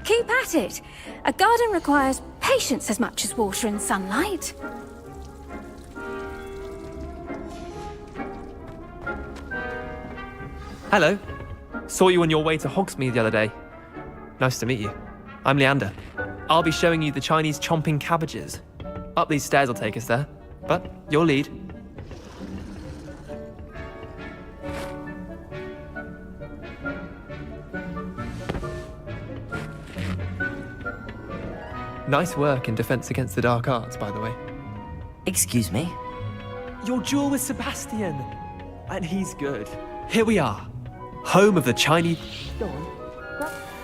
Keep at it. A garden requires patience as much as water and sunlight. Hello. Saw you on your way to Hogsmeade the other day. Nice to meet you. I'm Leander. I'll be showing you the Chinese chomping cabbages. Up these stairs will take us there. But your lead. Nice work in Defense Against the Dark Arts, by the way. Excuse me? Your duel with Sebastian! And he's good. Here we are. Home of the Chinese... Go on.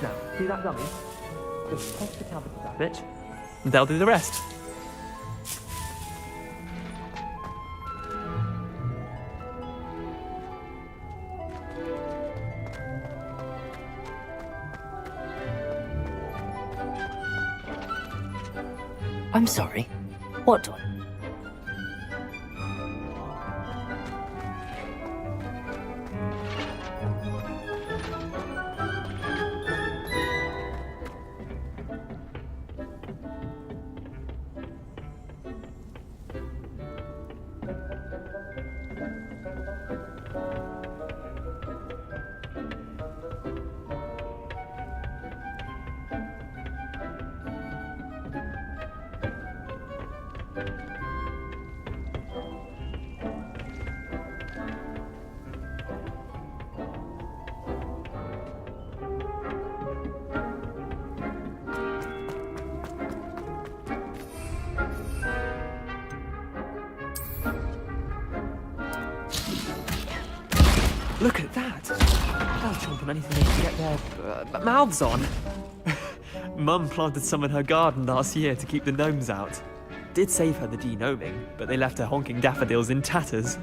Now, see that dummy? Just toss the cabbages at it. And they'll do the rest. I'm sorry. What one? Look at that! They'll chomp on anything they can get their mouths on. Mum planted some in her garden last year to keep the gnomes out. Did save her the de-gnoming, but they left her honking daffodils in tatters.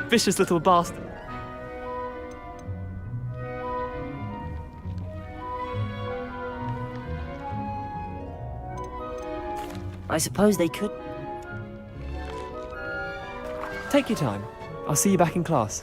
Vicious little bastard. I suppose they could. Take your time. I'll see you back in class.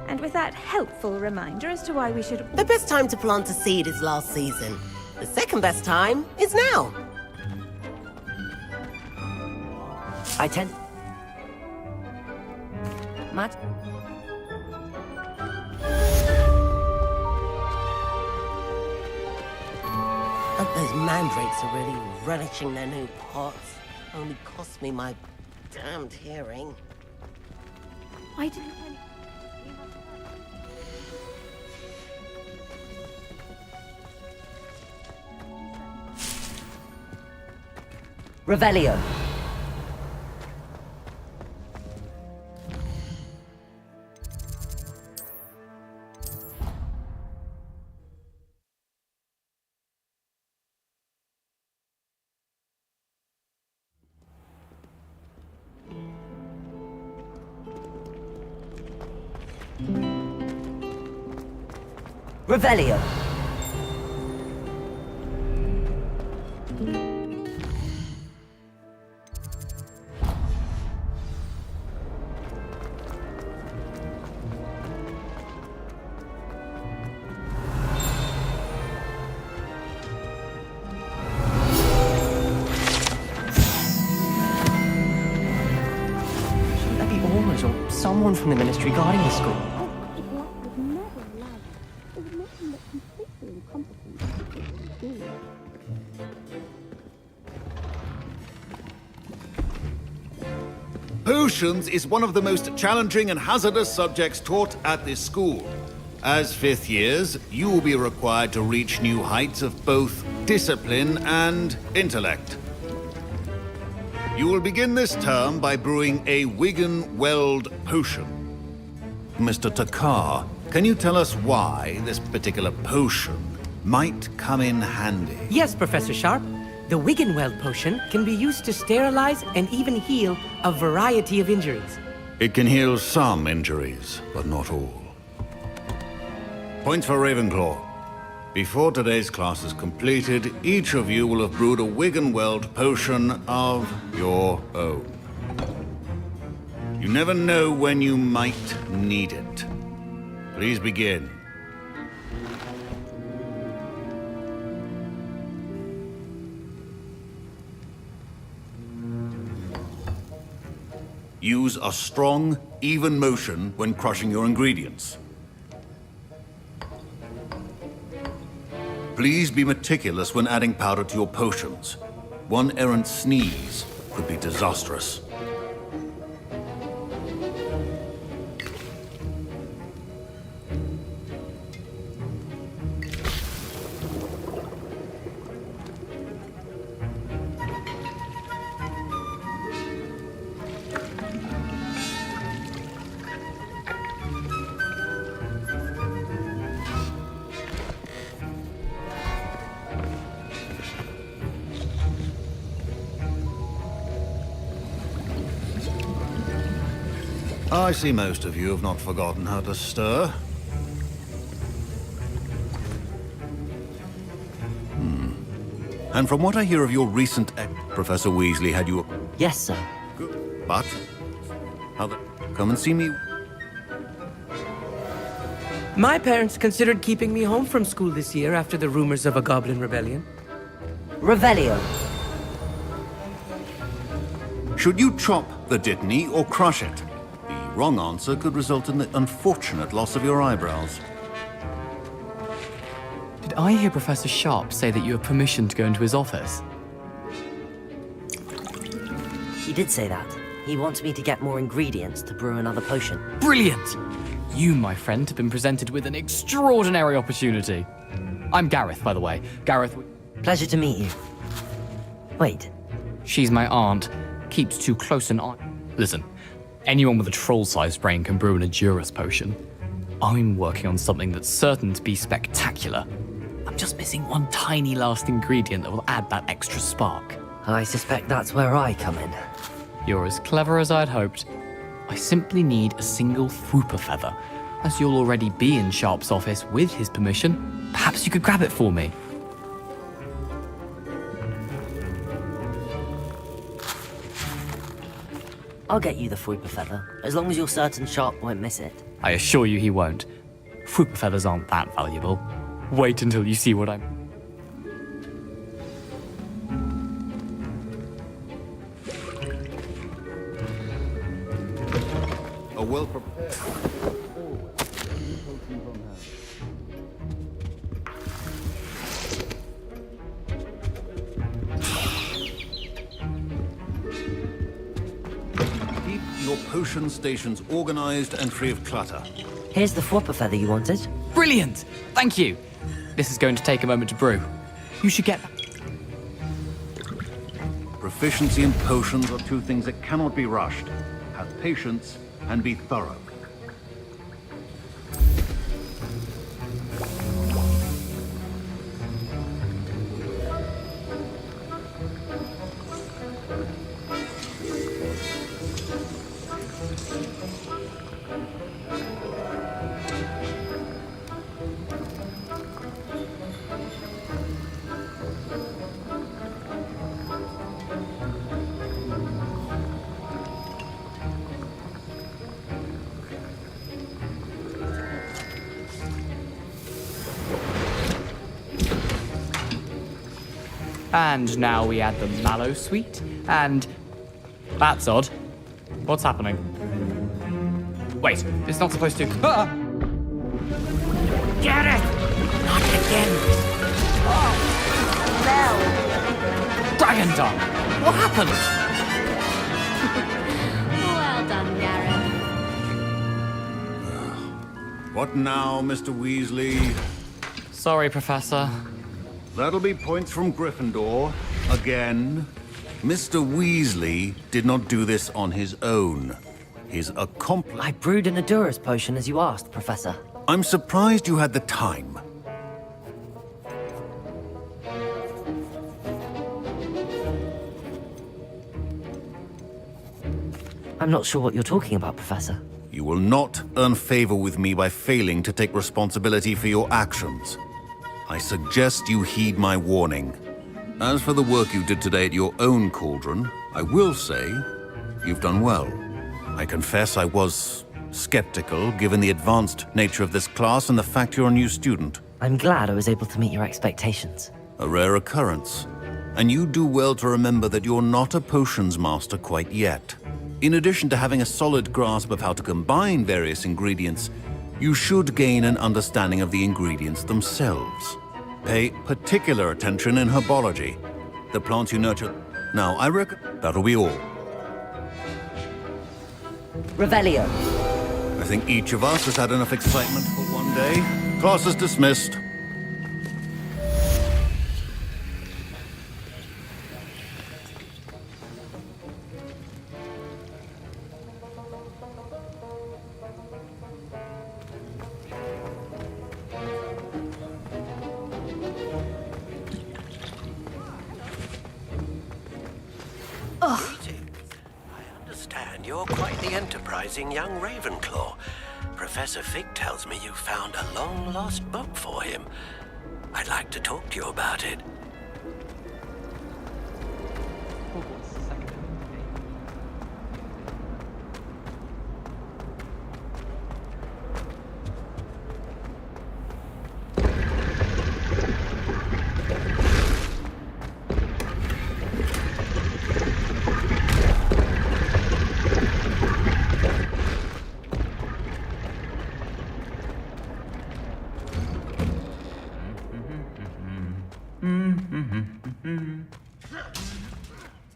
And with that helpful reminder as to why we should... The best time to plant a seed is last season. The second best time is now. I tend... Matt? Those mandrakes are really relishing their new pots. Only cost me my damned hearing. I didn't... Revelio. Revelio. Shouldn't there be aurors or someone from the ministry guarding the school? Potions is one of the most challenging and hazardous subjects taught at this school. As fifth years, you will be required to reach new heights of both discipline and intellect. You will begin this term by brewing a Wigan Weld potion. Mr. Takar, can you tell us why this particular potion might come in handy. Yes, Professor Sharp. The Wiggenweld potion can be used to sterilize and even heal a variety of injuries. It can heal some injuries, but not all. Points for Ravenclaw. Before today's class is completed, each of you will have brewed a Wiggenweld potion of your own. You never know when you might need it. Please begin. Use a strong, even motion when crushing your ingredients. Please be meticulous when adding powder to your potions. One errant sneeze could be disastrous. I see most of you have not forgotten how to stir. And from what I hear of your recent Professor Weasley had you... Yes, sir. Good. But... Come and see me. My parents considered keeping me home from school this year after the rumors of a goblin rebellion. Revelio. Should you chop the Dittany or crush it? The wrong answer could result in the unfortunate loss of your eyebrows. Did I hear Professor Sharp say that you have permission to go into his office? He did say that. He wants me to get more ingredients to brew another potion. Brilliant! You, my friend, have been presented with an extraordinary opportunity. I'm Gareth, by the way. Gareth... Pleasure to meet you. Wait. She's my aunt. Keeps too close an eye. Listen, anyone with a troll-sized brain can brew an Edurus potion. I'm working on something that's certain to be spectacular. I'm just missing one tiny last ingredient that will add that extra spark. I suspect that's where I come in. You're as clever as I'd hoped. I simply need a single Fwooper feather. As you'll already be in Sharp's office with his permission, perhaps you could grab it for me. I'll get you the Fwooper feather, as long as you're certain Sharp won't miss it. I assure you he won't. Fwooper feathers aren't that valuable. Wait until you see what I'm... A well-prepared... Keep your potion stations organized and free of clutter. Here's the Fwooper feather you wanted. Brilliant! Thank you! This is going to take a moment to brew. You should get... Proficiency and potions are two things that cannot be rushed. Have patience and be thorough. And now we add the mallow sweet, and... That's odd. What's happening? Wait, it's not supposed to... Ah! Get it! Not again! Dragon tongue! What happened? Well done, Gareth. What now, Mr. Weasley? Sorry, Professor. That'll be points from Gryffindor. Again. Mr. Weasley did not do this on his own. His accomplice... I brewed an Edurus potion as you asked, Professor. I'm surprised you had the time. I'm not sure what you're talking about, Professor. You will not earn favor with me by failing to take responsibility for your actions. I suggest you heed my warning. As for the work you did today at your own cauldron, I will say you've done well. I confess I was skeptical, given the advanced nature of this class and the fact you're a new student. I'm glad I was able to meet your expectations. A rare occurrence. And you do well to remember that you're not a potions master quite yet. In addition to having a solid grasp of how to combine various ingredients, you should gain an understanding of the ingredients themselves. Pay particular attention in herbology, the plants you nurture. Now, I reckon that'll be all. Revelio. I think each of us has had enough excitement for one day. Class is dismissed. You're quite the enterprising young Ravenclaw. Professor Fig tells me you found a long-lost book for him. I'd like to talk to you about it.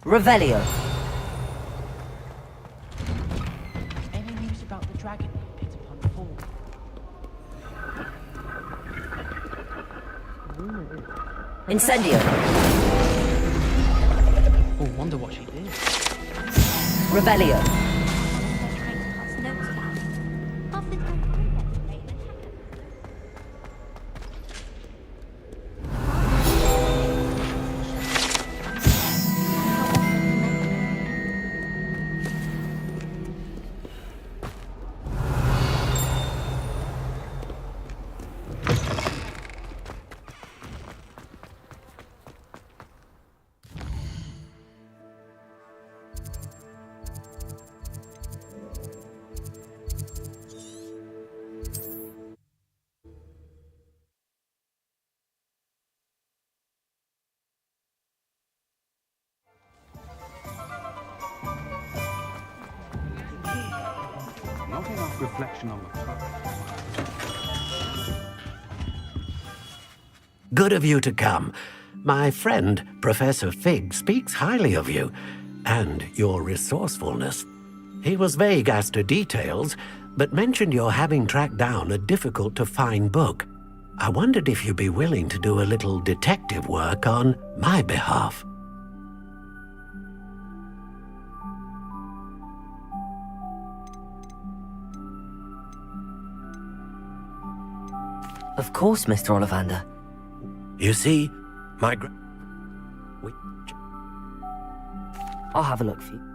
Revelio. Any news about the dragon you picked upon before? Incendio. Oh, wonder what she did. Revelio. Not enough reflection on the past. Good of you to come. My friend, Professor Fig, speaks highly of you and your resourcefulness. He was vague as to details, but mentioned your having tracked down a difficult-to-find book. I wondered if you'd be willing to do a little detective work on my behalf. Of course, Mr. Ollivander. You see, my I'll have a look for you.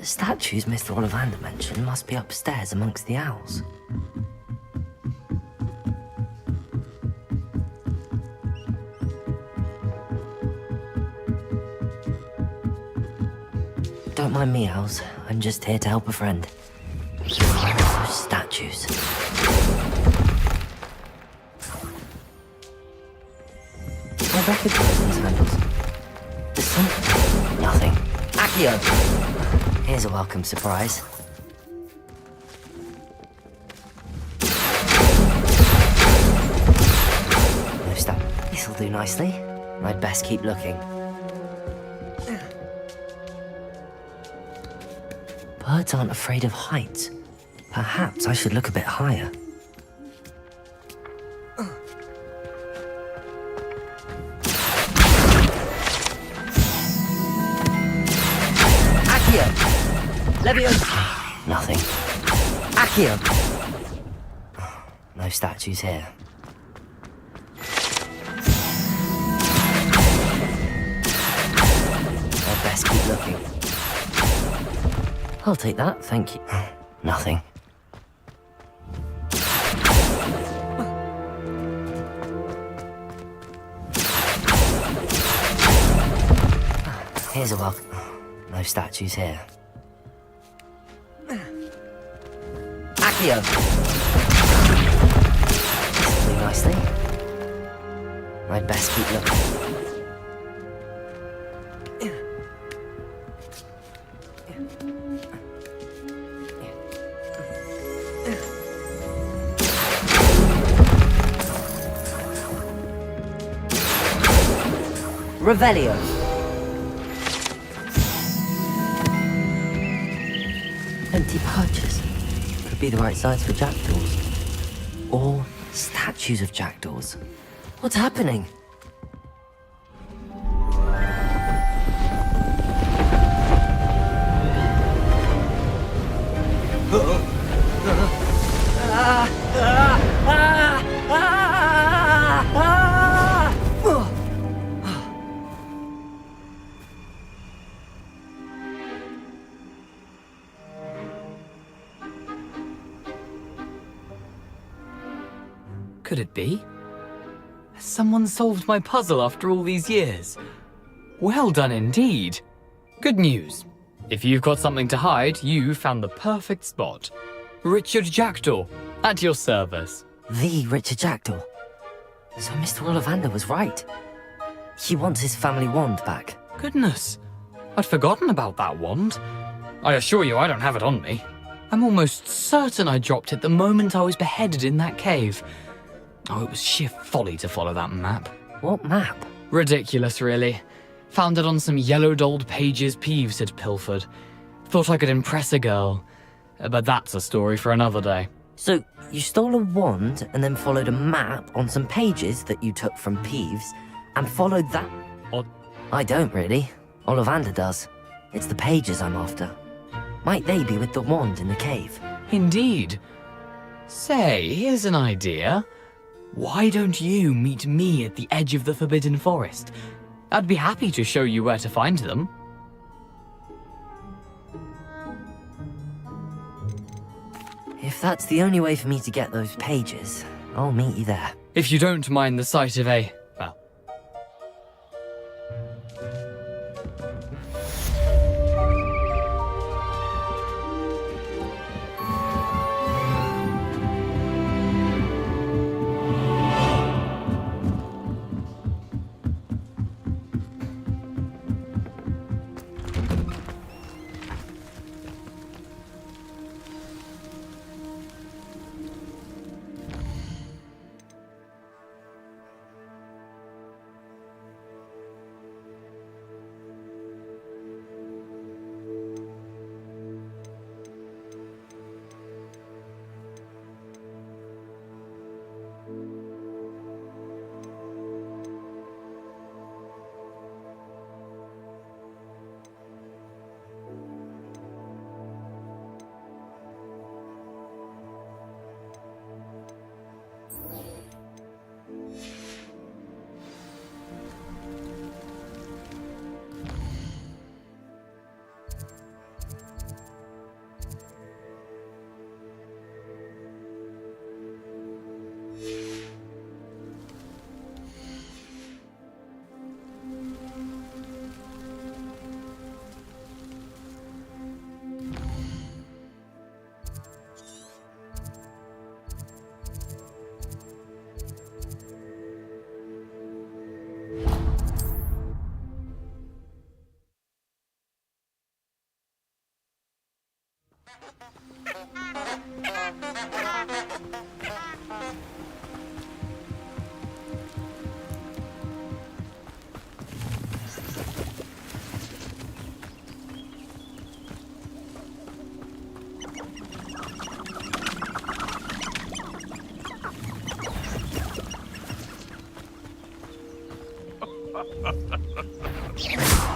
The statues Mr. Ollivander mentioned must be upstairs amongst the owls. Don't mind me, owls. I'm just here to help a friend. Those statues. I recognize these handles. There's something. Nothing. Accio! Here's a welcome surprise. No stop. This'll do nicely. I'd best keep looking. Birds aren't afraid of heights. Perhaps I should look a bit higher. Accio! Leviosa! Nothing. Accio! No statues here. I'd best keep looking. I'll take that, thank you. Nothing. Here's a welcome. No statues here. Accio! This'll do nicely. I'd best keep looking. Revelio. Empty pouches. Could be the right size for jackdaws. Or statues of jackdaws. What's happening? Could it be? Has someone solved my puzzle after all these years? Well done indeed. Good news. If you've got something to hide, you found the perfect spot. Richard Jackdaw, at your service. The Richard Jackdaw. So Mr. Ollivander was right. He wants his family wand back. Goodness, I'd forgotten about that wand. I assure you I don't have it on me. I'm almost certain I dropped it the moment I was beheaded in that cave. Oh, it was sheer folly to follow that map. What map? Ridiculous, really. Found it on some yellowed old pages Peeves had pilfered. Thought I could impress a girl. But that's a story for another day. So, you stole a wand and then followed a map on some pages that you took from Peeves and followed that? I don't really. Ollivander does. It's the pages I'm after. Might they be with the wand in the cave? Indeed. Say, here's an idea. Why don't you meet me at the edge of the Forbidden Forest? I'd be happy to show you where to find them. If that's the only way for me to get those pages, I'll meet you there. If you don't mind the sight of a... well...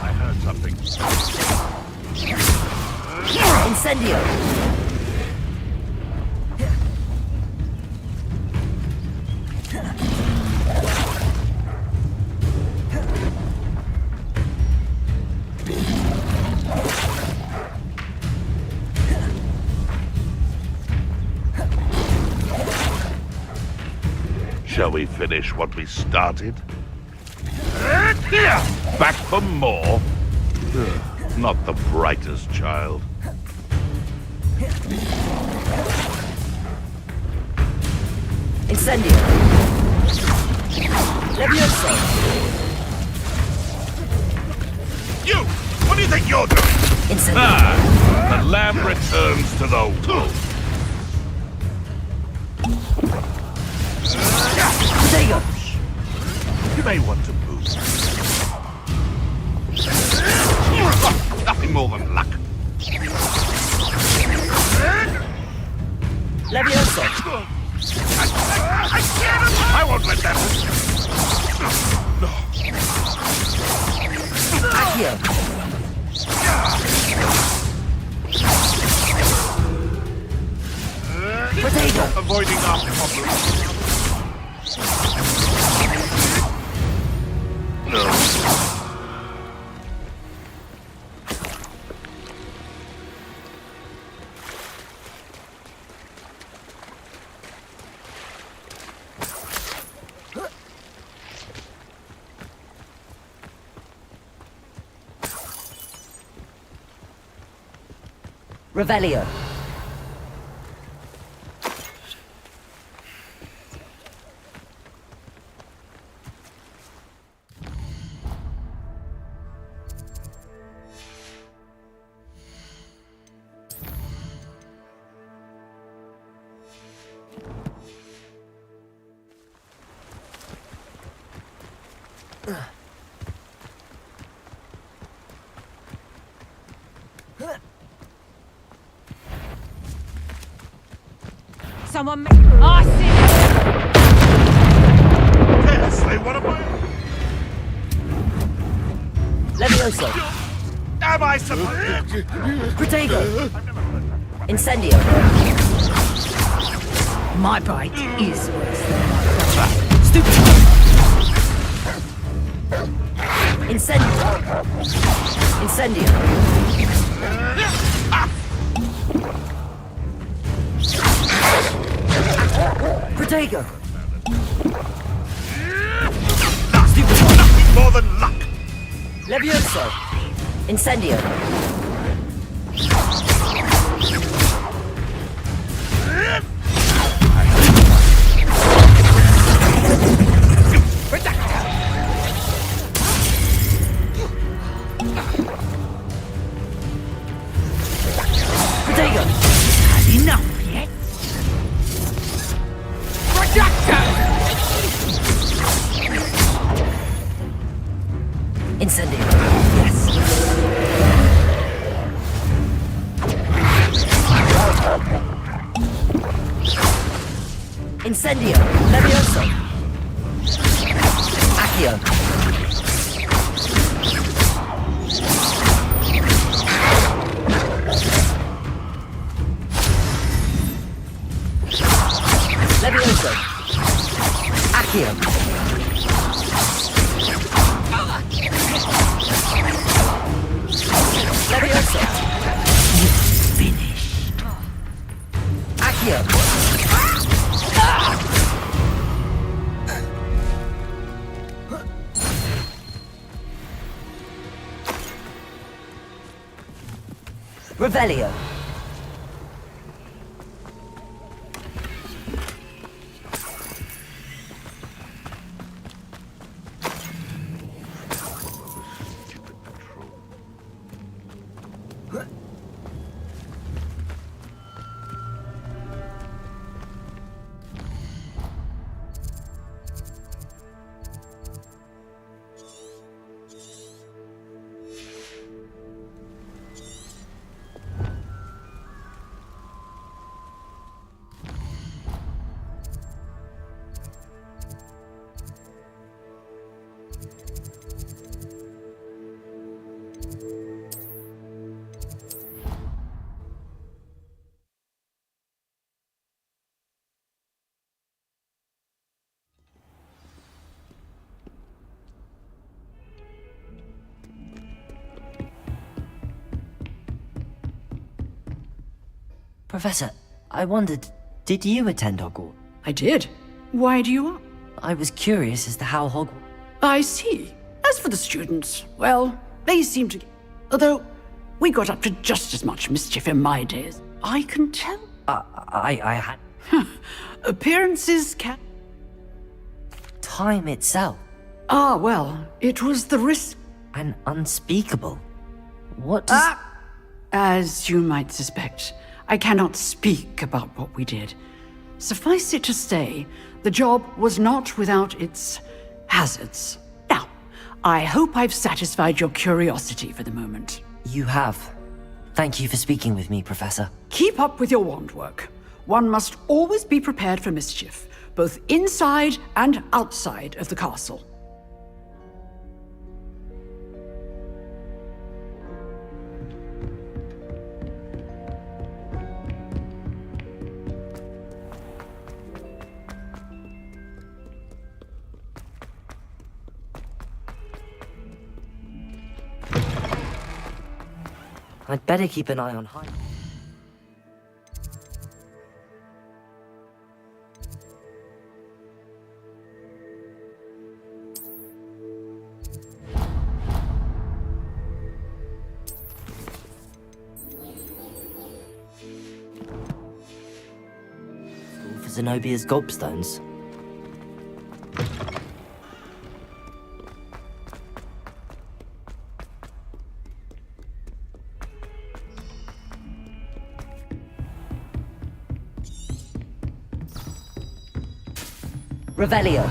I heard something. Incendio! Shall we finish what we started? Back for more? Not the brightest child. Incendio! Levioso! You! What do you think you're doing? Incendio! Ah! The lamb returns to the wolf. Diego! You may want to move. Nothing more than luck. Levioso! I won't let them. Accio! Potato! Avoiding our problems. Revelio. Someone make... Oh, Yes, they want to buy. Levioso. Am I supposed? Protego. Incendio. my bite is worse than Stupid. Incendio. Incendio. Protego. Nothing more than luck. Levioso. Incendio. Protego. enough yet. Incendio. Yes. Incendio. Levioso. Accio. Levioso. Accio. Levioso. Finished. Accio. Revelio. Professor, I wondered, did you attend Hogwarts? I did. Why do you ask? I was curious as to how Hogwarts... I see. As for the students, well, they seem to... Although, we got up to just as much mischief in my days. I can tell. I had... Appearances can... Time itself. Ah, well, it was the risk... And unspeakable. What does... As you might suspect, I cannot speak about what we did. Suffice it to say, the job was not without its hazards. Now, I hope I've satisfied your curiosity for the moment. You have. Thank you for speaking with me, Professor. Keep up with your wand work. One must always be prepared for mischief, both inside and outside of the castle. I'd better keep an eye on Hyde. School for Zenobia's gobstones. Revelio.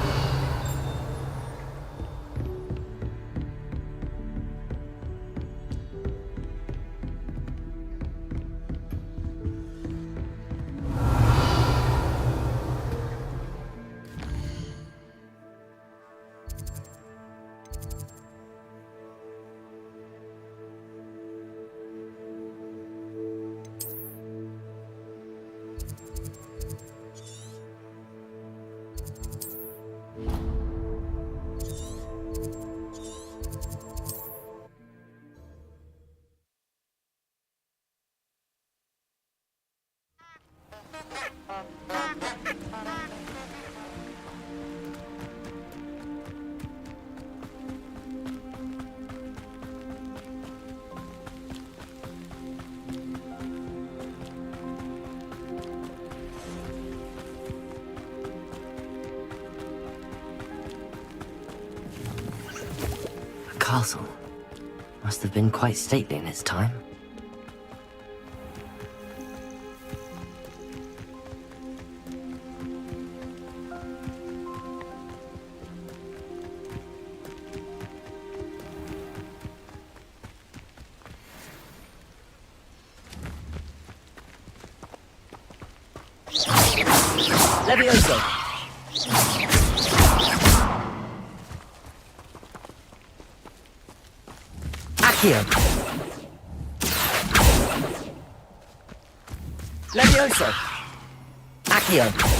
Castle. Must have been quite stately in its time. Levioso! Accio! Levioso! Accio!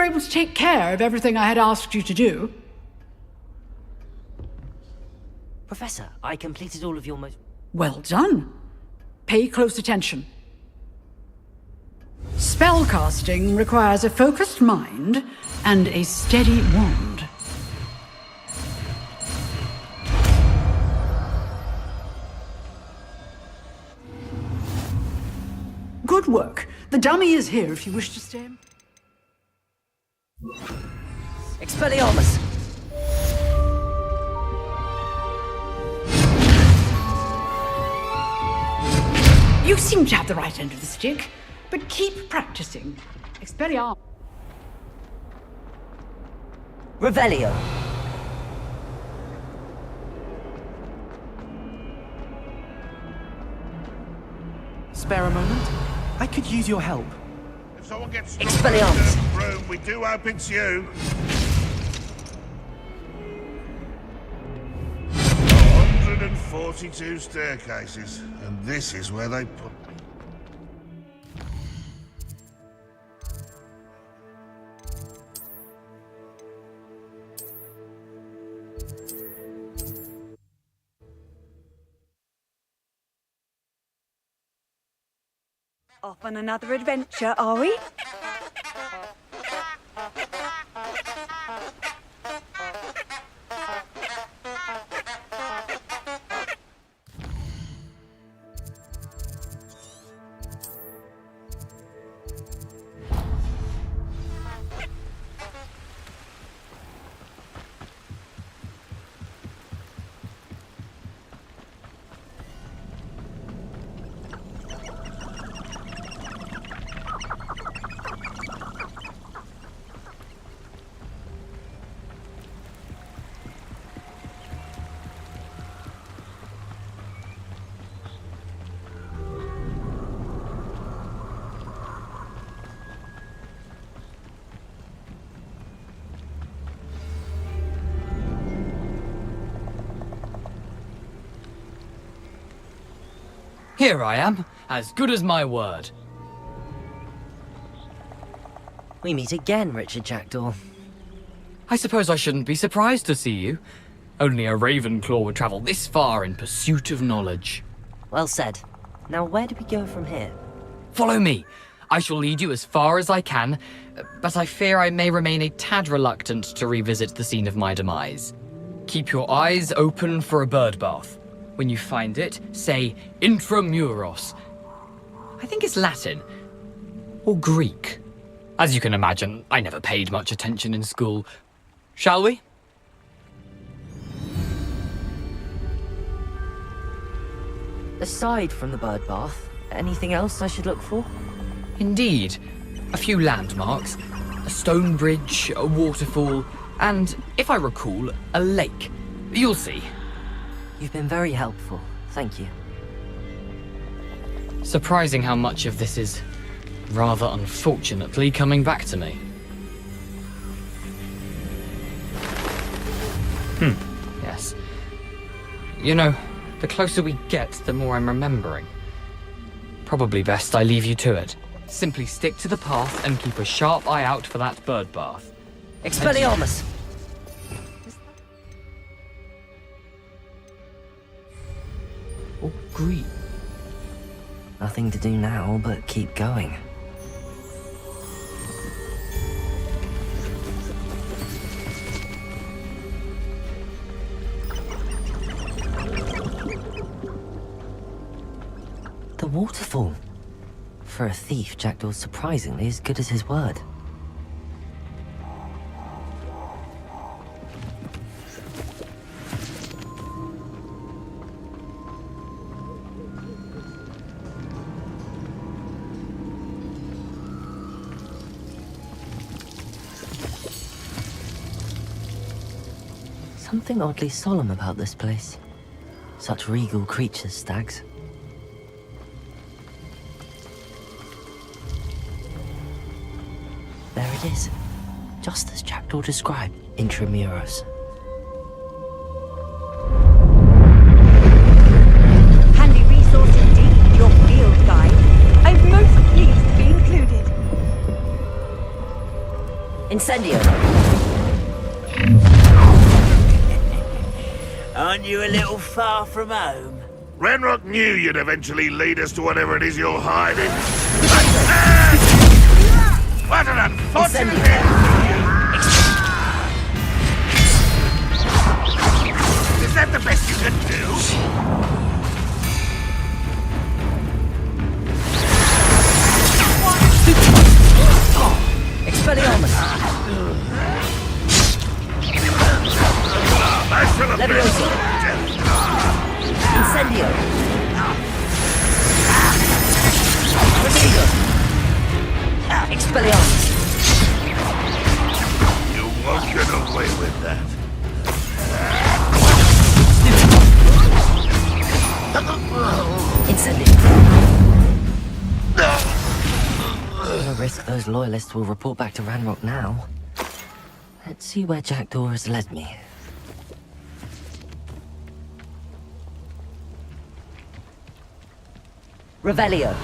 were able to take care of everything I had asked you to do. Professor, I completed all of your most... Well done. Pay close attention. Spellcasting requires a focused mind and a steady wand. Good work. The dummy is here if you wish to stay. Expelliarmus! You seem to have the right end of the stick, but keep practicing. Expelliarmus. Revelio! Spare a moment? I could use your help. If someone gets Expelliarmus! in the room, we do hope it's you. 142 staircases, and this is where they put me. Off on another adventure, are we? Here I am, as good as my word. We meet again, Richard Jackdaw. I suppose I shouldn't be surprised to see you. Only a Ravenclaw would travel this far in pursuit of knowledge. Well said. Now where do we go from here? Follow me. I shall lead you as far as I can, but I fear I may remain a tad reluctant to revisit the scene of my demise. Keep your eyes open for a bird bath. When you find it, say intramuros. I think it's Latin. Or Greek. As you can imagine, I never paid much attention in school. Shall we? Aside from the bird bath, anything else I should look for? Indeed. A few landmarks, a stone bridge, a waterfall, and, if I recall, a lake. You'll see. You've been very helpful. Thank you. Surprising how much of this is, rather unfortunately, coming back to me. Yes. You know, the closer we get, the more I'm remembering. Probably best I leave you to it. Simply stick to the path and keep a sharp eye out for that bird bath. Expelliarmus! Oh, great. Nothing to do now but keep going. The waterfall. For a thief, Jackdaw's surprisingly as good as his word. Something oddly solemn about this place. Such regal creatures, stags. There it is. Just as Jackdaw described, intramuros. Handy resource indeed, your field guide. I'm most pleased to be included. Incendio. Aren't you a little far from home? Renrock knew you'd eventually lead us to whatever it is you're hiding. What an unfortunate end for you! Is that the best you can do? Expelliarmus. Levioso. Incendio. Remigo. Expelliarmus. You won't get away with that. Incendio. No risk those loyalists will report back to Ranrock now. Let's see where Jackdaw has led me. Revelio.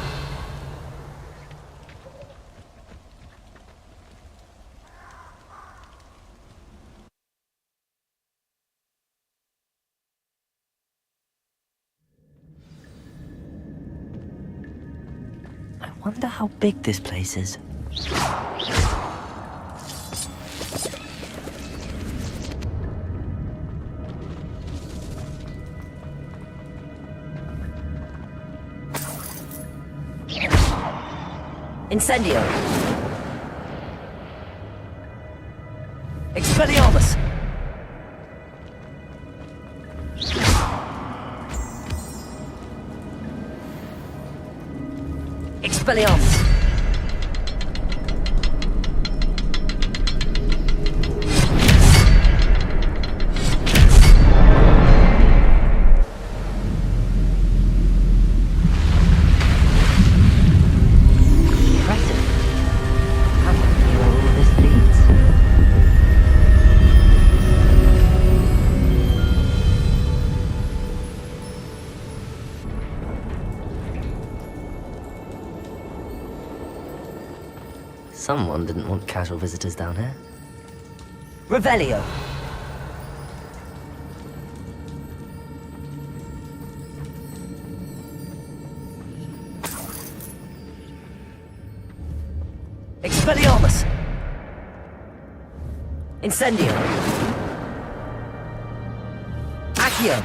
I wonder how big this place is. Incendio. Expelliarmus. Expelliarmus. Someone didn't want casual visitors down here. Revelio. Expelliarmus. Incendio. Accio.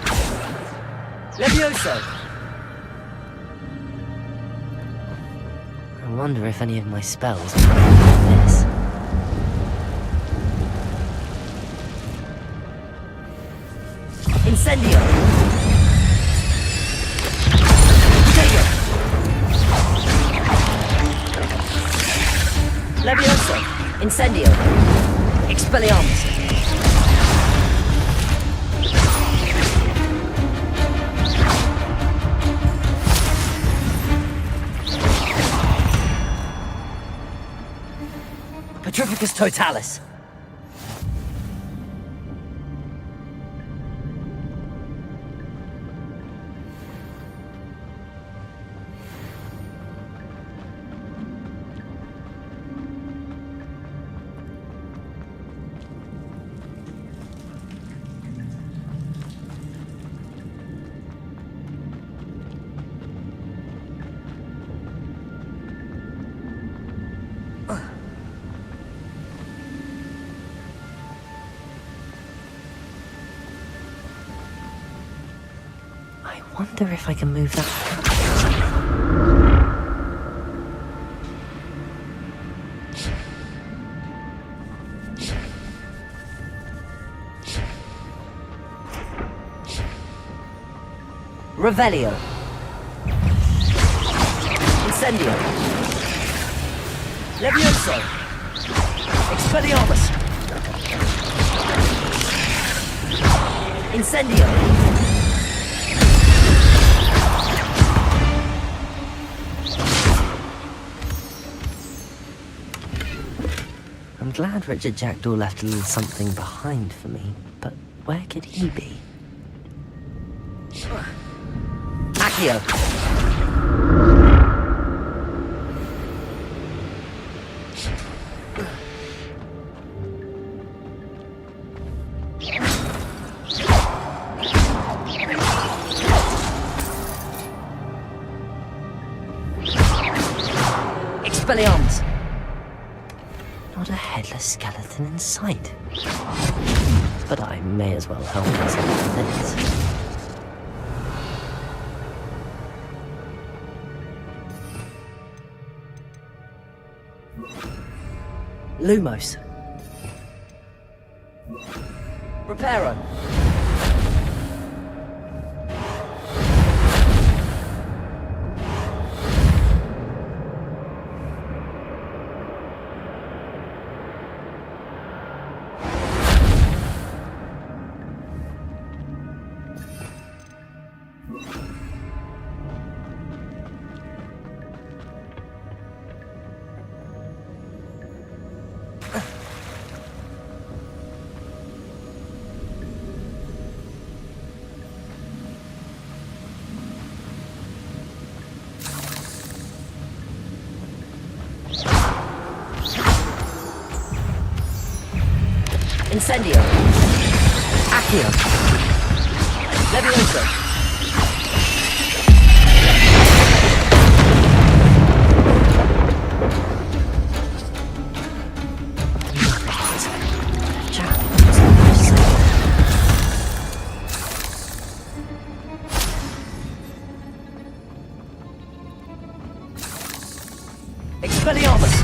Levioso. I wonder if any of my spells are like this. Incendio! Incendio! Levioso! Incendio! Expelliarmus! Petrificus Totalis. I wonder if I can move that. Revelio. Incendio. Levioso. Expelliarmus. Incendio. I'm glad Richard Jackdaw left a little something behind for me, but where could he be? Accio! Expelliarmus! Not a headless skeleton in sight. But I may as well help myself with this. Lumos. Reparo. Incendio. Accio. Levioso. Expelliarmus.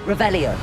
Revelio.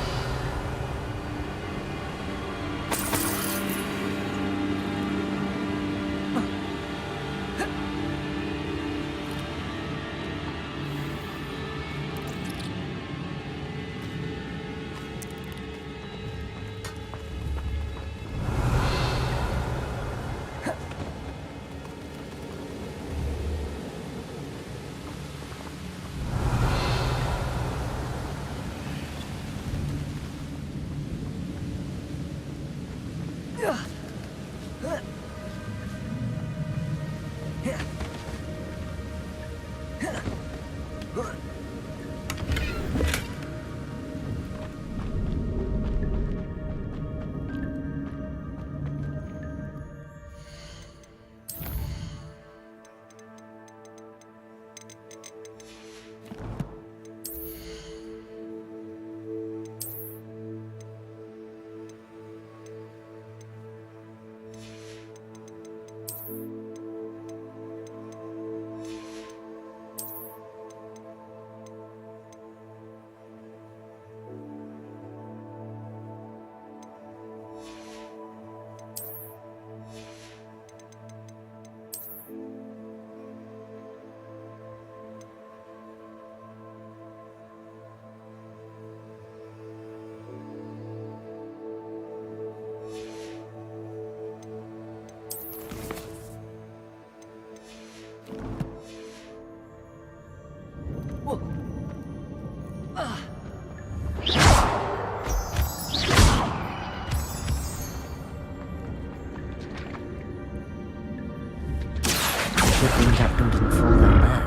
That door didn't fall down there.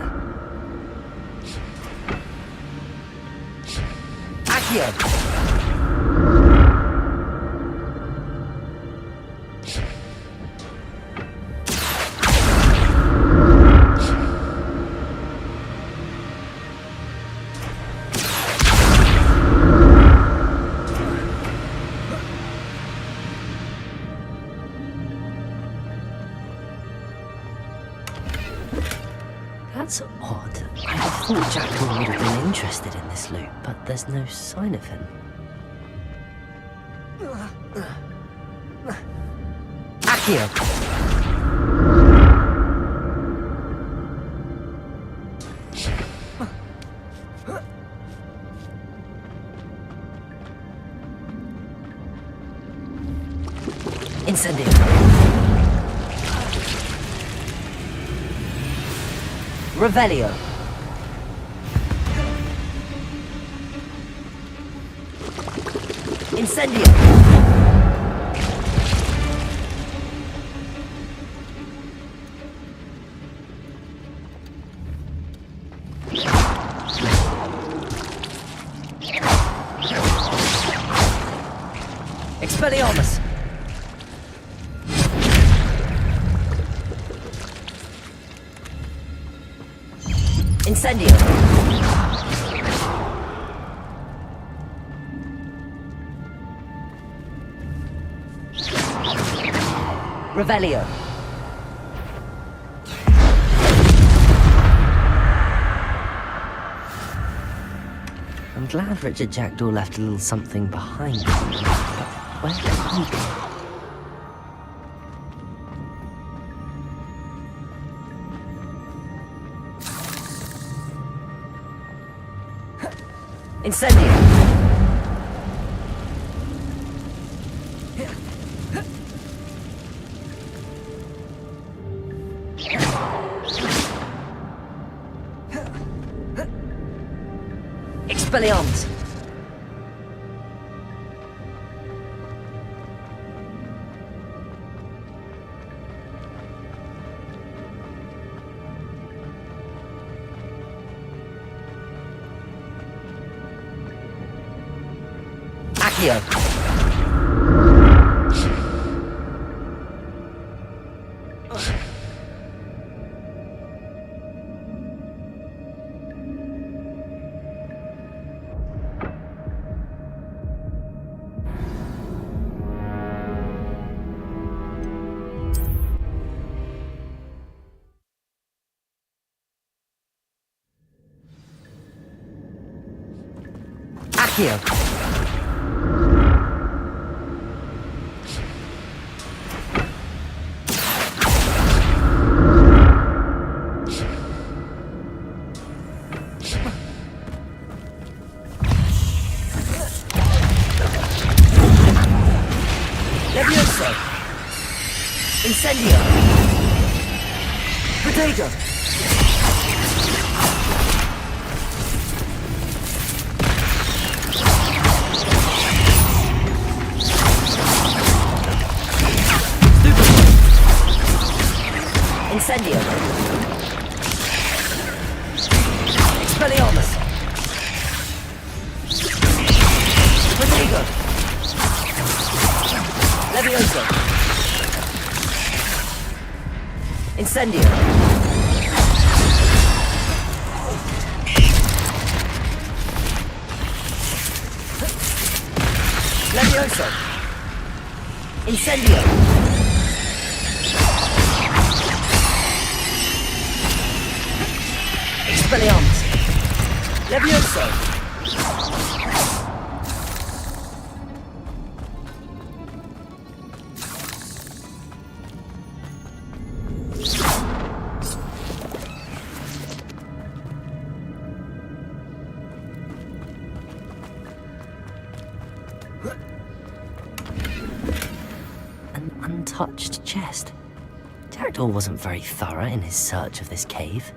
Accio! That's odd. I thought Jackal would have been interested in this loot, but there's no sign of him. Accio! Incendio! Revelio. Incendio! Expelliarmus! Incendio! Revelio! I'm glad Richard Jackdaw left a little something behind him. But where did he go? Incendio! Expelliarmus! Accio! Accio! Levioso! Incendio! Potato! Incendio! Expelliarmus! Potato! Levioso! Incendio! Levioso! Incendio! Expelliarmus! Levioso! An untouched chest. Jackdaw wasn't very thorough in his search of this cave.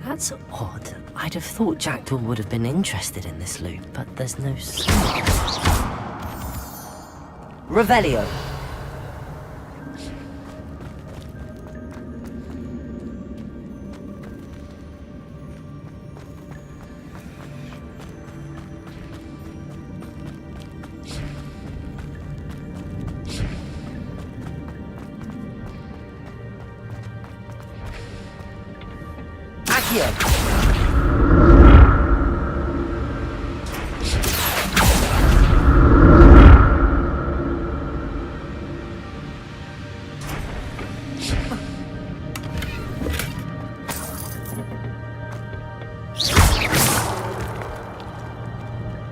That's odd. I'd have thought Jackdaw would have been interested in this loot, but there's no sign. Revelio! Accio!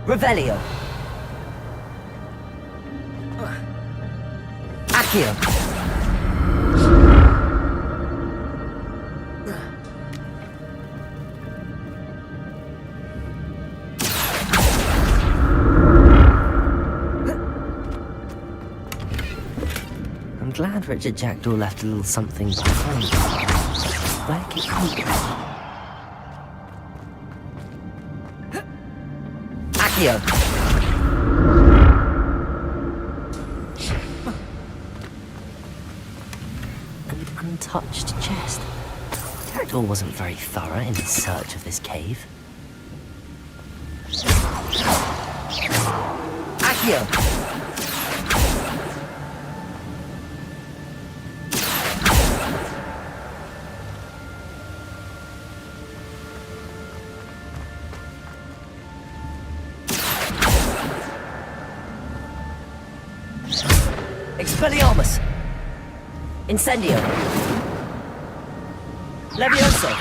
Revelio! Accio! I'm glad Richard Jackdaw left a little something behind him. Where could he go? Accio! untouched chest. Jackdaw wasn't very thorough in his search of this cave. Accio! Expelliarmus! Incendio! Levioso!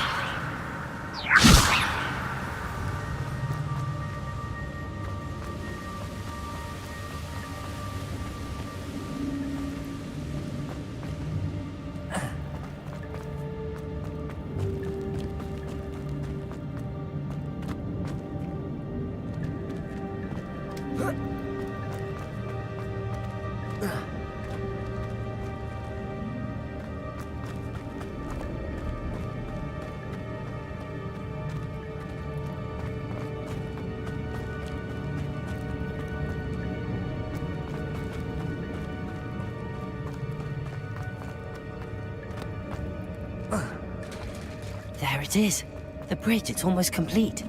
There it is. The bridge, it's almost complete.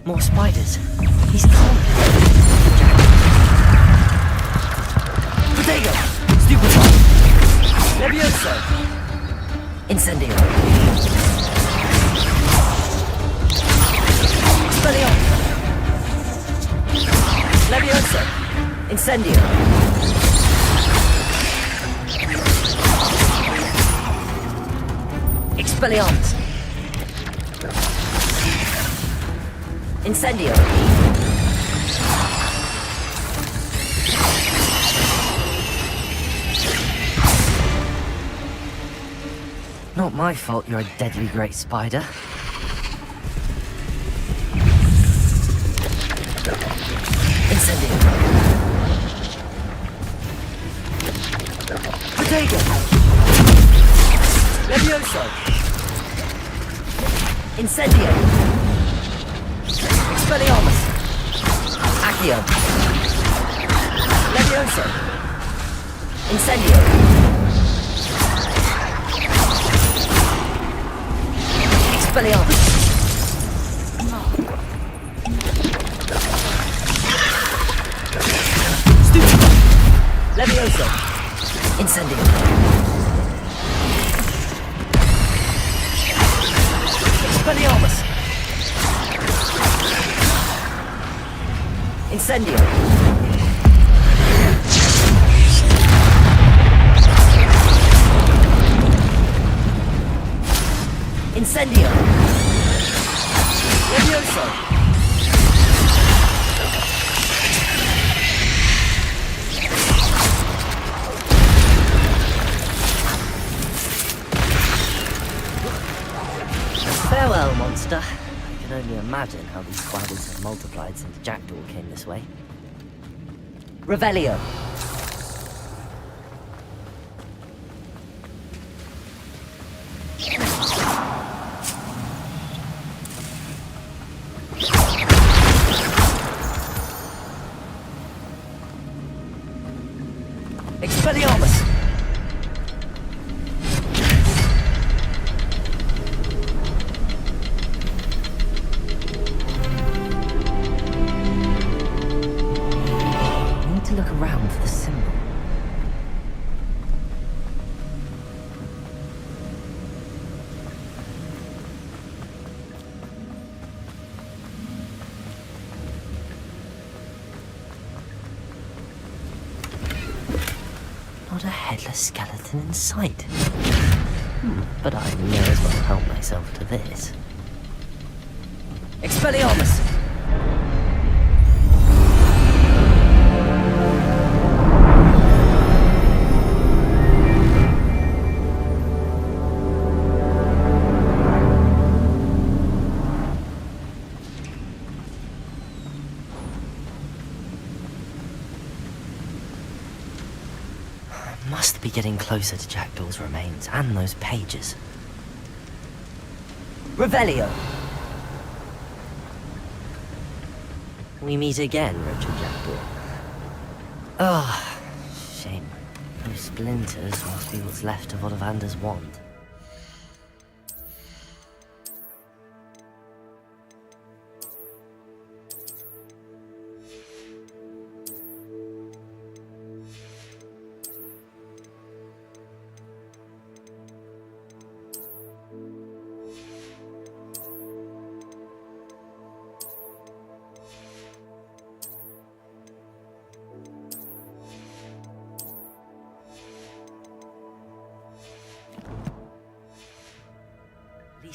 More spiders. He's gone. Protego! Stupefy! Levioso! Incendio! Expelliarmus! Levioso! Incendio! Expelliarmus! Incendio! Not my fault you're a deadly great spider. Incendio! Potato! Levioso! Incendio! Expelliarmus! Accio! Levioso! Incendio! Expelliarmus! Stupefy! Levioso! Incendio! Expelliarmus! Incendio! Incendio! Levioso! Farewell, monster. I can only imagine how these spiders have multiplied since Jackdaw came this way. Revelio! Expelliarmus! I need to look around for the symbol. Not a headless skeleton in sight. But I may as well help myself to this. Expelliarmus! Must be getting closer to Jackdaw's remains and those pages. Revelio! We meet again, Richard Jackdaw. Ah, shame. Those splinters must be what's left of Ollivander's wand.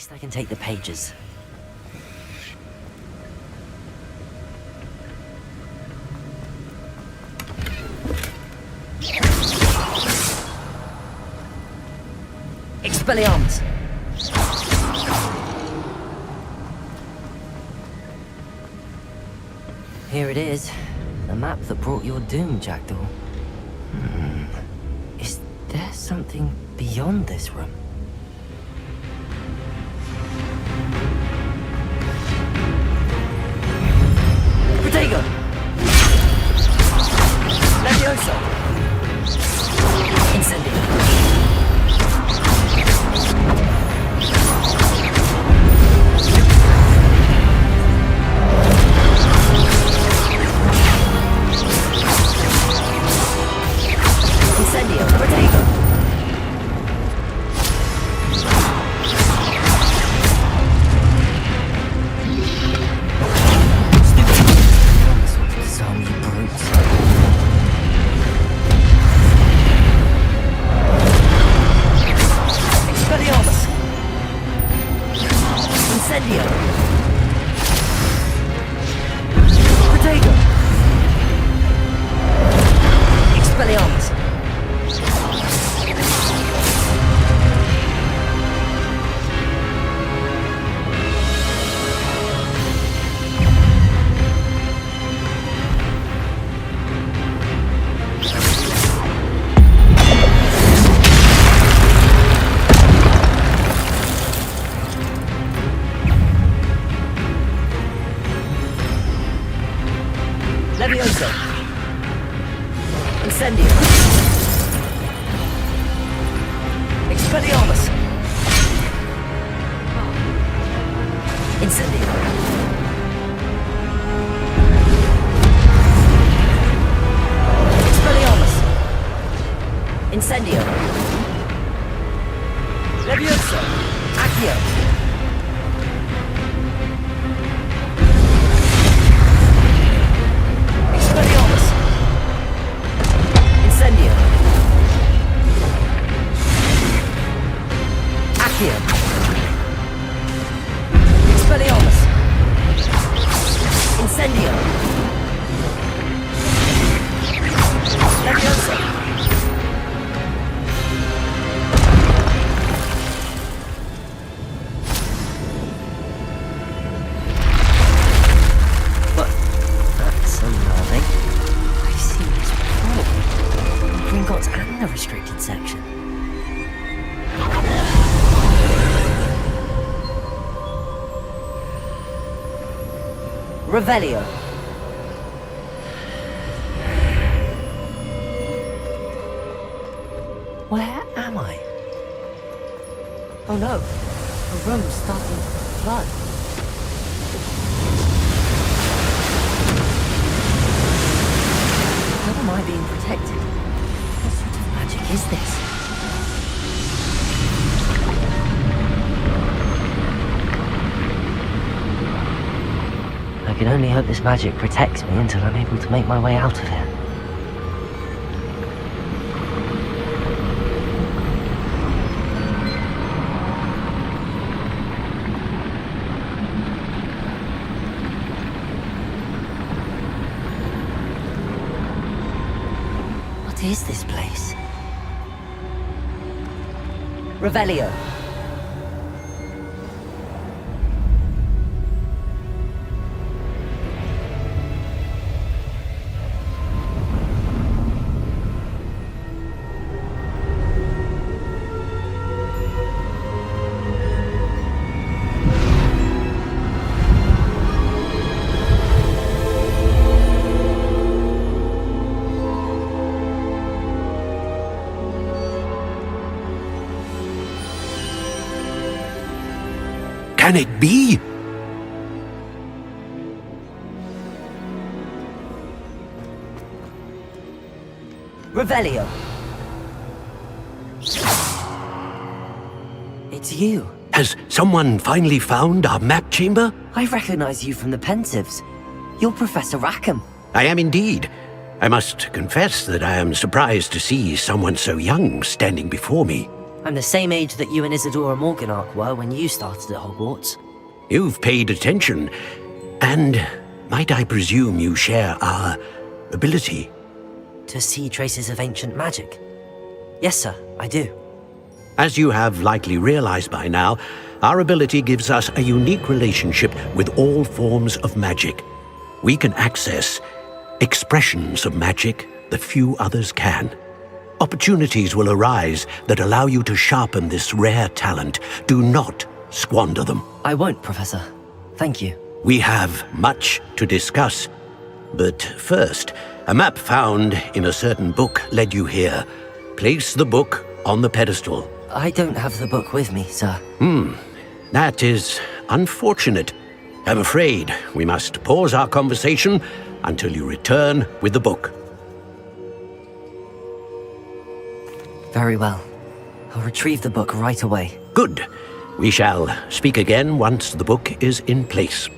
least I can take the pages. Expelliarmus! Here it is. The map that brought your doom, Jackdaw. Is there something beyond this room? Protego! Levioso! Incendio! Incendio! Protego! Some you brutes. Expelliarmus! Incendio! Protego! Expelliarmus! Levioso! Incendio! Expelliarmus! Incendio! Expelliarmus! Incendio! Levioso! Accio! Expelliarmus! Incendio! Accio! Expelliarmus! Incendio! Levioso! That's unnerving. I've seen this before. Gringotts and the restricted section. Revelio. Where am I? Oh no, the room's starting to flood. How am I being protected? What sort of magic is this? I can only hope this magic protects me until I'm able to make my way out of here. What is this place? Revelio. Can it be? Revelio. It's you. Has someone finally found our map chamber? I recognize you from the Pensives. You're Professor Rackham. I am indeed. I must confess that I am surprised to see someone so young standing before me. I'm the same age that you and Isadora Morganach were when you started at Hogwarts. You've paid attention, and might I presume you share our ability? To see traces of ancient magic? Yes, sir, I do. As you have likely realized by now, our ability gives us a unique relationship with all forms of magic. We can access expressions of magic that few others can. Opportunities will arise that allow you to sharpen this rare talent. Do not squander them. I won't, Professor. Thank you. We have much to discuss. But first, a map found in a certain book led you here. Place the book on the pedestal. I don't have the book with me, sir. That is unfortunate. I'm afraid we must pause our conversation until you return with the book. Very well. I'll retrieve the book right away. Good. We shall speak again once the book is in place.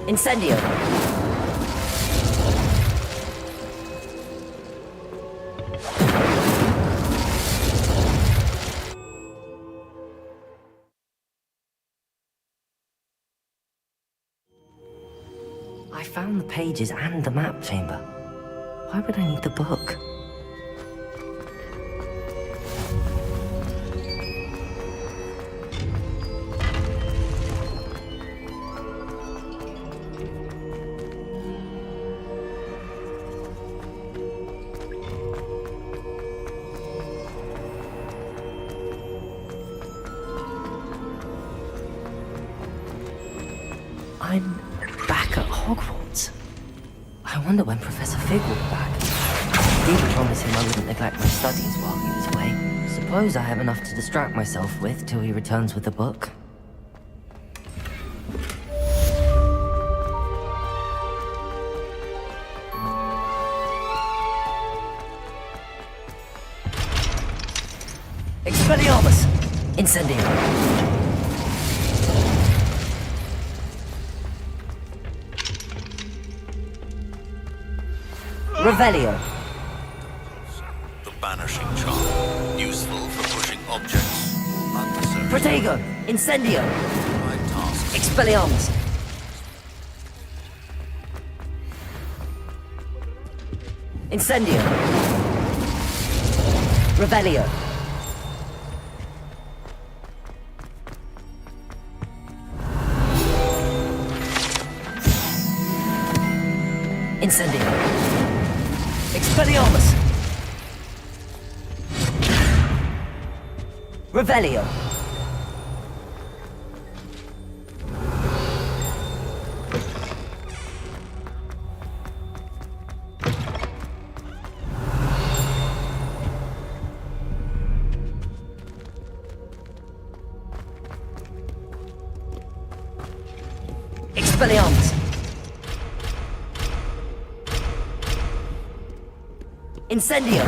Incendio! I found the pages and the map chamber. Why would I need the book? wonder when Professor Fig will be back. I did promise him I wouldn't neglect my studies while he was away. Suppose I have enough to distract myself with till he returns with the book. Expelliarmus! Incendio! Revelio! The banishing charm. Useful for pushing objects under certain... Protego! Incendio! Right task. Expelliarmus! Incendio! Revelio! Incendio! Expelliarmus! Revelio! Expelliarmus! Incendio!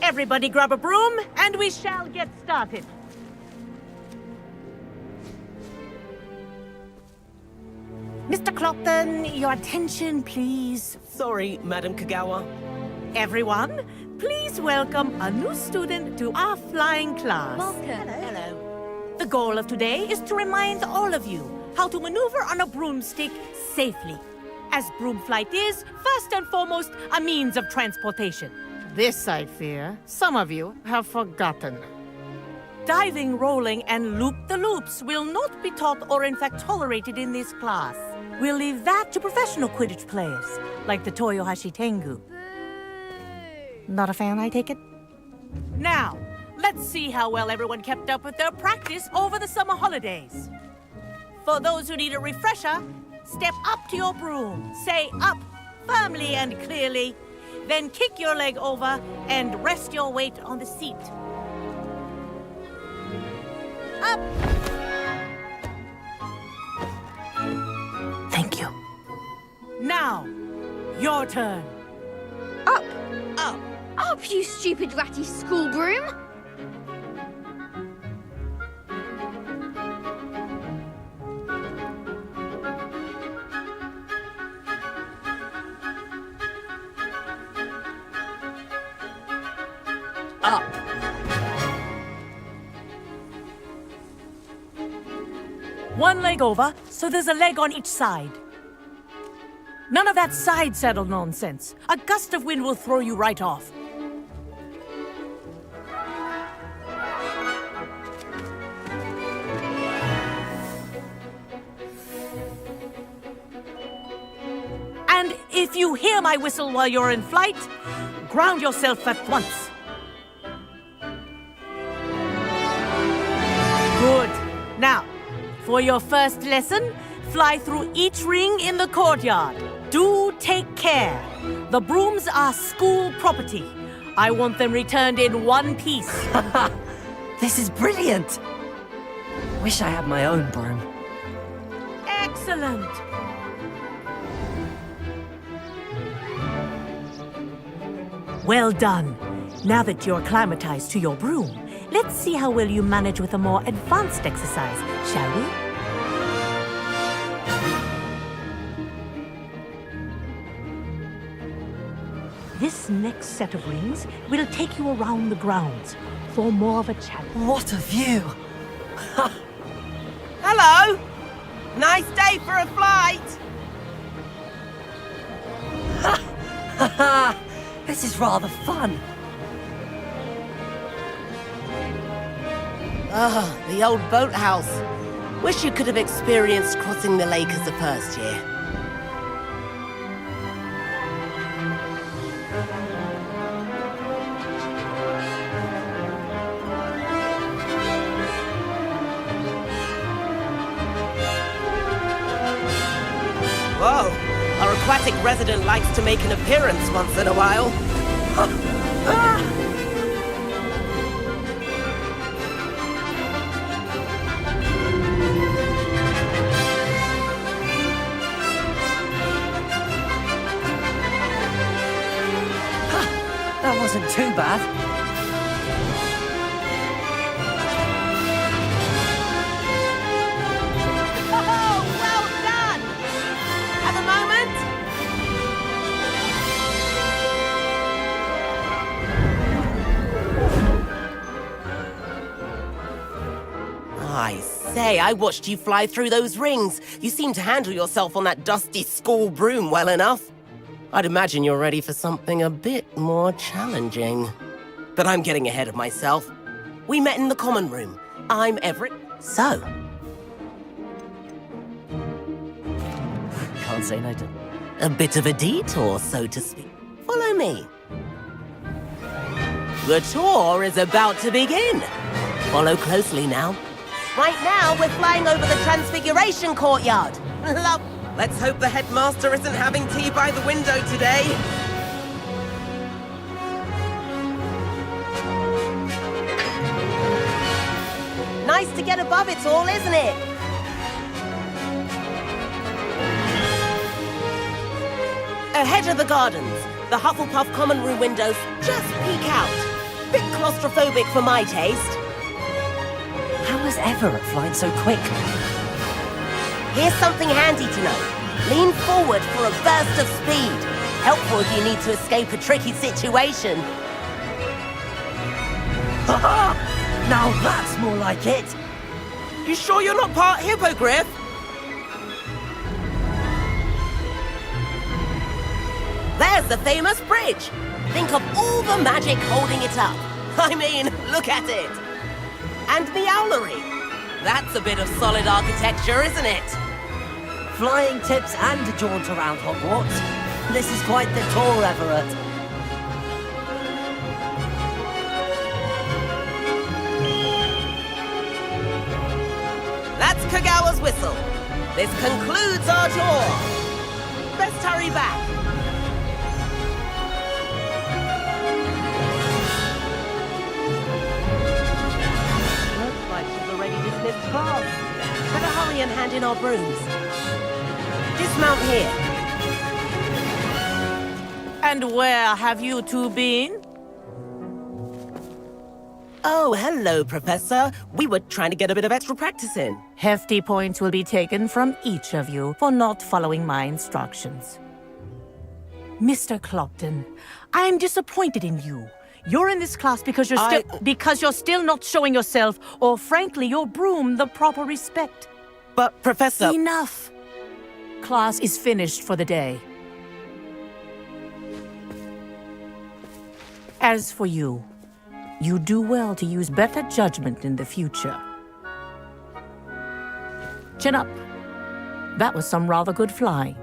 Everybody grab a broom, and we shall get started. Mr. Clopton, your attention, please. Sorry, Madam Kagawa. Everyone, please welcome a new student to our flying class. Welcome. Hello. The goal of today is to remind all of you how to maneuver on a broomstick safely, as broom flight is, first and foremost, a means of transportation. This, I fear, some of you have forgotten. Diving, rolling, and loop-the-loops will not be taught or in fact tolerated in this class. We'll leave that to professional Quidditch players, like the Toyohashi Tengu. Not a fan, I take it? Now, let's see how well everyone kept up with their practice over the summer holidays. For those who need a refresher, step up to your broom, say up, firmly and clearly, then kick your leg over and rest your weight on the seat. Up! Thank you. Now, your turn. Up! Up! Up, you stupid ratty school broom! Up! One leg over, so there's a leg on each side. None of that side saddle nonsense. A gust of wind will throw you right off. And if you hear my whistle while you're in flight, ground yourself at once. Good. Now, for your first lesson, fly through each ring in the courtyard. Do take care. The brooms are school property. I want them returned in one piece. This is brilliant! Wish I had my own broom. Excellent. Well done. Now that you're acclimatized to your broom, let's see how well you manage with a more advanced exercise, shall we? This next set of rings will take you around the grounds for more of a challenge. What a view! Hello! Nice day for a flight! This is rather fun. Ah, the old boathouse. Wish you could have experienced crossing the lake as a first year. Whoa, our aquatic resident likes to make an appearance once in a while. That wasn't too bad. Oh, well done! Have a moment? I say, I watched you fly through those rings. You seem to handle yourself on that dusty school broom well enough. I'd imagine you're ready for something a bit more challenging. But I'm getting ahead of myself. We met in the common room. I'm Everett. So, Can't say no to. a bit of a detour, so to speak. Follow me. The tour is about to begin. Follow closely now. Right now, we're flying over the Transfiguration Courtyard. Love. Let's hope the headmaster isn't having tea by the window today. Nice to get above it all, isn't it? Ahead of the gardens, the Hufflepuff common room windows just peek out. Bit claustrophobic for my taste. How was Everett flying so quick? Here's something handy to know. Lean forward for a burst of speed. Helpful if you need to escape a tricky situation. Now that's more like it. You sure you're not part hippogriff? There's the famous bridge. Think of all the magic holding it up. I mean, look at it. And the owlery. That's a bit of solid architecture, isn't it? Flying tips and a jaunt around Hogwarts. This is quite the tour, Everett. That's Kagawa's whistle. This concludes our tour. Best hurry back. Looks like she's already dismissed class. Better hurry and hand in our brooms. Dismount here. And where have you two been? Oh, hello, Professor. We were trying to get a bit of extra practice in. Hefty points will be taken from each of you for not following my instructions. Mr. Clopton, I am disappointed in you. You're in this class because you're still not showing yourself, or frankly, your broom the proper respect. But, Professor... Enough! Class is finished for the day. As for you, you do well to use better judgment in the future. Chin up. That was some rather good flying.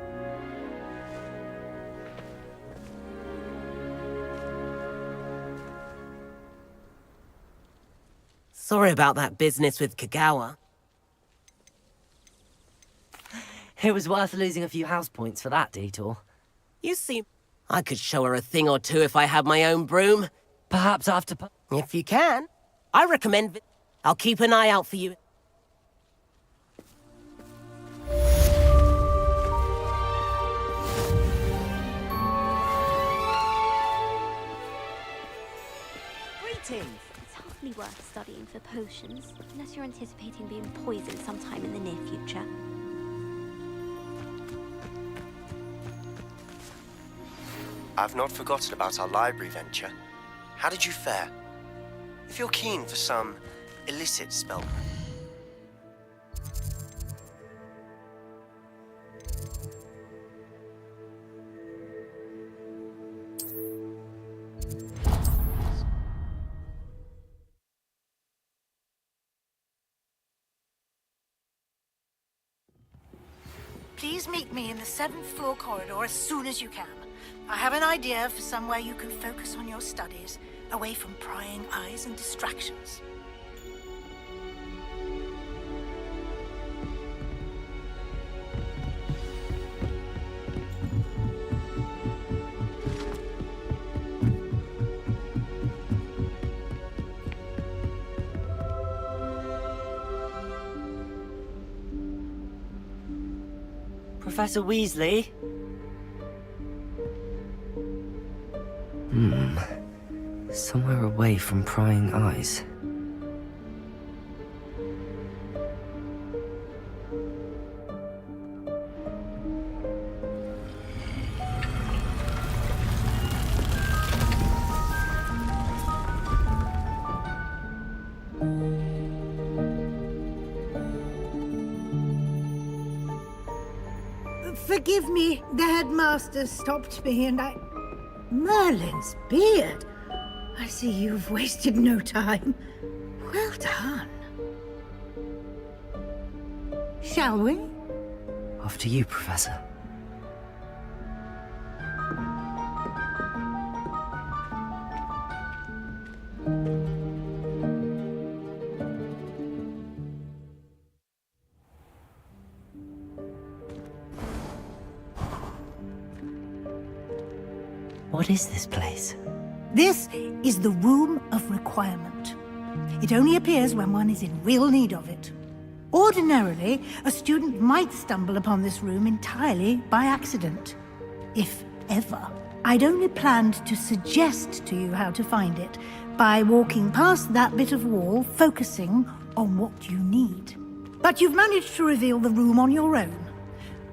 Sorry about that business with Kagawa. It was worth losing a few house points for that detour. You see, I could show her a thing or two if I had my own broom. Perhaps after... If you can, I recommend... I'll keep an eye out for you. Greetings! It's hardly worth studying for potions, unless you're anticipating being poisoned sometime in the near future. I've not forgotten about our library venture. How did you fare? If you're keen for some illicit spell. Please meet me in the 7th floor corridor as soon as you can. I have an idea for somewhere you can focus on your studies, away from prying eyes and distractions. Professor Weasley? Somewhere away from prying eyes. Forgive me, the headmaster stopped me and I... Merlin's beard! I see you've wasted no time. Well done. Shall we? Off to you, Professor. What is this place? This is the Room of Requirement. It only appears when one is in real need of it. Ordinarily, a student might stumble upon this room entirely by accident. If ever. I'd only planned to suggest to you how to find it by walking past that bit of wall, focusing on what you need. But you've managed to reveal the room on your own.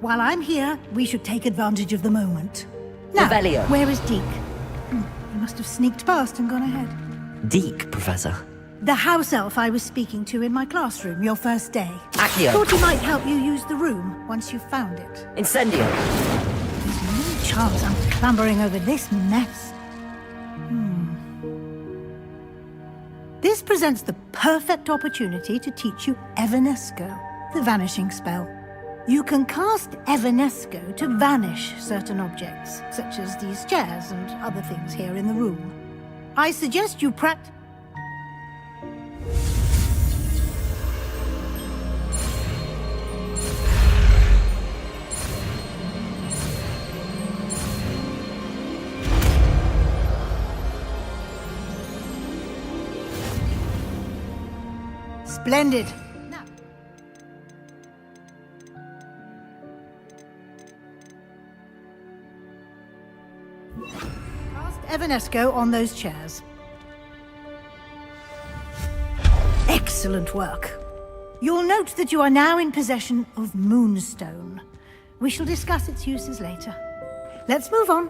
While I'm here, we should take advantage of the moment. Now, Revelio. Where is Deke? He must have sneaked past and gone ahead. Deke, Professor. The house elf I was speaking to in my classroom your first day. Accio. Thought he might help you use the room once you found it. Incendio. There's no chance I'm clambering over this mess. This presents the perfect opportunity to teach you Evanesco, the vanishing spell. You can cast Evanesco to vanish certain objects, such as these chairs and other things here in the room. I suggest you practice. Splendid. Now. Cast Evanesco on those chairs. Excellent work. You'll note that you are now in possession of Moonstone. We shall discuss its uses later. Let's move on.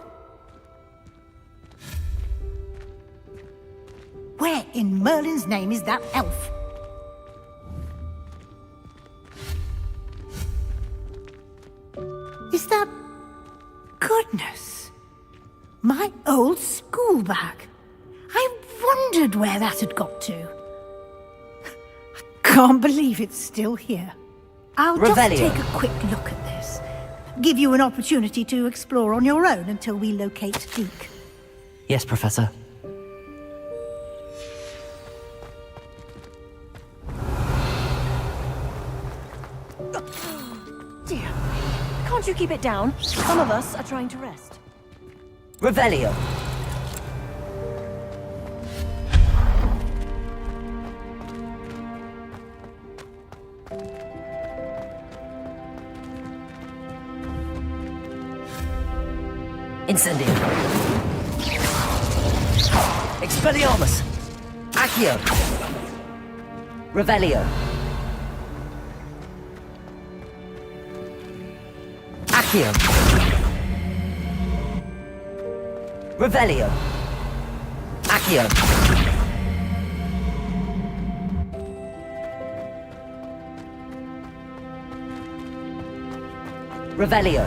Where in Merlin's name is that elf? Is that... Goodness! My old school bag. I wondered where that had got to. I can't believe it's still here. I'll Revelio. just take a quick look at this. Give you an opportunity to explore on your own until we locate Deke. Yes, Professor. Dear, can't you keep it down? Some of us are trying to rest. Revelio. Incendio. Expelliarmus. Accio. Revelio. Accio. Revelio. Accio. Revelio.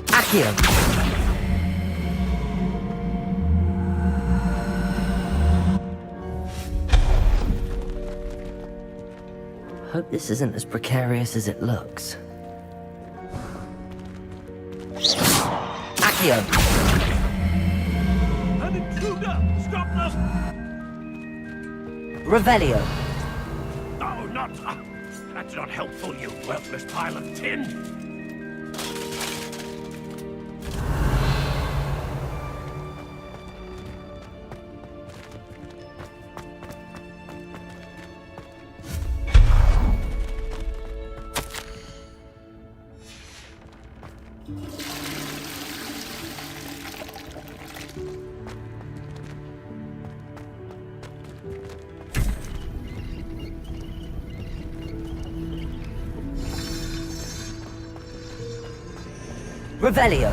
Accio. Hope this isn't as precarious as it looks. Accio. An intruder! Stop them! Revelio. Oh, not... that's not helpful, you worthless pile of tin! Revelio.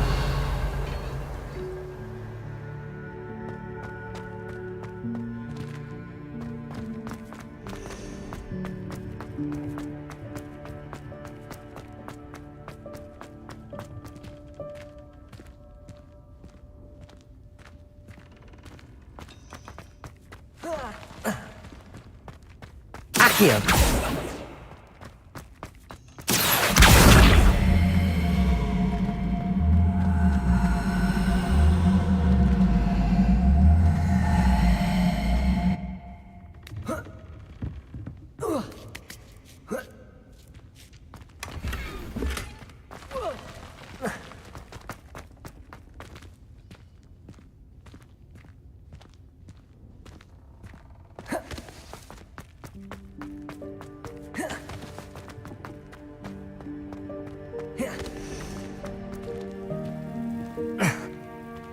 Accio.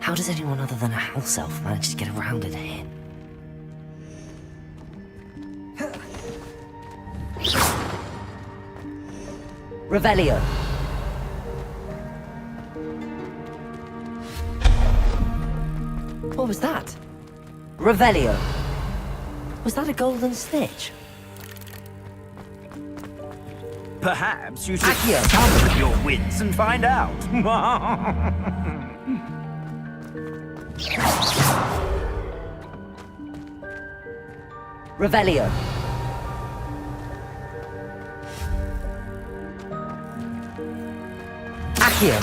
How does anyone other than a house elf manage to get around in here? Revelio. What was that? Revelio. Was that a golden snitch? Perhaps you should Accio. summon your wits and find out. Revelio. Accio.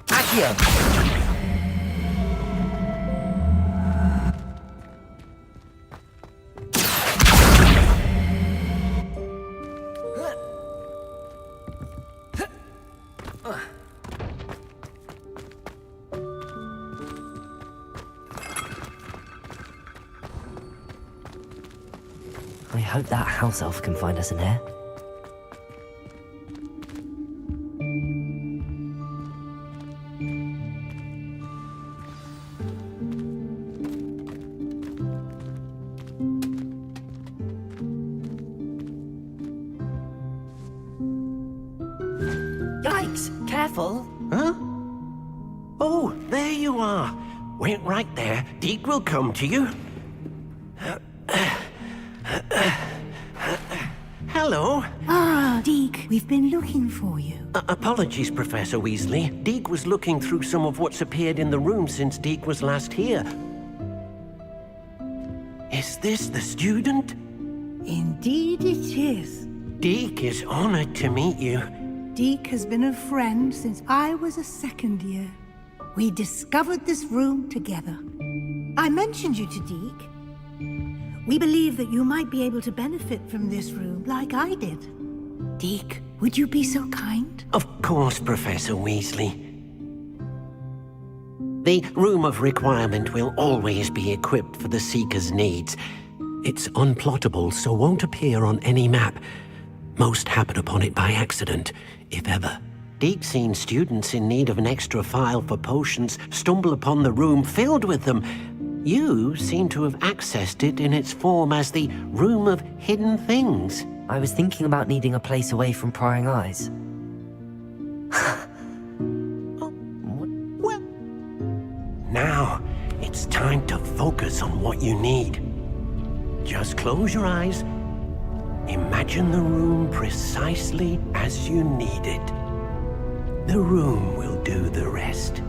Accio. I hope that house elf can find us in here. Yikes! Careful! Huh? Oh, there you are. Wait right there. Deke will come to you. Hello. Ah, Deke, we've been looking for you. Apologies, Professor Weasley. Deke was looking through some of what's appeared in the room since Deke was last here. Is this the student? Indeed it is. Deke is honored to meet you. Deke has been a friend since I was a second year. We discovered this room together. I mentioned you to Deke. We believe that you might be able to benefit from this room like I did. Deke, would you be so kind? Of course, Professor Weasley. The Room of Requirement will always be equipped for the Seeker's needs. It's unplottable, so won't appear on any map. Most happen upon it by accident, if ever. Deke's seen students in need of an extra file for potions stumble upon the room filled with them. You seem to have accessed it in its form as the Room of Hidden Things. I was thinking about needing a place away from prying eyes. Now, it's time to focus on what you need. Just close your eyes. Imagine the room precisely as you need it. The room will do the rest.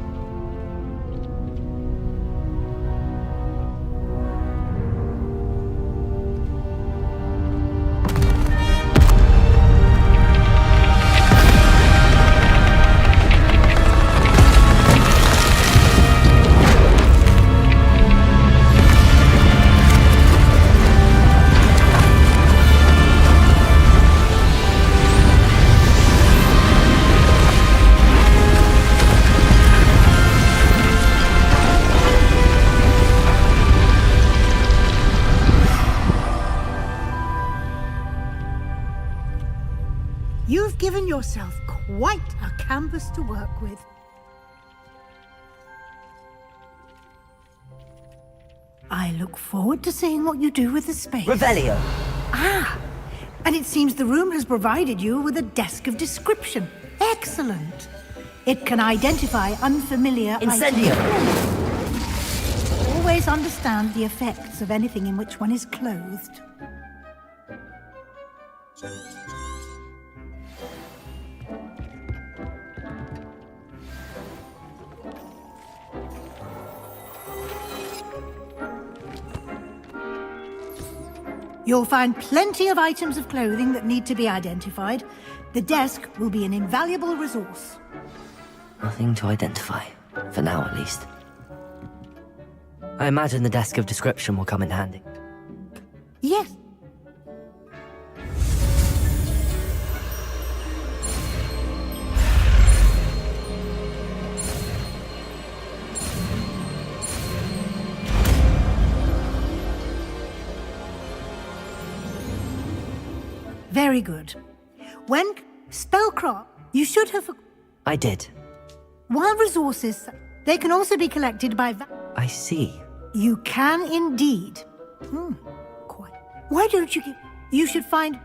You've given yourself quite a canvas to work with. I look forward to seeing what you do with the space. Revelio! Ah! And it seems the room has provided you with a desk of description. Excellent! It can identify unfamiliar Incendio! items. Always understand the effects of anything in which one is clothed. You'll find plenty of items of clothing that need to be identified. The desk will be an invaluable resource. Nothing to identify. For now, at least. I imagine the desk of description will come in handy. Yes. Very good. When Spellcraft, you should have... I did. While resources, they can also be collected by... I see. You can indeed. Quite. Why don't you give... You should find...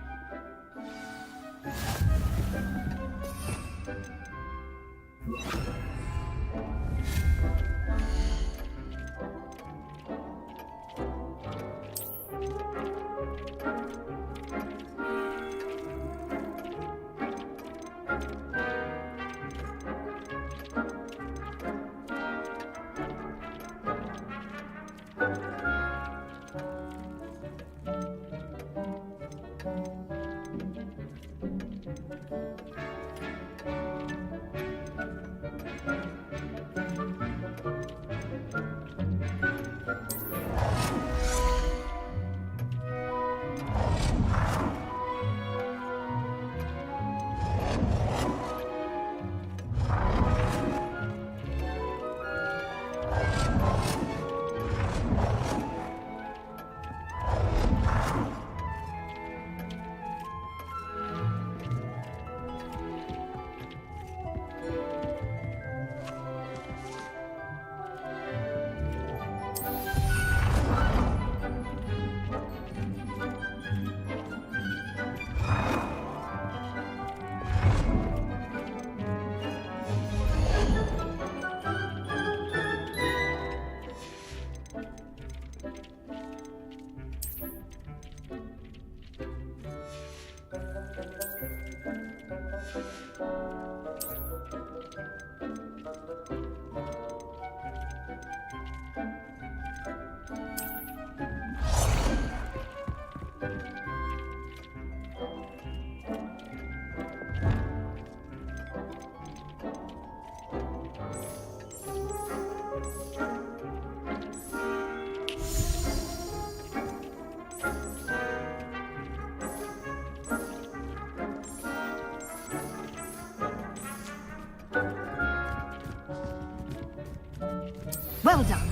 Well done.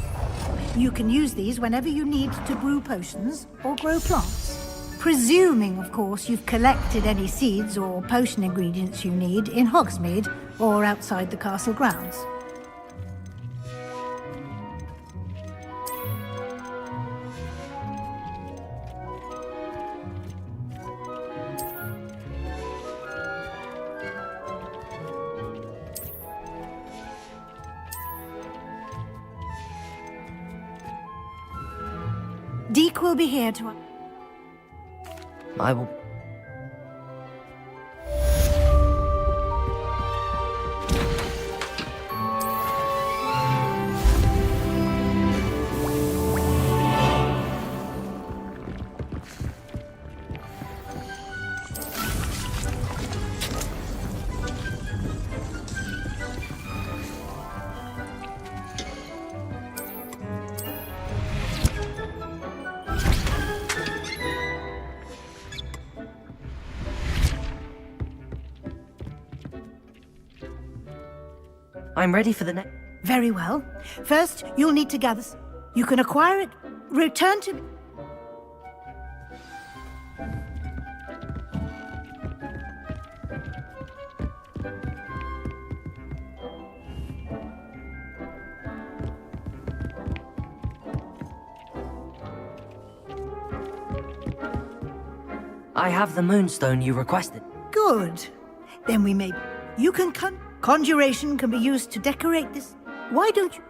You can use these whenever you need to brew potions or grow plants. Presuming, of course, you've collected any seeds or potion ingredients you need in Hogsmeade or outside the castle grounds. Deke will be here to... I will... I'm ready for the next... Very well. First, you'll need to gather... You can acquire it. Return to... I have the moonstone you requested. Good. Then we may... You can Conjuration can be used to decorate this. Why don't you...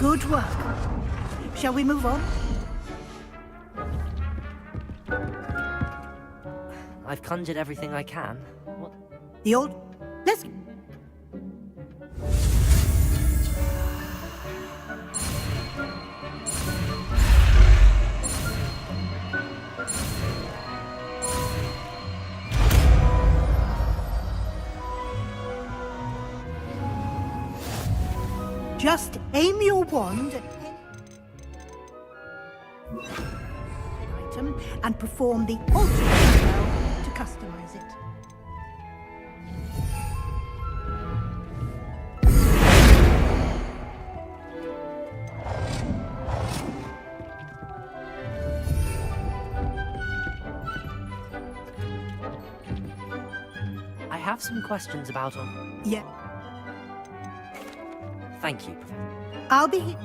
Good work. Shall we move on? I've conjured everything I can. What? The old... Let's... Just aim your wand at an item and perform the altering spell to customize it. I have some questions about... Yeah. Thank you, Professor. I'll be here.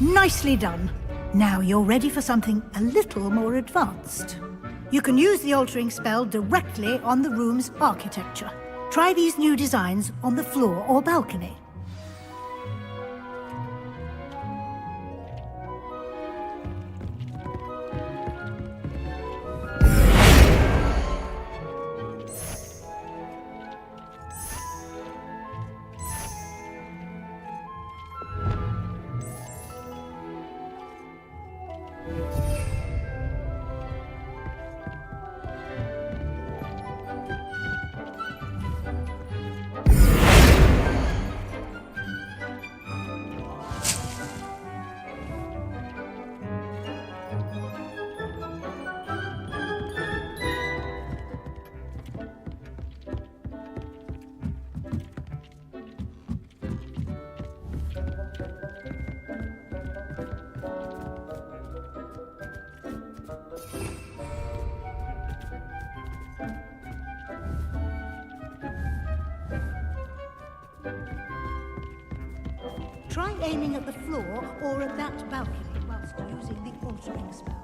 Nicely done. Now you're ready for something a little more advanced. You can use the altering spell directly on the room's architecture. Try these new designs on the floor or balcony. Try aiming at the floor or at that balcony whilst using the altering spell.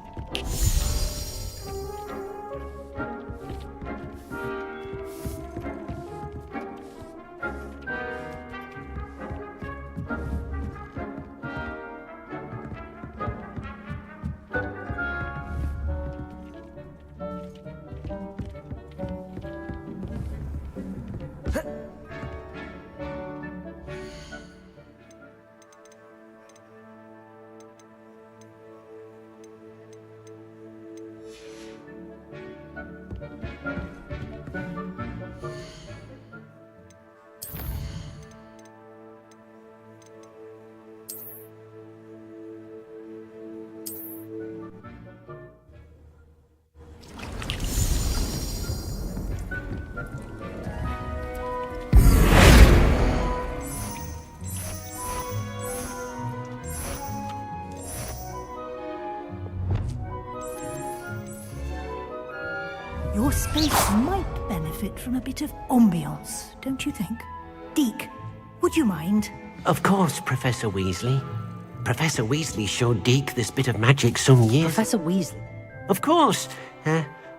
Your space might benefit from a bit of ambiance, don't you think? Deke, would you mind? Of course, Professor Weasley. Professor Weasley showed Deke this bit of magic some years... Professor Weasley? Of course.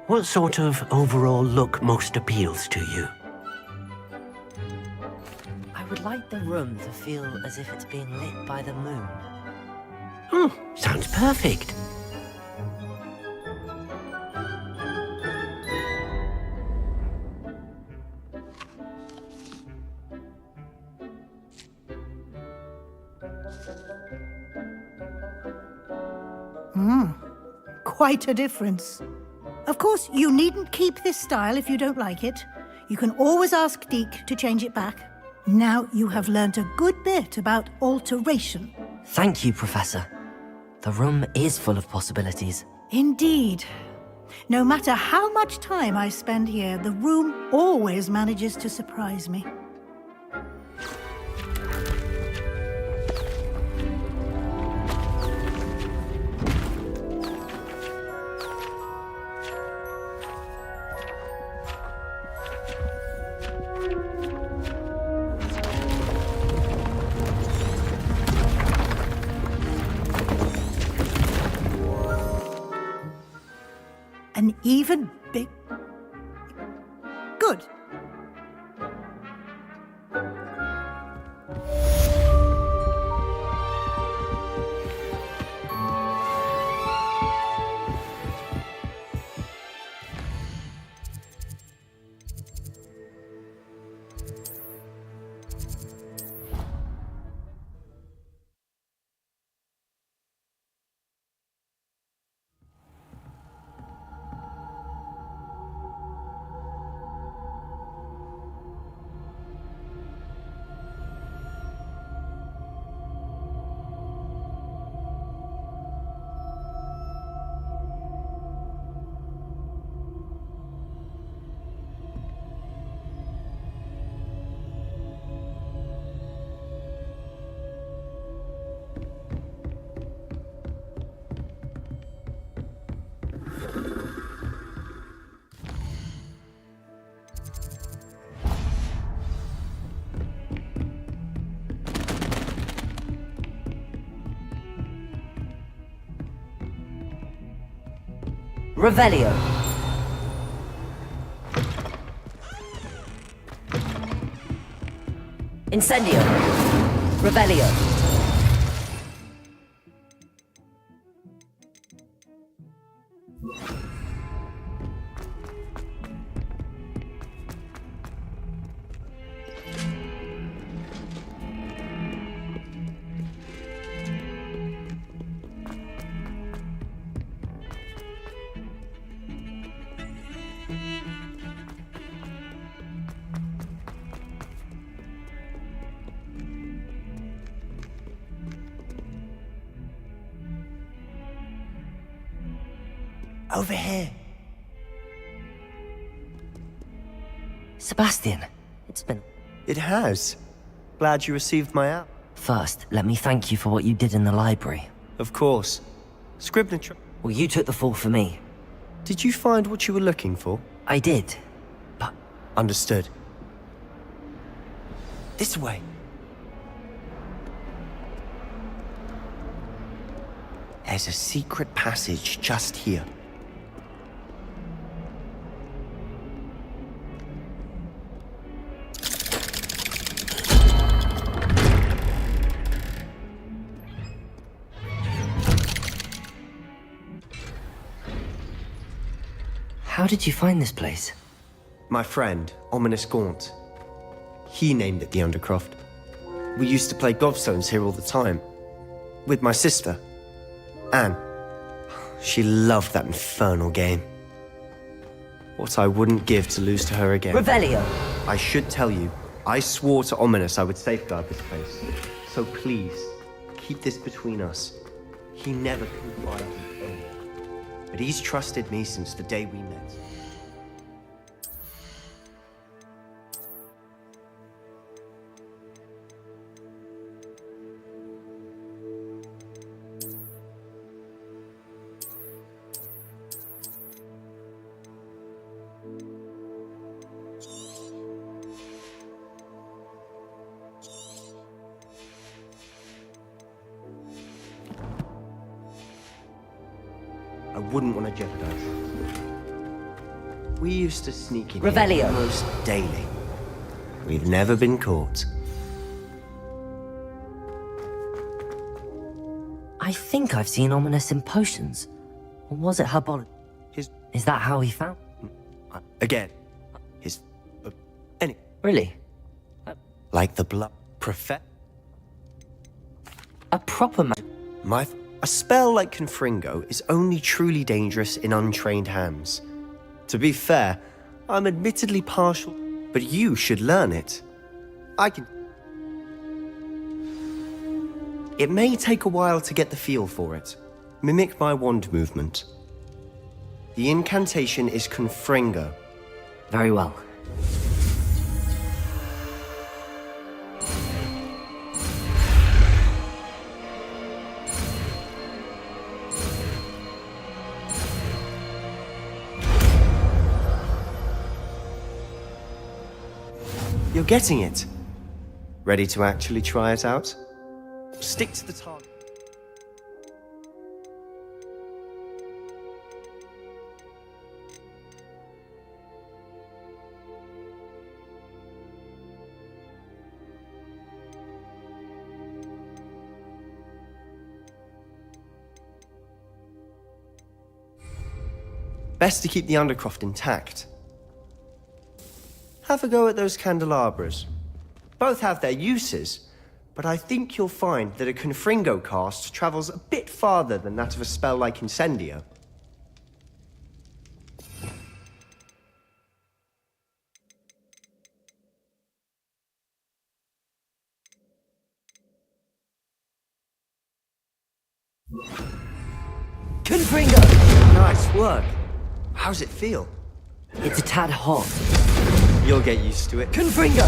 What sort of overall look most appeals to you? I would like the room to feel as if it's being lit by the moon. Oh, sounds perfect. Quite a difference. Of course, you needn't keep this style if you don't like it. You can always ask Deke to change it back. Now you have learnt a good bit about alteration. Thank you, Professor. The room is full of possibilities. Indeed. No matter how much time I spend here, the room always manages to surprise me. An even big... Good. Revelio. Incendio. Revelio. Over here. Sebastian, it's been... It has. Glad you received my app. First, let me thank you for what you did in the library. Of course. Scribner... Well, you took the fall for me. Did you find what you were looking for? I did, but... Understood. This way. There's a secret passage just here. How did you find this place? My friend, Ominous Gaunt. He named it the Undercroft. We used to play gobstones here all the time. With my sister, Anne. She loved that infernal game. What I wouldn't give to lose to her again. Revelio. I should tell you, I swore to Ominous I would safeguard this place. So please, keep this between us. He never confided in anyone. But he's trusted me since the day we met. I wouldn't want to jeopardize it. We used to sneak in Revelio. almost daily. We've never been caught. I think I've seen Ominous in potions. Or was it herbology? Is that how he found? Again, his... any... Really? Like the blood... A proper man... A spell like Confringo is only truly dangerous in untrained hands. To be fair, I'm admittedly partial... But you should learn it. I can... It may take a while to get the feel for it. Mimic my wand movement. The incantation is Confringo. Very well. You're getting it. Ready to actually try it out? Stick to the target. Best to keep the Undercroft intact. Have a go at those candelabras. Both have their uses, but I think you'll find that a Confringo cast travels a bit farther than that of a spell like Incendio. Confringo! Nice work. How's it feel? It's a tad hot. You'll get used to it. Confringo!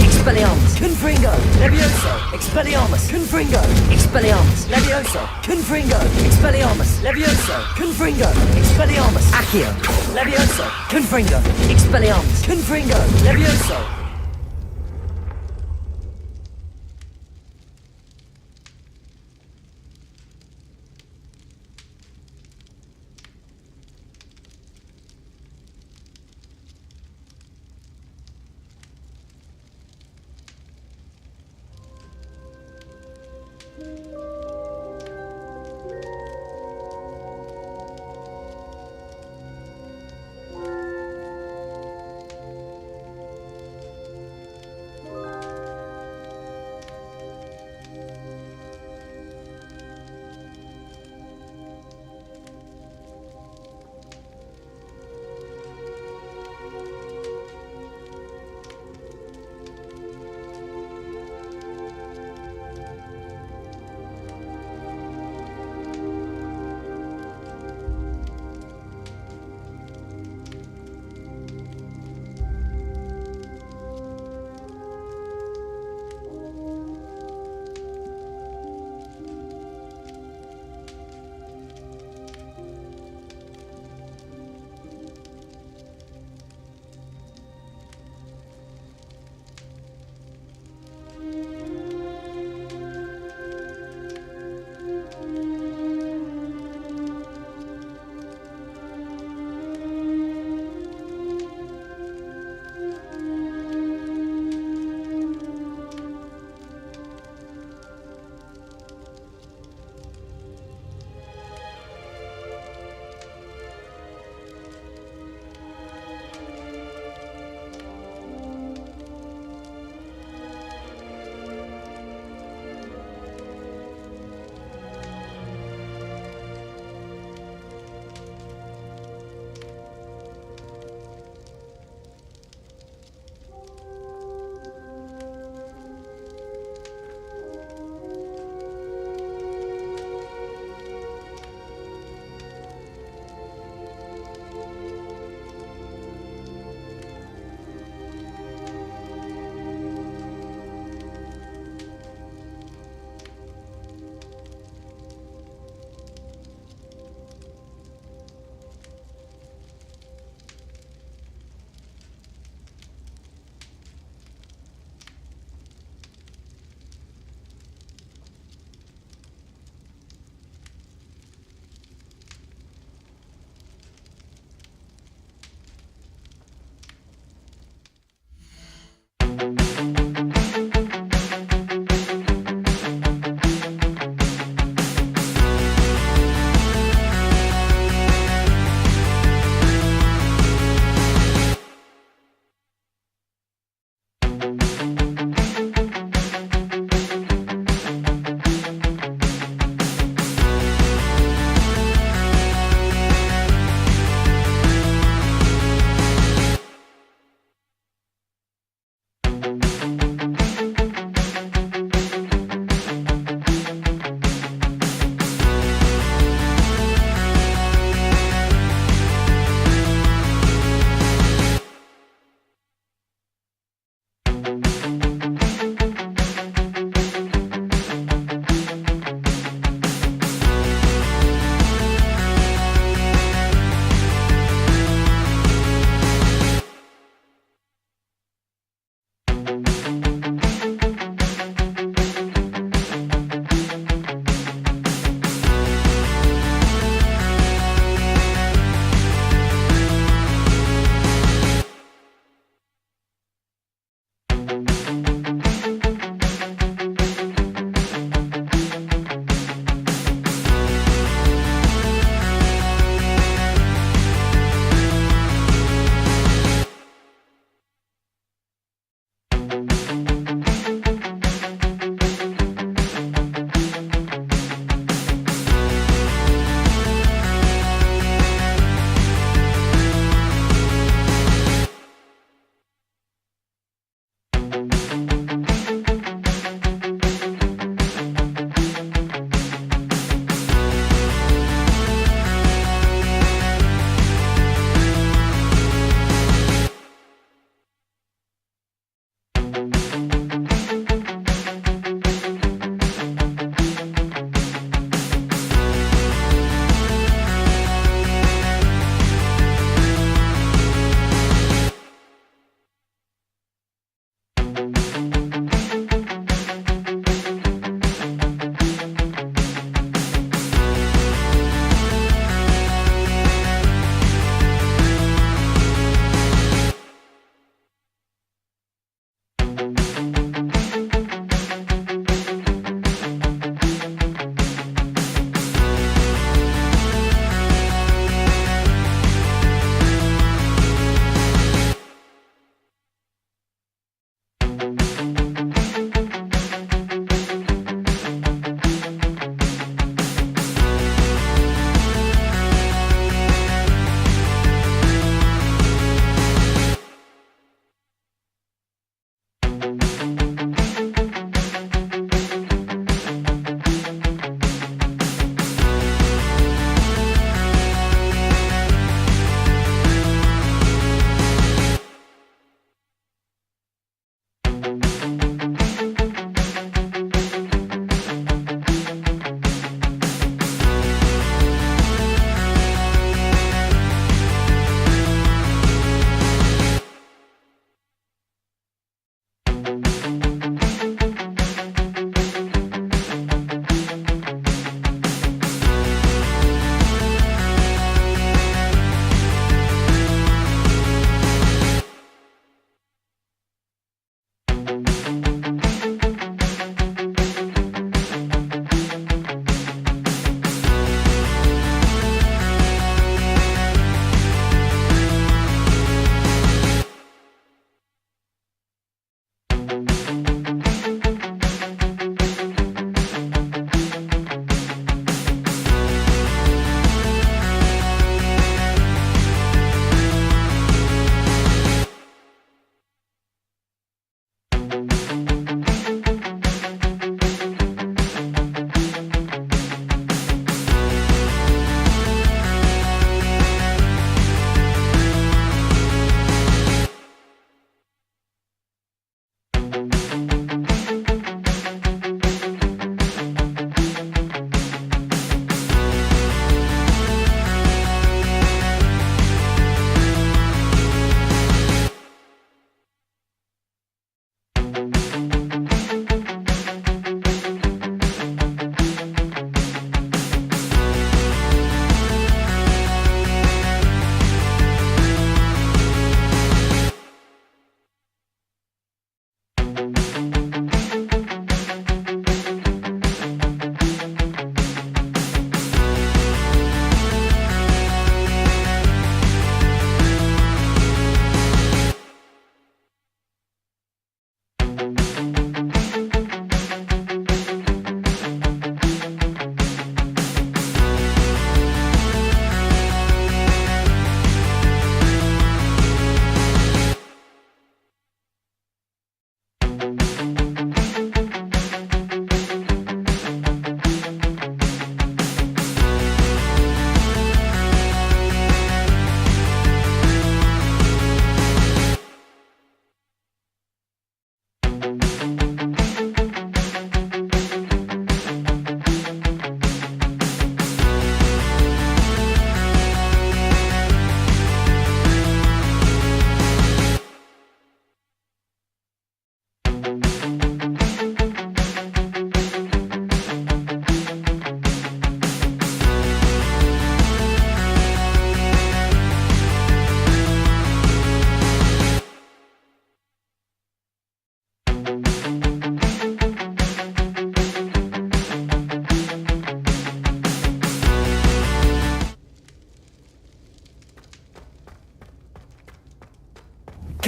Expelliarmus! Confringo! Levioso! Expelliarmus! Confringo! Expelliarmus! Levioso! Confringo! Expelliarmus! Levioso! Confringo! Expelliarmus! Accio! Levioso! Confringo! Expelliarmus! Confringo! Levioso!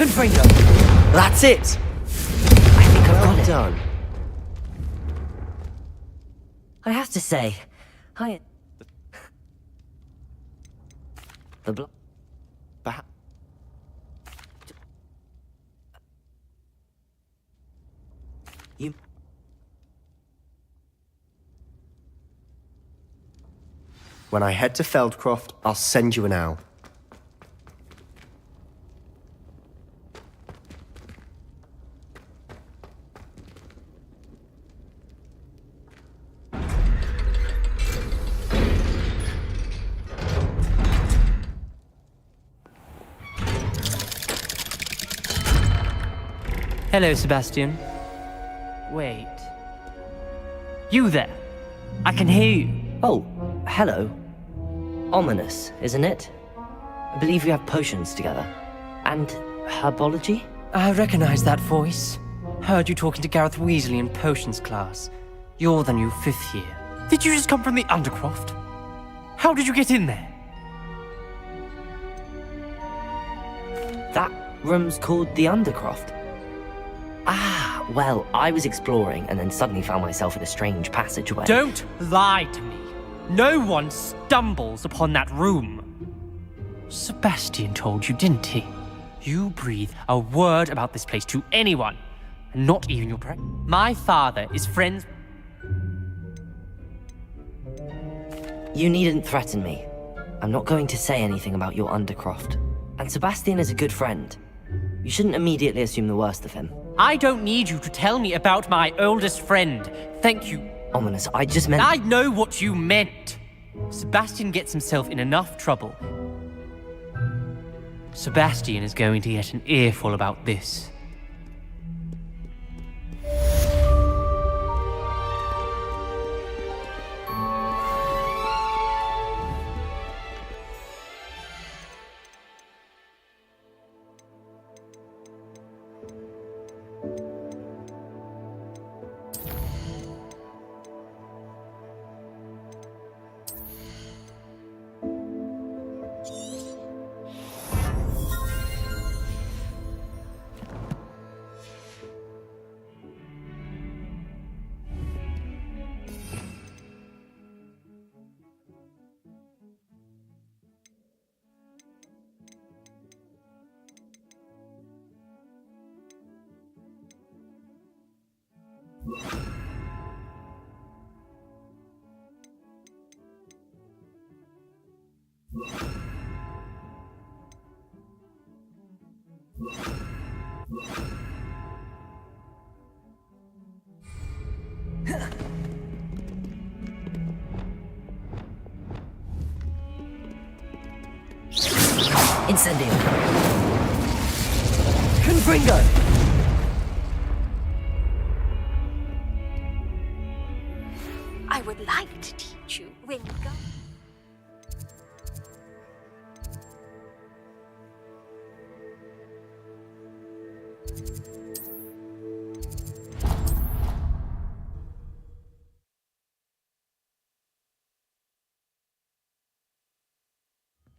Confringo! That's it! I think I've got it. Done. I have to say, the You... When I head to Feldcroft, I'll send you an owl. Hello, Sebastian. Wait. You there? I can hear you. Oh, hello. Ominous, isn't it? I believe we have potions together. And herbology? I recognize that voice. Heard you talking to Gareth Weasley in potions class. You're the new 5th year. Did you just come from the Undercroft? How did you get in there? That room's called the Undercroft. Ah, well, I was exploring and then suddenly found myself in a strange passageway. Don't lie to me. No one stumbles upon that room. Sebastian told you, didn't he? You breathe a word about this place to anyone, not even your parents. My father is friends. You needn't threaten me. I'm not going to say anything about your Undercroft. And Sebastian is a good friend. You shouldn't immediately assume the worst of him. I don't need you to tell me about my oldest friend. Thank you. Ominous, I just meant... I know what you meant. Sebastian gets himself in enough trouble. Sebastian is going to get an earful about this. Incendio. Confringo. I would like to teach you, Ringo.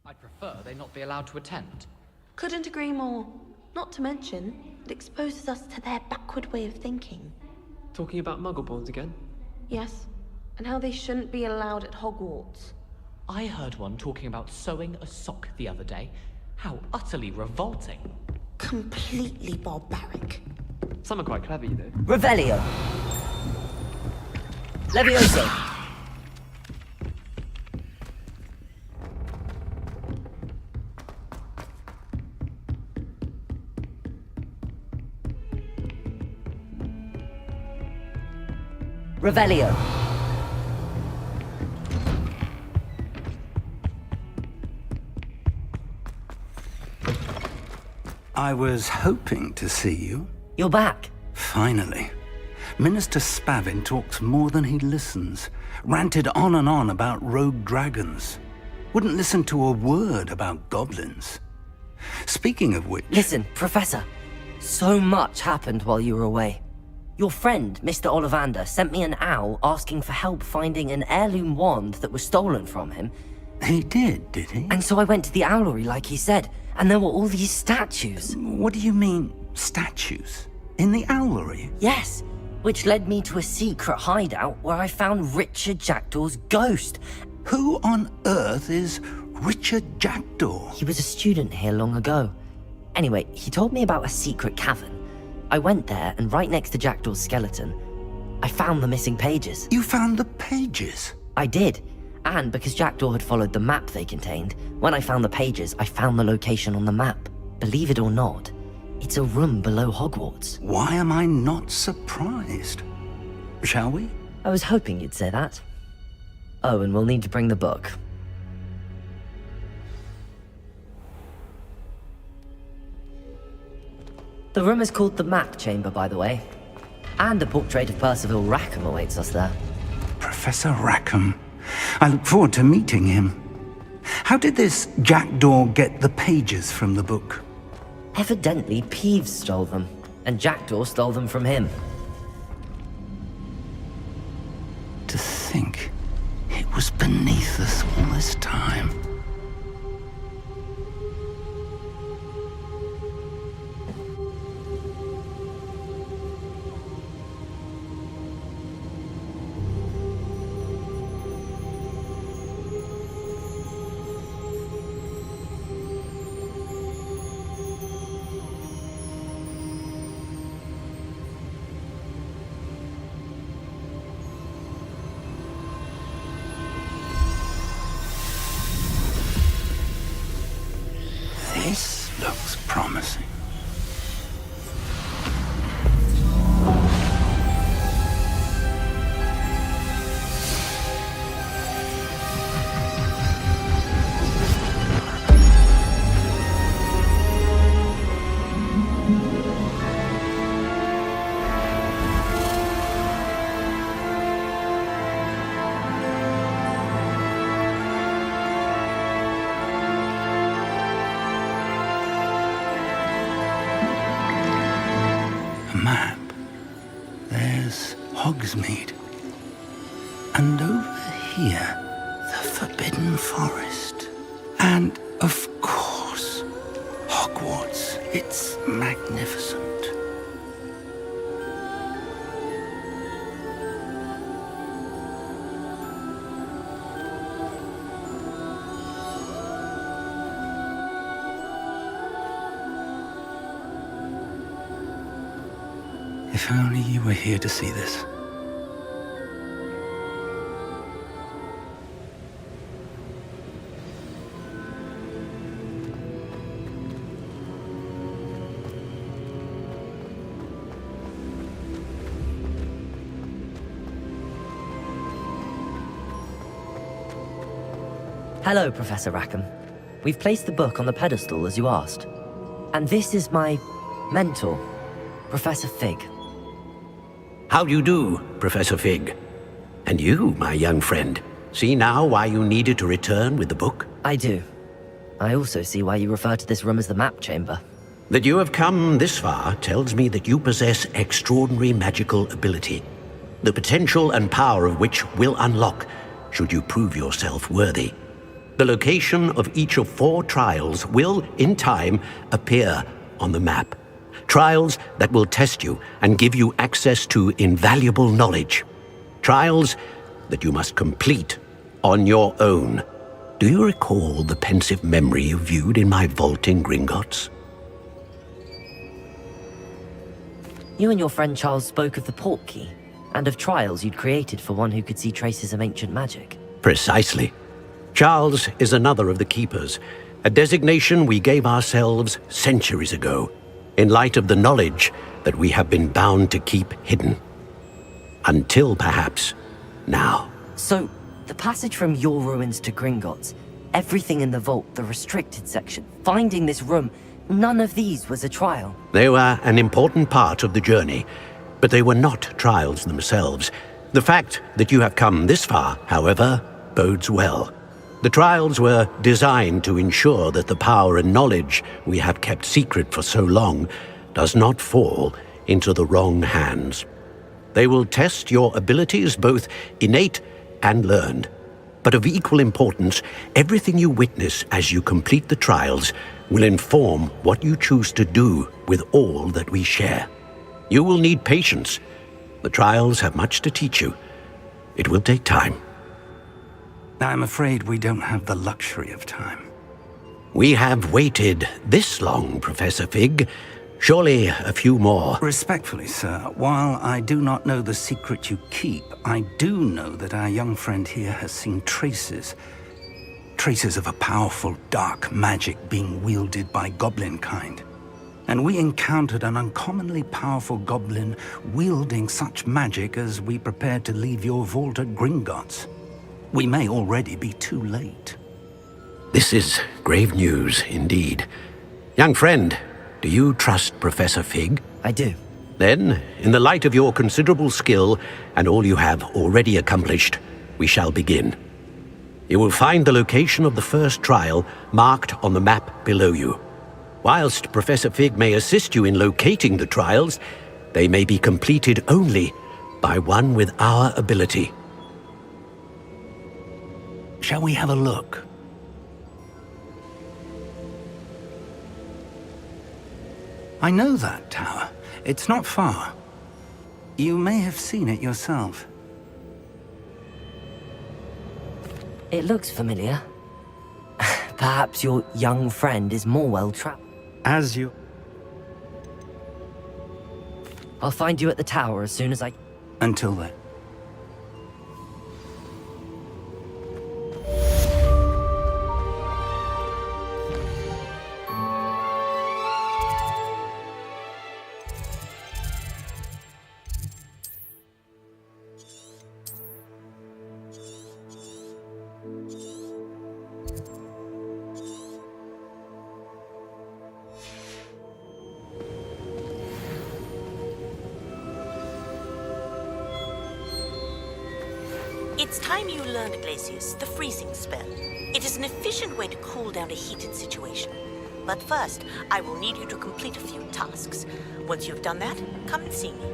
I'd prefer they not be allowed to attend. Couldn't agree more. Not to mention, it exposes us to their backward way of thinking. Talking about Muggleborns again? Yes, and how they shouldn't be allowed at Hogwarts. I heard one talking about sewing a sock the other day. How utterly revolting. Completely barbaric. Some are quite clever, you know. Revelio. Levioso. Revelio. I was hoping to see you. You're back. Finally. Minister Spavin talks more than he listens. Ranted on and on about rogue dragons. Wouldn't listen to a word about goblins. Speaking of which... Listen, Professor. So much happened while you were away. Your friend, Mr. Ollivander, sent me an owl asking for help finding an heirloom wand that was stolen from him. He did he? And so I went to the owlery like he said, And there were all these statues. What do you mean, statues? In the owlery? Yes, which led me to a secret hideout where I found Richard Jackdaw's ghost. Who on earth is Richard Jackdaw? He was a student here long ago. Anyway, he told me about a secret cavern. I went there, and right next to Jackdaw's skeleton, I found the missing pages. You found the pages? I did. And because Jackdaw had followed the map they contained, when I found the pages, I found the location on the map. Believe it or not, it's a room below Hogwarts. Why am I not surprised? Shall we? I was hoping you'd say that. Oh, and we'll need to bring the book. The room is called the Map Chamber, by the way. And a portrait of Percival Rackham awaits us there. Professor Rackham. I look forward to meeting him. How did this Jackdaw get the pages from the book? Evidently, Peeves stole them, and Jackdaw stole them from him. To think it was beneath us all this time. This looks promising. Map. There's Hogsmeade. And over here, the Forbidden Forest. And, of course, Hogwarts. It's magnificent. If only you were here to see this. Hello, Professor Rackham. We've placed the book on the pedestal as you asked. And this is my mentor, Professor Fig. How do you do, Professor Fig? And you, my young friend, see now why you needed to return with the book? I do. I also see why you refer to this room as the Map Chamber. That you have come this far tells me that you possess extraordinary magical ability, the potential and power of which will unlock should you prove yourself worthy. The location of each of 4 trials will, in time, appear on the map. Trials that will test you and give you access to invaluable knowledge. Trials that you must complete on your own. Do you recall the pensive memory you viewed in my vault in Gringotts? You and your friend Charles spoke of the Portkey, and of trials you'd created for one who could see traces of ancient magic. Precisely. Charles is another of the Keepers, a designation we gave ourselves centuries ago, in light of the knowledge that we have been bound to keep hidden. Until perhaps now. So, the passage from your ruins to Gringotts, everything in the vault, the restricted section, finding this room, none of these was a trial. They were an important part of the journey, but they were not trials themselves. The fact that you have come this far, however, bodes well. The trials were designed to ensure that the power and knowledge we have kept secret for so long does not fall into the wrong hands. They will test your abilities, both innate and learned. But of equal importance, everything you witness as you complete the trials will inform what you choose to do with all that we share. You will need patience. The trials have much to teach you. It will take time. I'm afraid we don't have the luxury of time. We have waited this long, Professor Fig. Surely a few more. Respectfully, sir, while I do not know the secret you keep, I do know that our young friend here has seen traces of a powerful dark magic being wielded by goblin kind. And we encountered an uncommonly powerful goblin wielding such magic as we prepared to leave your vault at Gringotts. We may already be too late. This is grave news indeed. Young friend, do you trust Professor Fig? I do. Then, in the light of your considerable skill and all you have already accomplished, we shall begin. You will find the location of the first trial marked on the map below you. Whilst Professor Fig may assist you in locating the trials, they may be completed only by one with our ability. Shall we have a look? I know that tower. It's not far. You may have seen it yourself. It looks familiar. Perhaps your young friend is more well-traveled. As you... I'll find you at the tower as soon as I... Until then. It's time you learned, Glacius, the freezing spell. It is an efficient way to cool down a heated situation. But first, I will need you to complete a few tasks. Once you've done that, come and see me.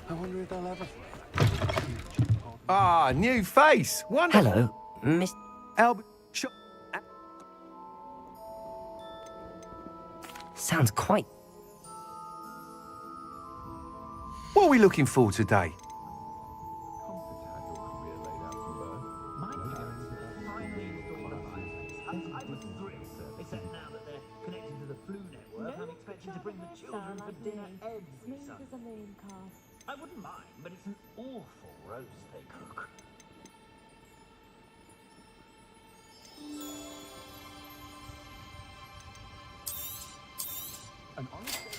I wonder if they'll ever... Ah, new face. Wonderful. Hello, Miss... Albert... Sounds quite... What are we looking for today? I wouldn't mind, but it's an awful roast they cook.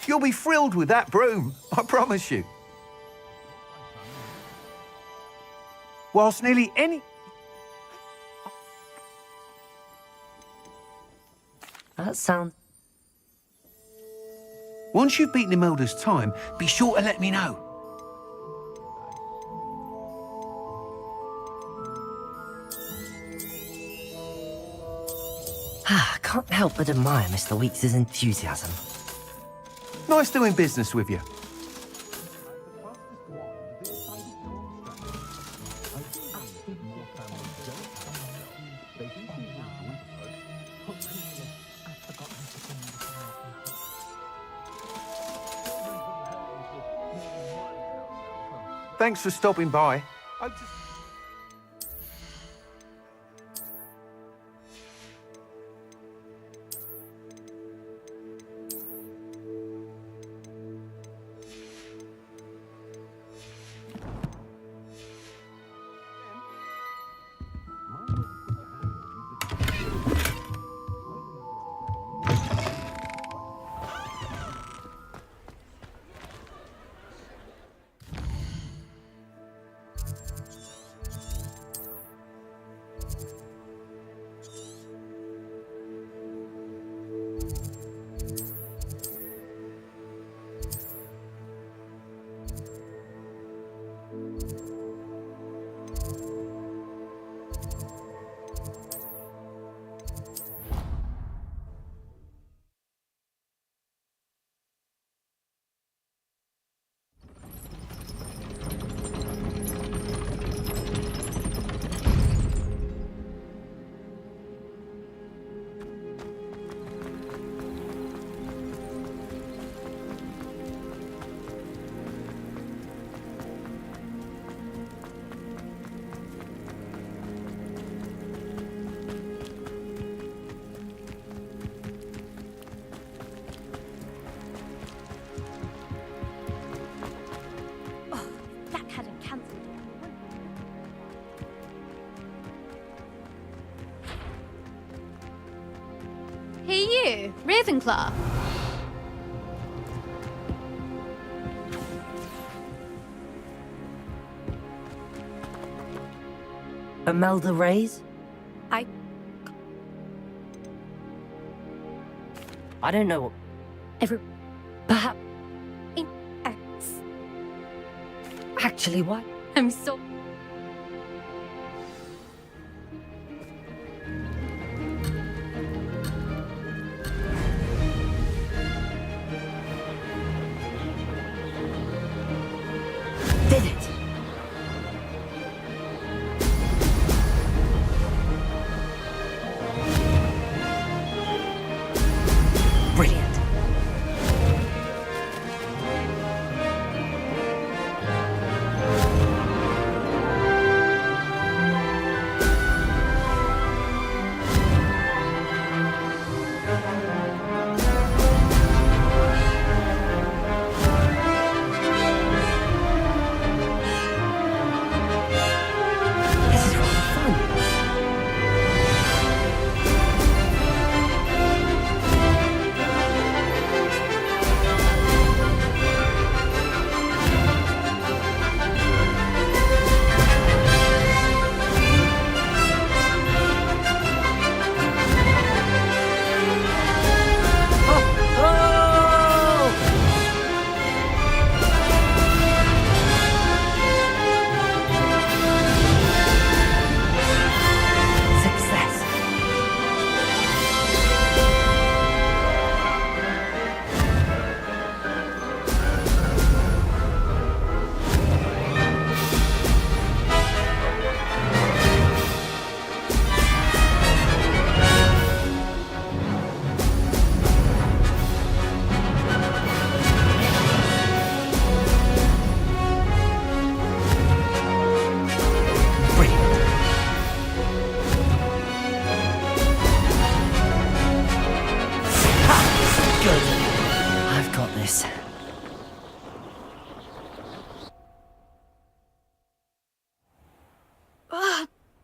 You'll be thrilled with that broom, I promise you. Whilst nearly any... That sounds... Once you've beaten Imelda's time, be sure to let me know. can't help but admire Mr. Weeks' enthusiasm. Nice doing business with you. Thanks for stopping by. Hey you, Ravenclaw. Imelda Reyes? I don't know. Perhaps. Actually, what? I'm so... Did it? Brilliant.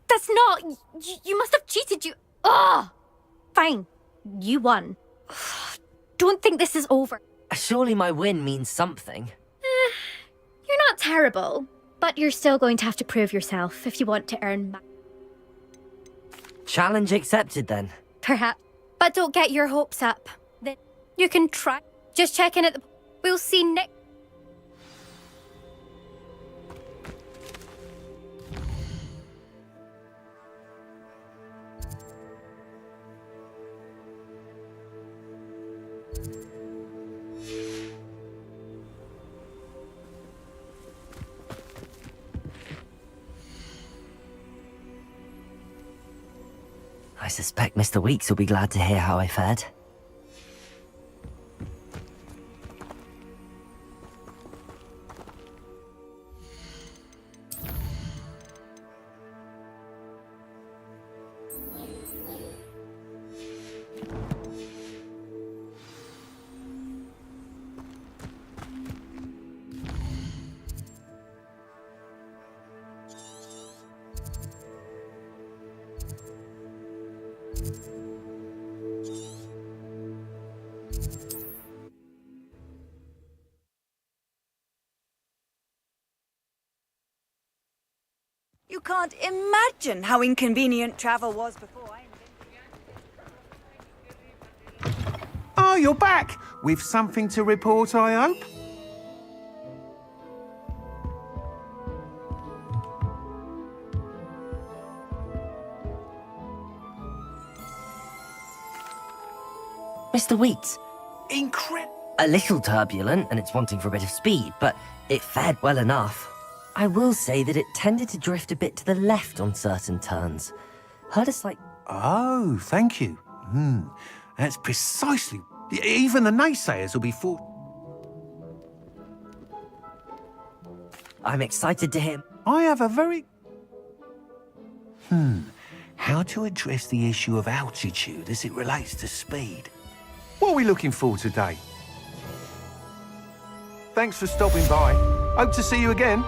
That's not... You must have cheated, you... Ah! Fine. You won. Don't think this is over. Surely my win means something. You're not terrible, but you're still going to have to prove yourself if you want to earn Challenge accepted then. Perhaps. But don't get your hopes up. Then you can try. Just check in at the... We'll see next... suspect Mr. Weeks will be glad to hear how I fared. You can't imagine how inconvenient travel was before I invented... Oh, you're back! With something to report, I hope? Mr. Weeks. Incredible. A little turbulent, and it's wanting for a bit of speed, but it fared well enough. I will say that it tended to drift a bit to the left on certain turns. Heard a slight... Oh, thank you. That's precisely... Even the naysayers will be thought... I'm excited to hear... I have a very... How to address the issue of altitude as it relates to speed. What are we looking for today? Thanks for stopping by. Hope to see you again.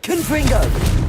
Confringo!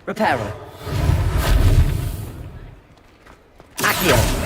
Reparo. Accio.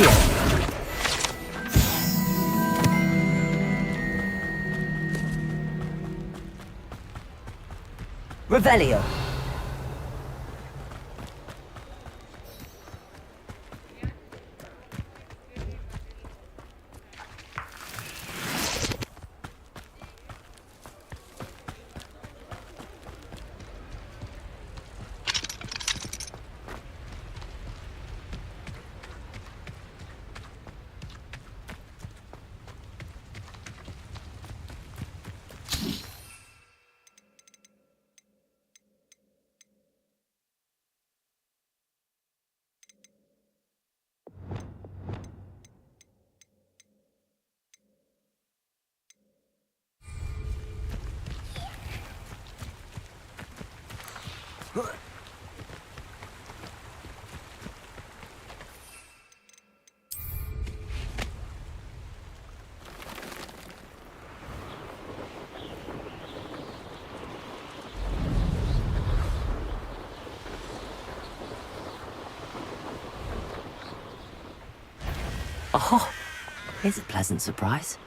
Accio. Revelio. Oh, here's a pleasant surprise.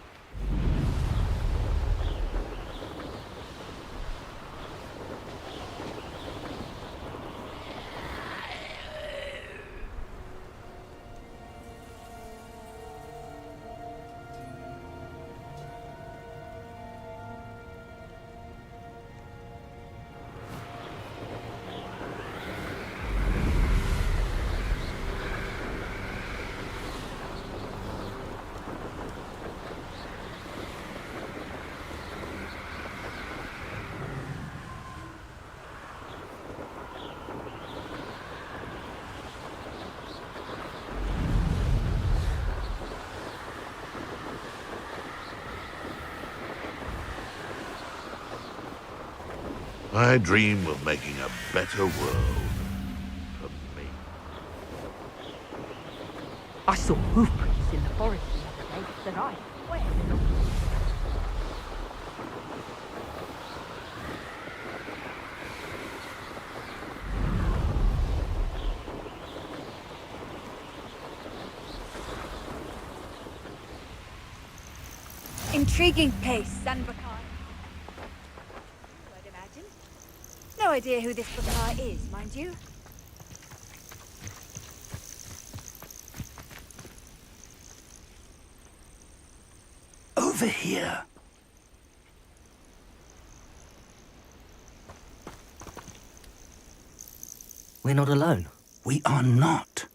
I dream of making a better world for me. I saw hoof prints in the forest the other day that I swear. Intriguing place, Sanbakar. I'd imagine. No idea who this Bakar is, mind you. Over here. We're not alone. We are not.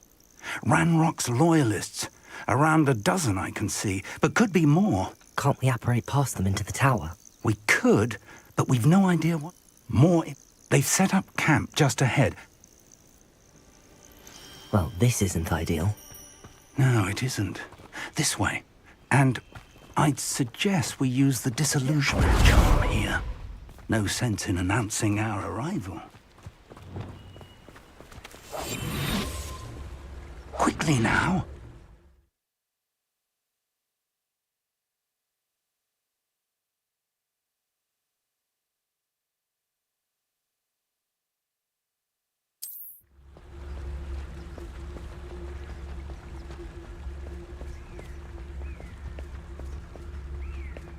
Ranrock's loyalists. Around a dozen I can see, but could be more. Can't we apparate past them into the tower? We could, but we've no idea what more. They've set up camp just ahead. Well, this isn't ideal. No, it isn't. This way. And I'd suggest we use the disillusionment charm here. No sense in announcing our arrival. Quickly now.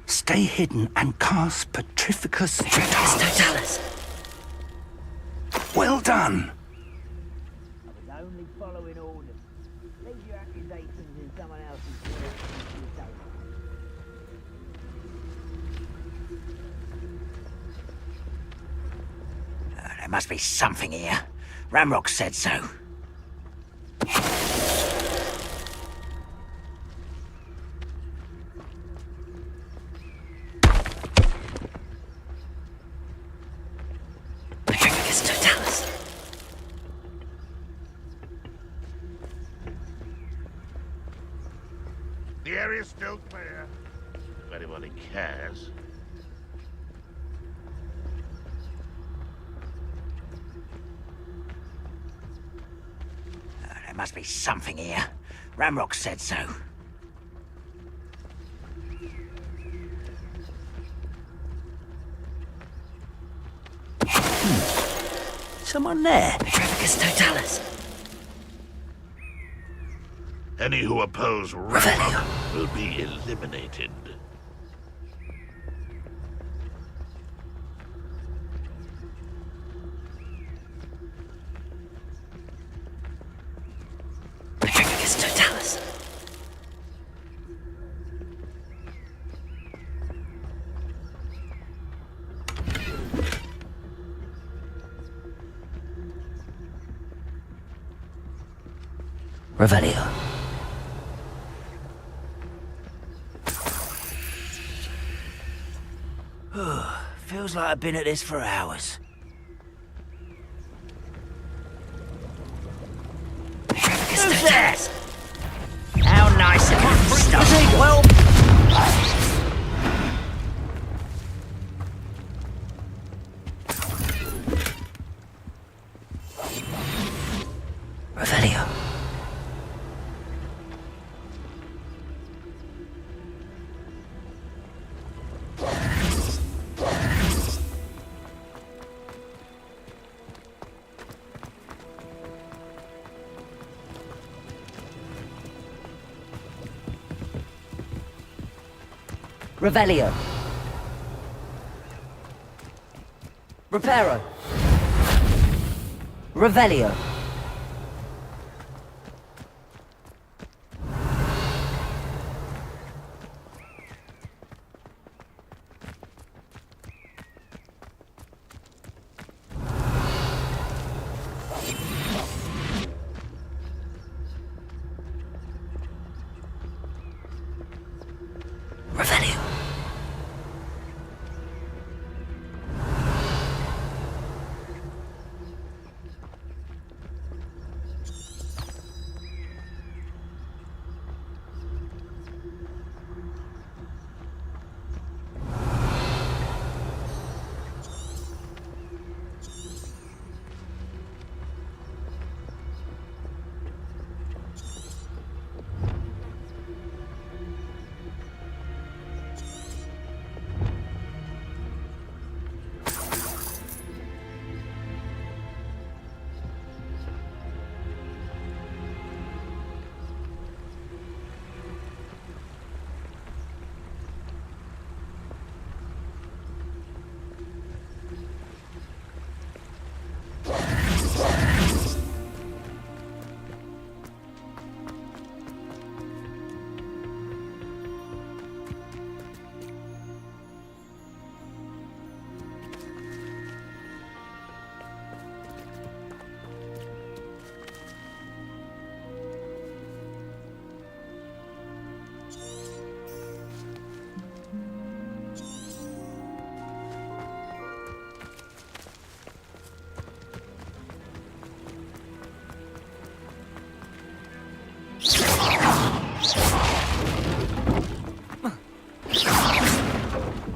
Stay hidden and cast Petrificus Totalis. Well done. I was only following orders. Leave your accusations in someone else's hands. There must be something here. Ramrock said so. Petrificus Totalis. The area's still clear. If anybody cares. There must be something here. Ramrock said so. Someone there. Petrificus Totalis. Any who oppose Ranrock will be eliminated. Totalis. Revelio. Feels like I've been at this for hours. Who's that? How nice of you, stuff. Well... Revelio. Revelio. Reparo. Revelio. Revelio.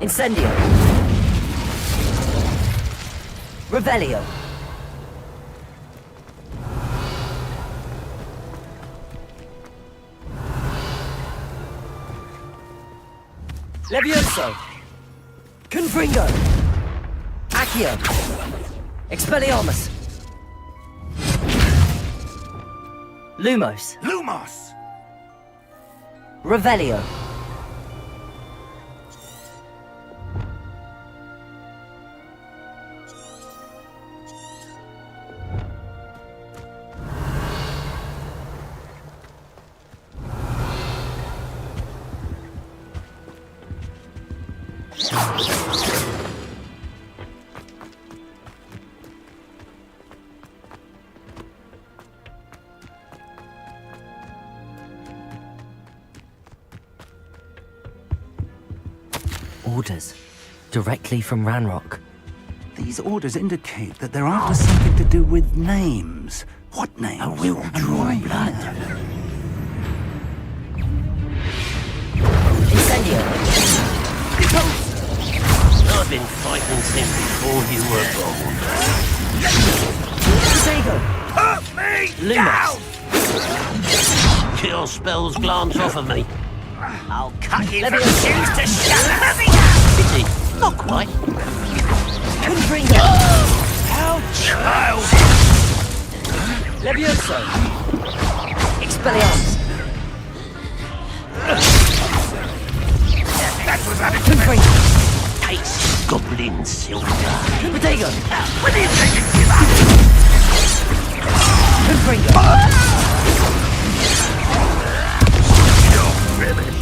Incendio. Revelio. Levioso. Confringo. Accio. Expelliarmus. Lumos. Lumos! Revelio. Orders. Directly from Ranrock. These orders indicate that they're after something to do with names. What names? I will draw blood. Incendio. I've been fighting since before you were born. Disago. Put me Lumos. down! Your spells glance off of me. I'll cut you from Levioso. shoes to shadow. Pity, not quite. Confringo. How childish! Levioso. Expelliarmus. That was Taste goblin silver. Potato! When are you taking give up? You're finished.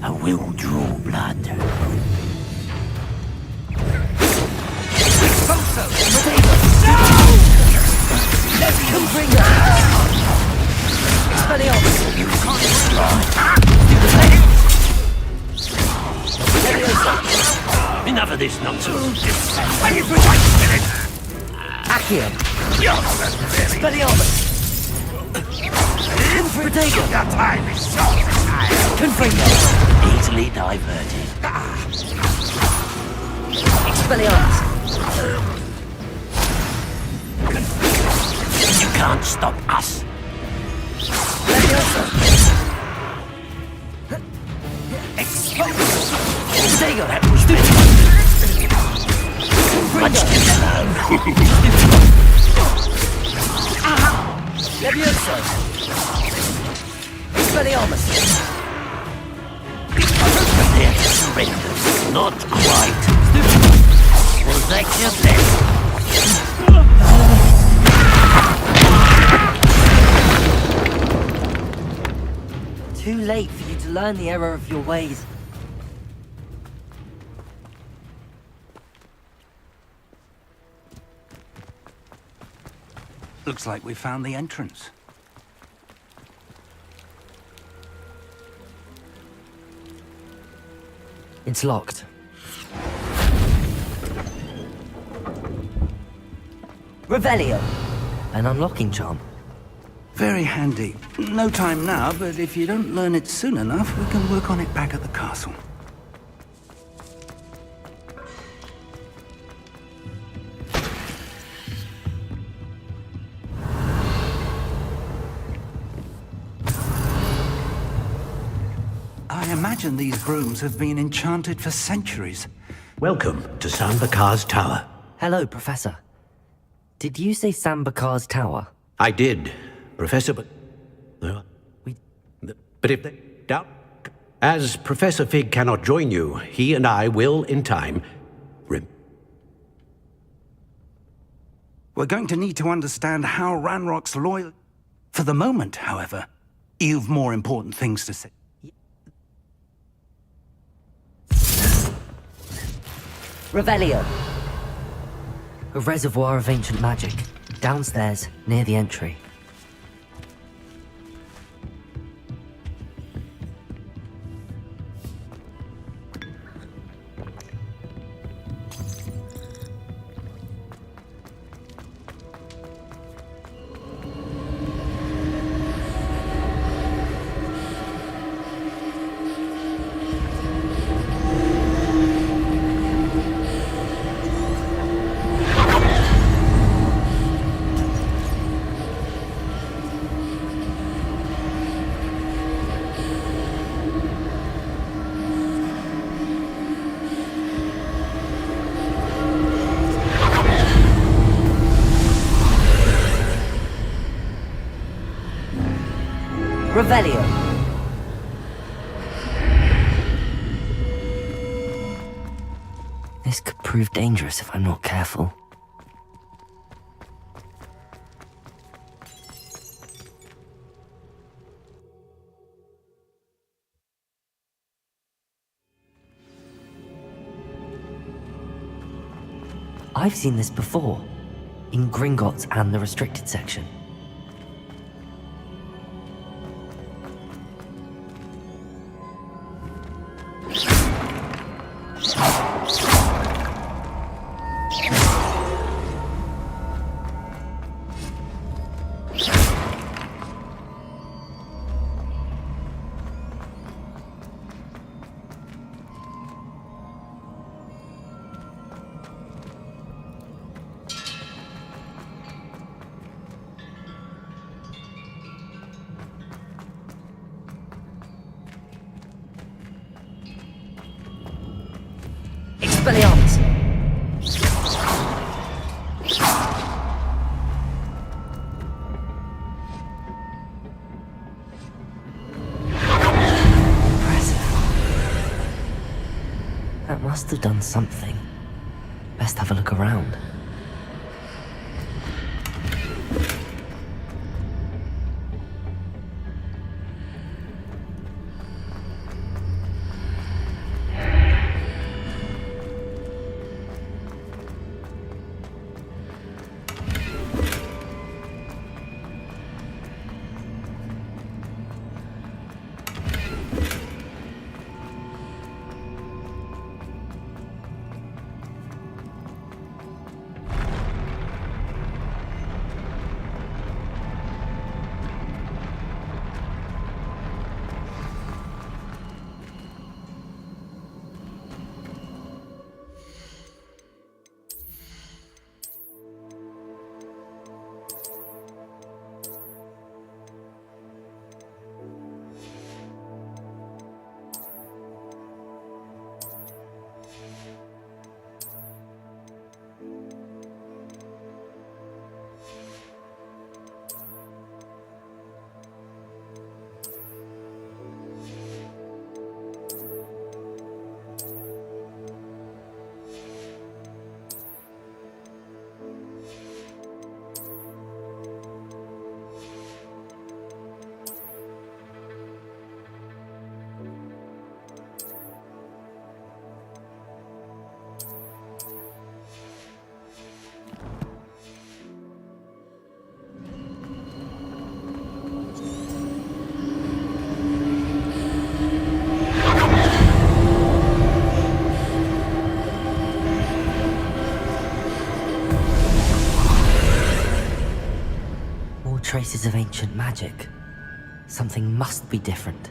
I will draw blood. Boso! Potato! No! Let's kill Bringer! Expelliarmus! You can't fly. Leviosa! Enough of this nonsense. When you Accio! Expelliarmus! Potato! Your time is short. Confringo! Easily diverted. Expelliarmus! You can't stop us. Leviosa! Potato! That was much too slow. Leviosa! Expelliarmus! Prepare to surrender. Not quite. Was that your best? Too late for you to learn the error of your ways. Looks like we found the entrance. It's locked. Revelio! An unlocking charm. Very handy. No time now, but if you don't learn it soon enough, we can work on it back at the castle. I imagine these brooms have been enchanted for centuries. Welcome to Sambakar's Tower. Hello, Professor. Did you say Sambakar's Tower? I did, Professor, but if they doubt... As Professor Fig cannot join you, he and I will, in time, We're going to need to understand how Ranrock's loyal... For the moment, however, you've more important things to say. Revelio! A reservoir of ancient magic. Downstairs, near the entry. Revelio. This could prove dangerous if I'm not careful. I've seen this before, in Gringotts and the restricted section. Expelliarmus! That must have done something. Best have a look around. Traces of ancient magic. Something must be different.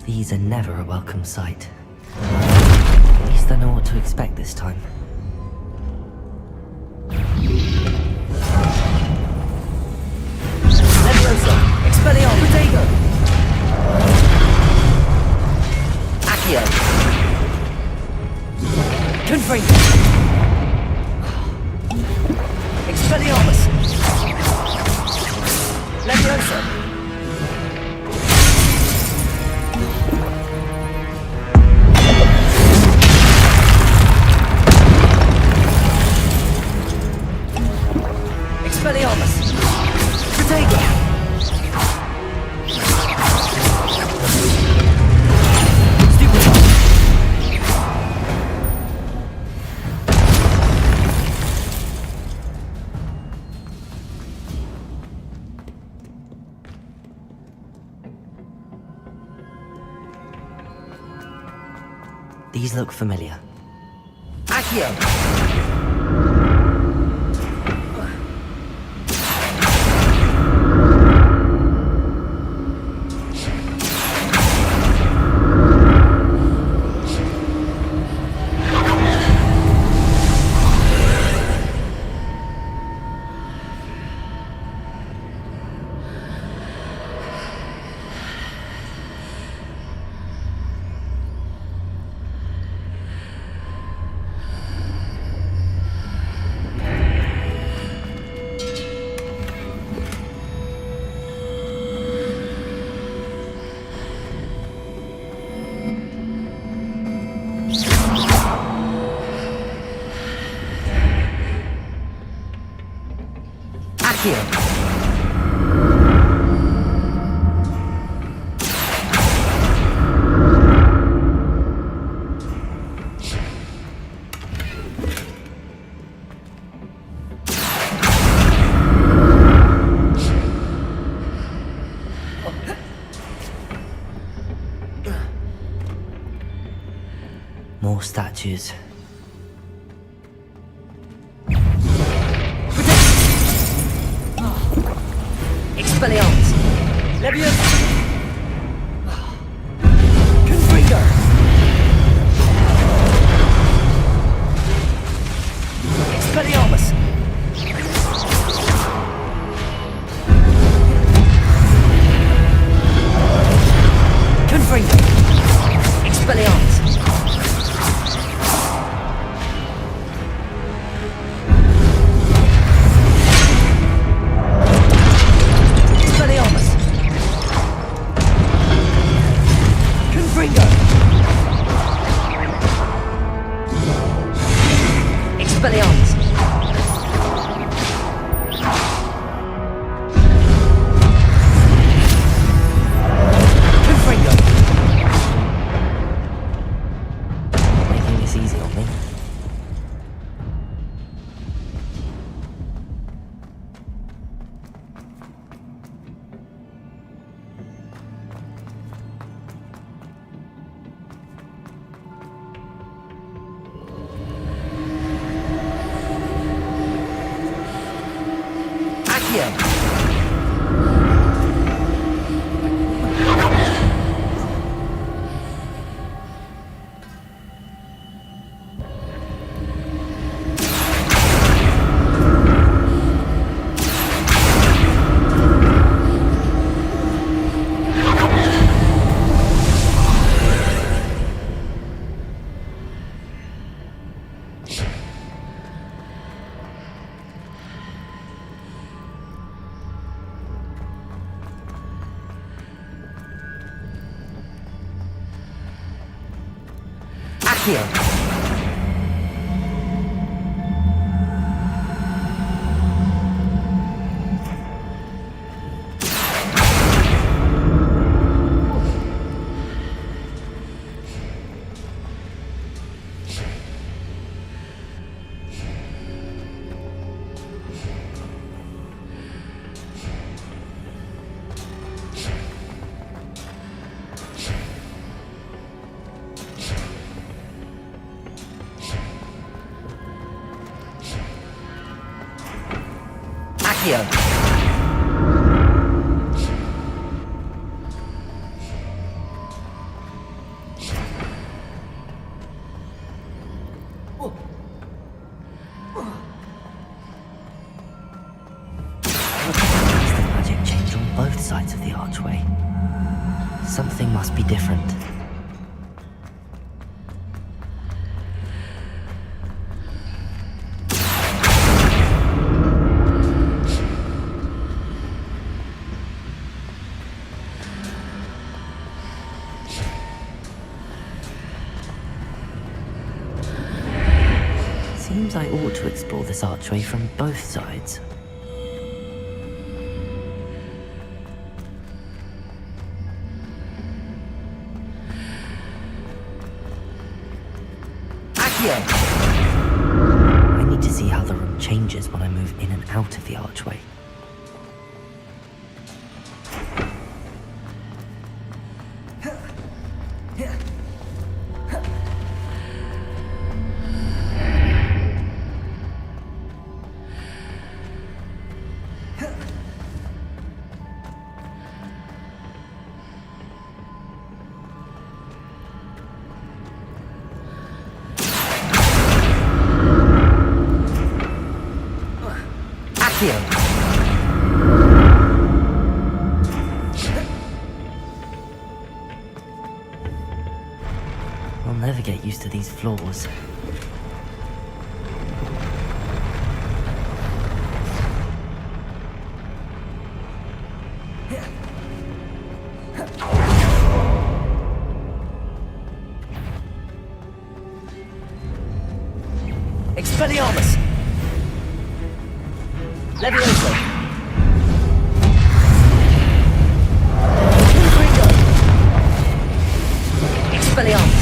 These are never a welcome sight. At least I know what to expect this time. Leviosa! Expelliarmus! Protego! Accio! Confringo! Expelliarmus! Leviosa! Expelliarmus! Protego! Stupefy! These look familiar. Accio! More statues. Confringo! Expelliarmus! Confringo! Expelliarmus! Expelliarmus! Confringo! Expelliarmus! Confringo! Making this easy on me. Accio! Accio! Accio! The magic change on both sides of the archway. Something must be different. Seems I ought to explore this archway from both sides. Accio! I need to see how the room changes when I move in and out of the archway. I'll never get used to these floors. Expelliarmus! Levioso! Confringo! Expelliarmus!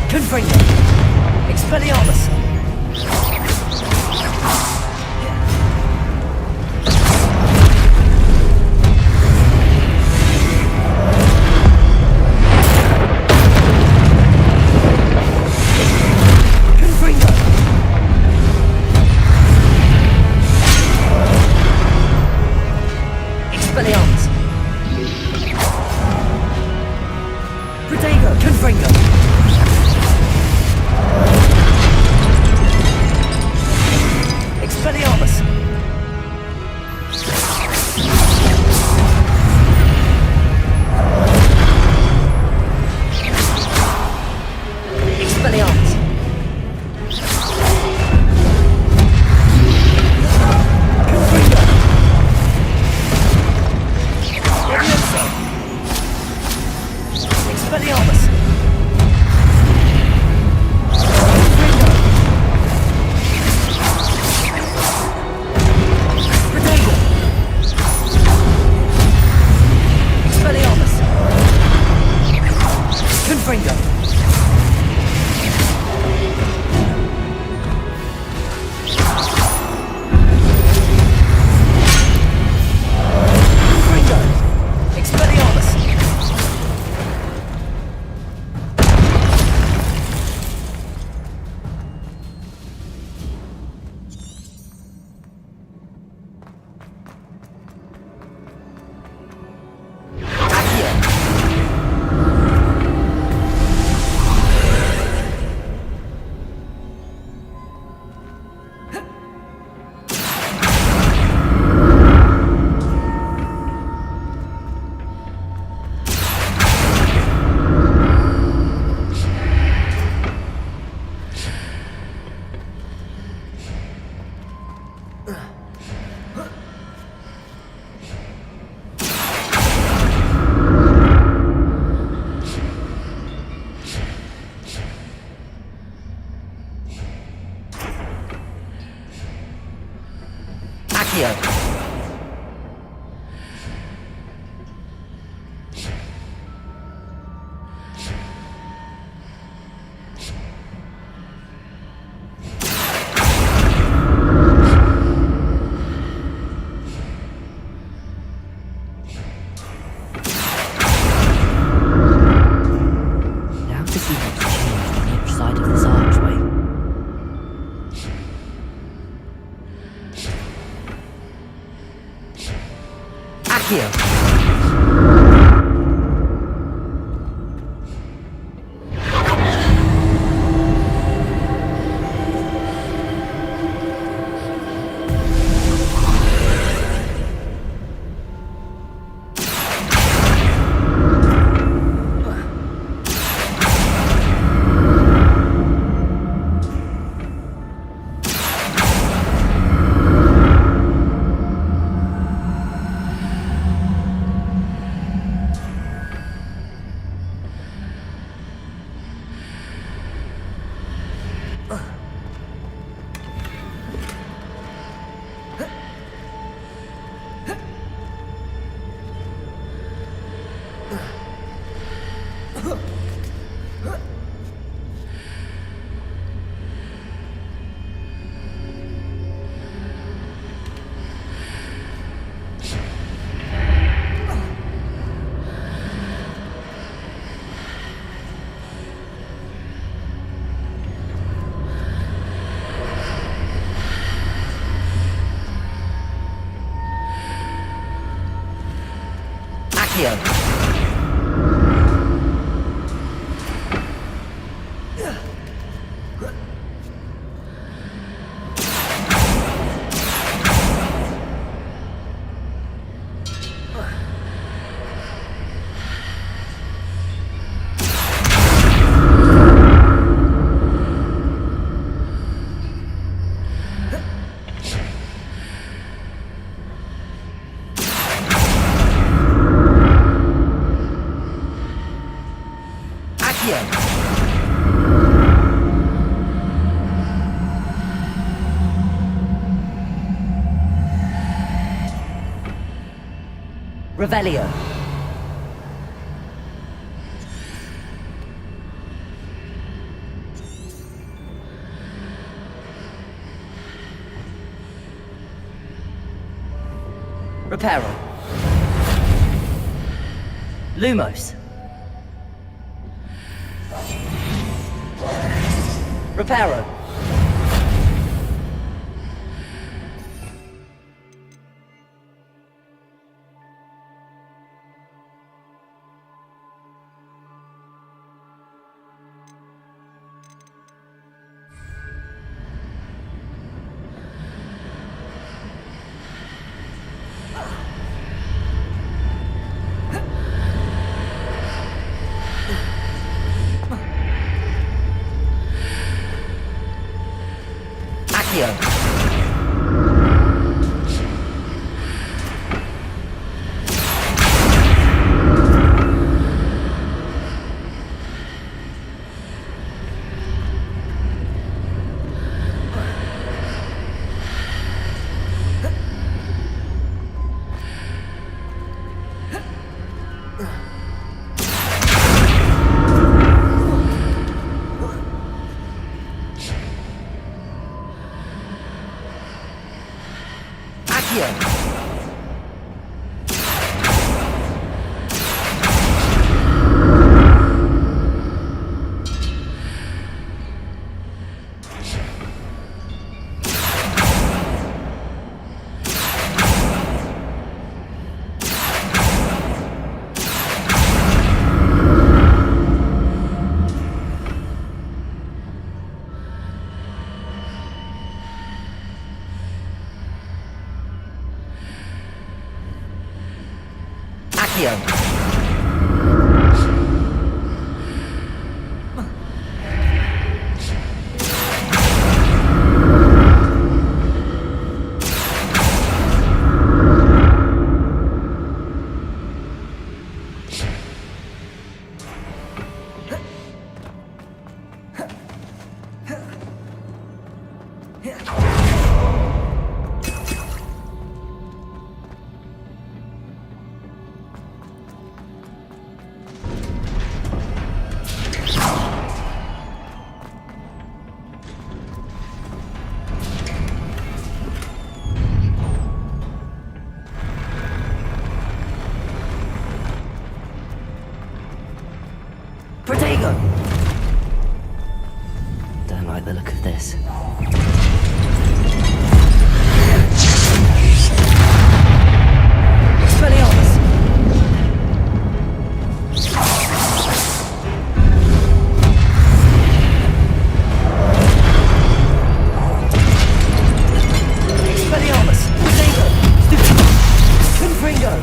Confringo! Expelliarmus! Revelio. Reparo. Lumos. Reparo. Don't like the look of this. Expelliarmus! Expelliarmus! Protego! Confringo!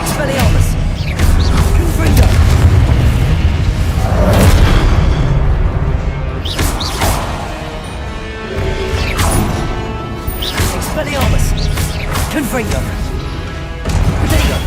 Expelliarmus! Confringo! Expelliarmus! Confringo! Protego!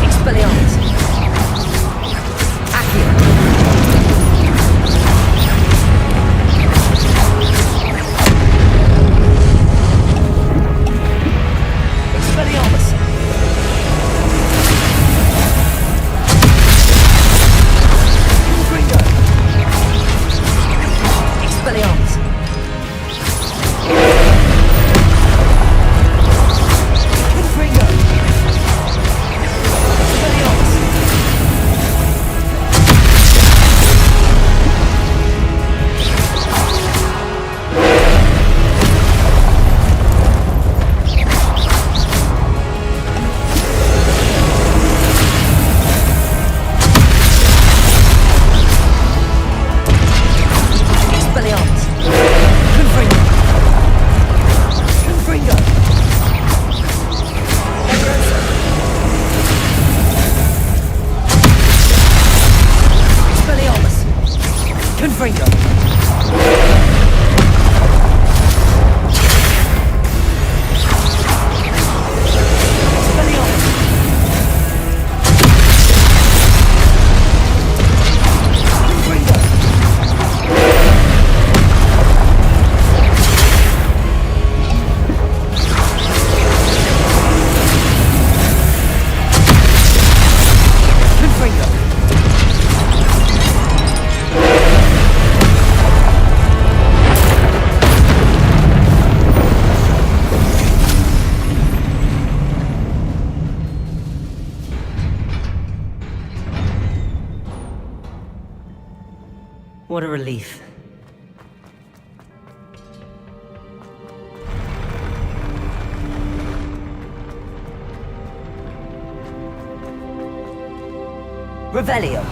Expelliarmus! Accio! Expelliarmus! Confringo! Expelliarmus! Confringo! Expelliarmus! Expelliarmus! Confringo! Confringo! Leviosa! Expelliarmus! Confringo! Expelliarmus! Confringo! Confringo! What a relief. Revelio.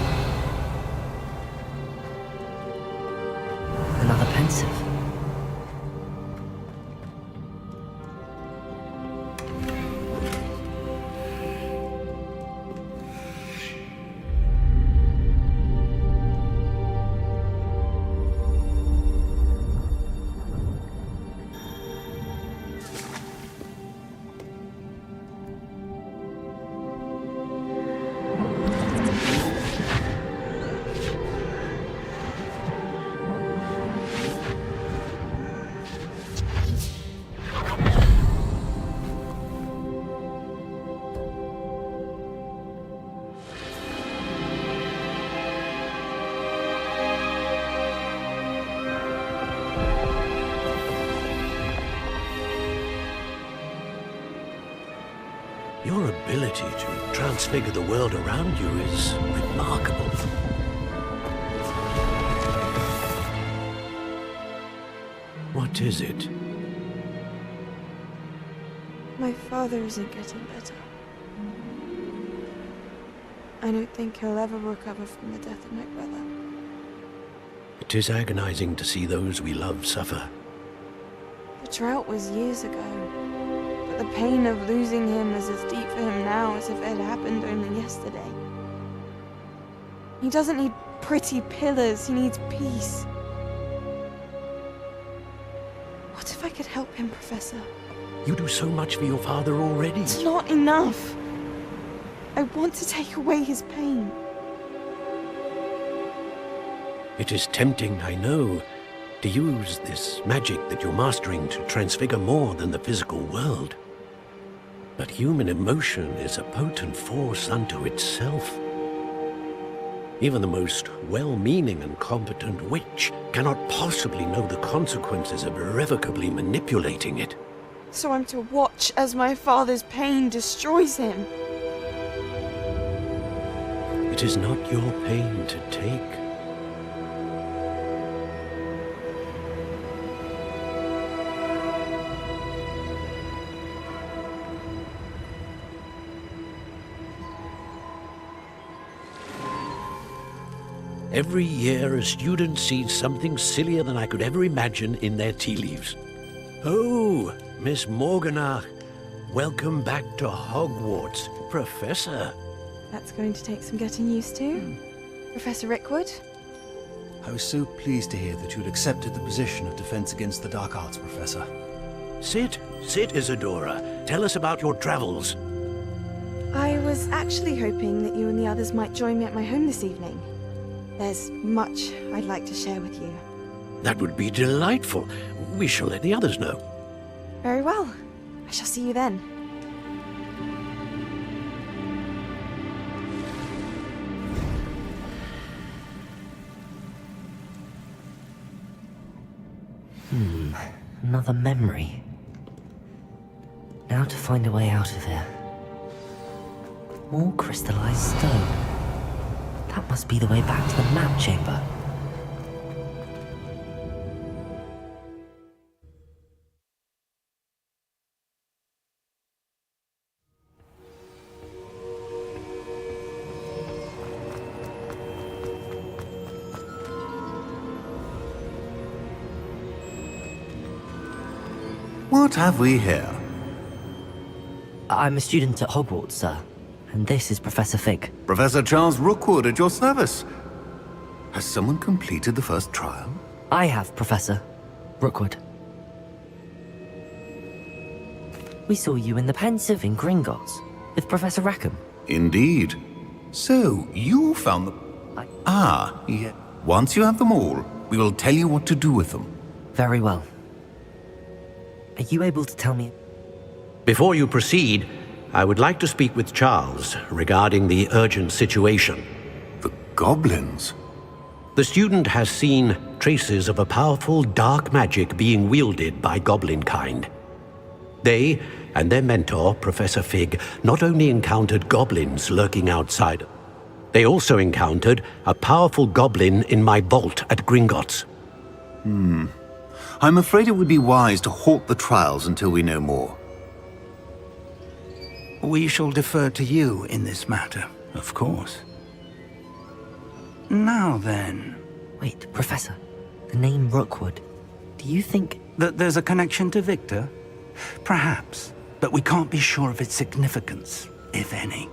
Another pensive. Your ability to transfigure the world around you is remarkable. What is it? My father isn't getting better. I don't think he'll ever recover from the death of my brother. It is agonizing to see those we love suffer. The drought was years ago, but the pain of losing him is as deep for him now as if it had happened only yesterday. He doesn't need pretty pillars, he needs peace. What if I could help him, Professor? You do so much for your father already. It's not enough. I want to take away his pain. It is tempting, I know, to use this magic that you're mastering to transfigure more than the physical world. But human emotion is a potent force unto itself. Even the most well-meaning and competent witch cannot possibly know the consequences of irrevocably manipulating it. So I'm to watch as my father's pain destroys him. It is not your pain to take. Every year, a student sees something sillier than I could ever imagine in their tea leaves. Oh, Miss Morganach, welcome back to Hogwarts, Professor. That's going to take some getting used to. Professor Rickwood? I was so pleased to hear that you'd accepted the position of Defense Against the Dark Arts, Professor. Sit, Isadora. Tell us about your travels. I was actually hoping that you and the others might join me at my home this evening. There's much I'd like to share with you. That would be delightful. We shall let the others know. Very well. I shall see you then. Another memory. Now to find a way out of here. More crystallized stone. That must be the way back to the map chamber. What have we here? I'm a student at Hogwarts, sir. And this is Professor Fig. Professor Charles Rookwood at your service. Has someone completed the first trial? I have, Professor Rookwood. We saw you in the Pensive in Gringotts with Professor Rackham. Indeed. So, you found them? Yeah. Once you have them all, we will tell you what to do with them. Very well. Are you able to tell me? Before you proceed, I would like to speak with Charles regarding the urgent situation. The goblins? The student has seen traces of a powerful dark magic being wielded by goblin kind. They and their mentor, Professor Fig, not only encountered goblins lurking outside, they also encountered a powerful goblin in my vault at Gringotts. I'm afraid it would be wise to halt the trials until we know more. We shall defer to you in this matter, of course. Now then... Wait, Professor. The name Rookwood. Do you think... that there's a connection to Victor? Perhaps, but we can't be sure of its significance, if any.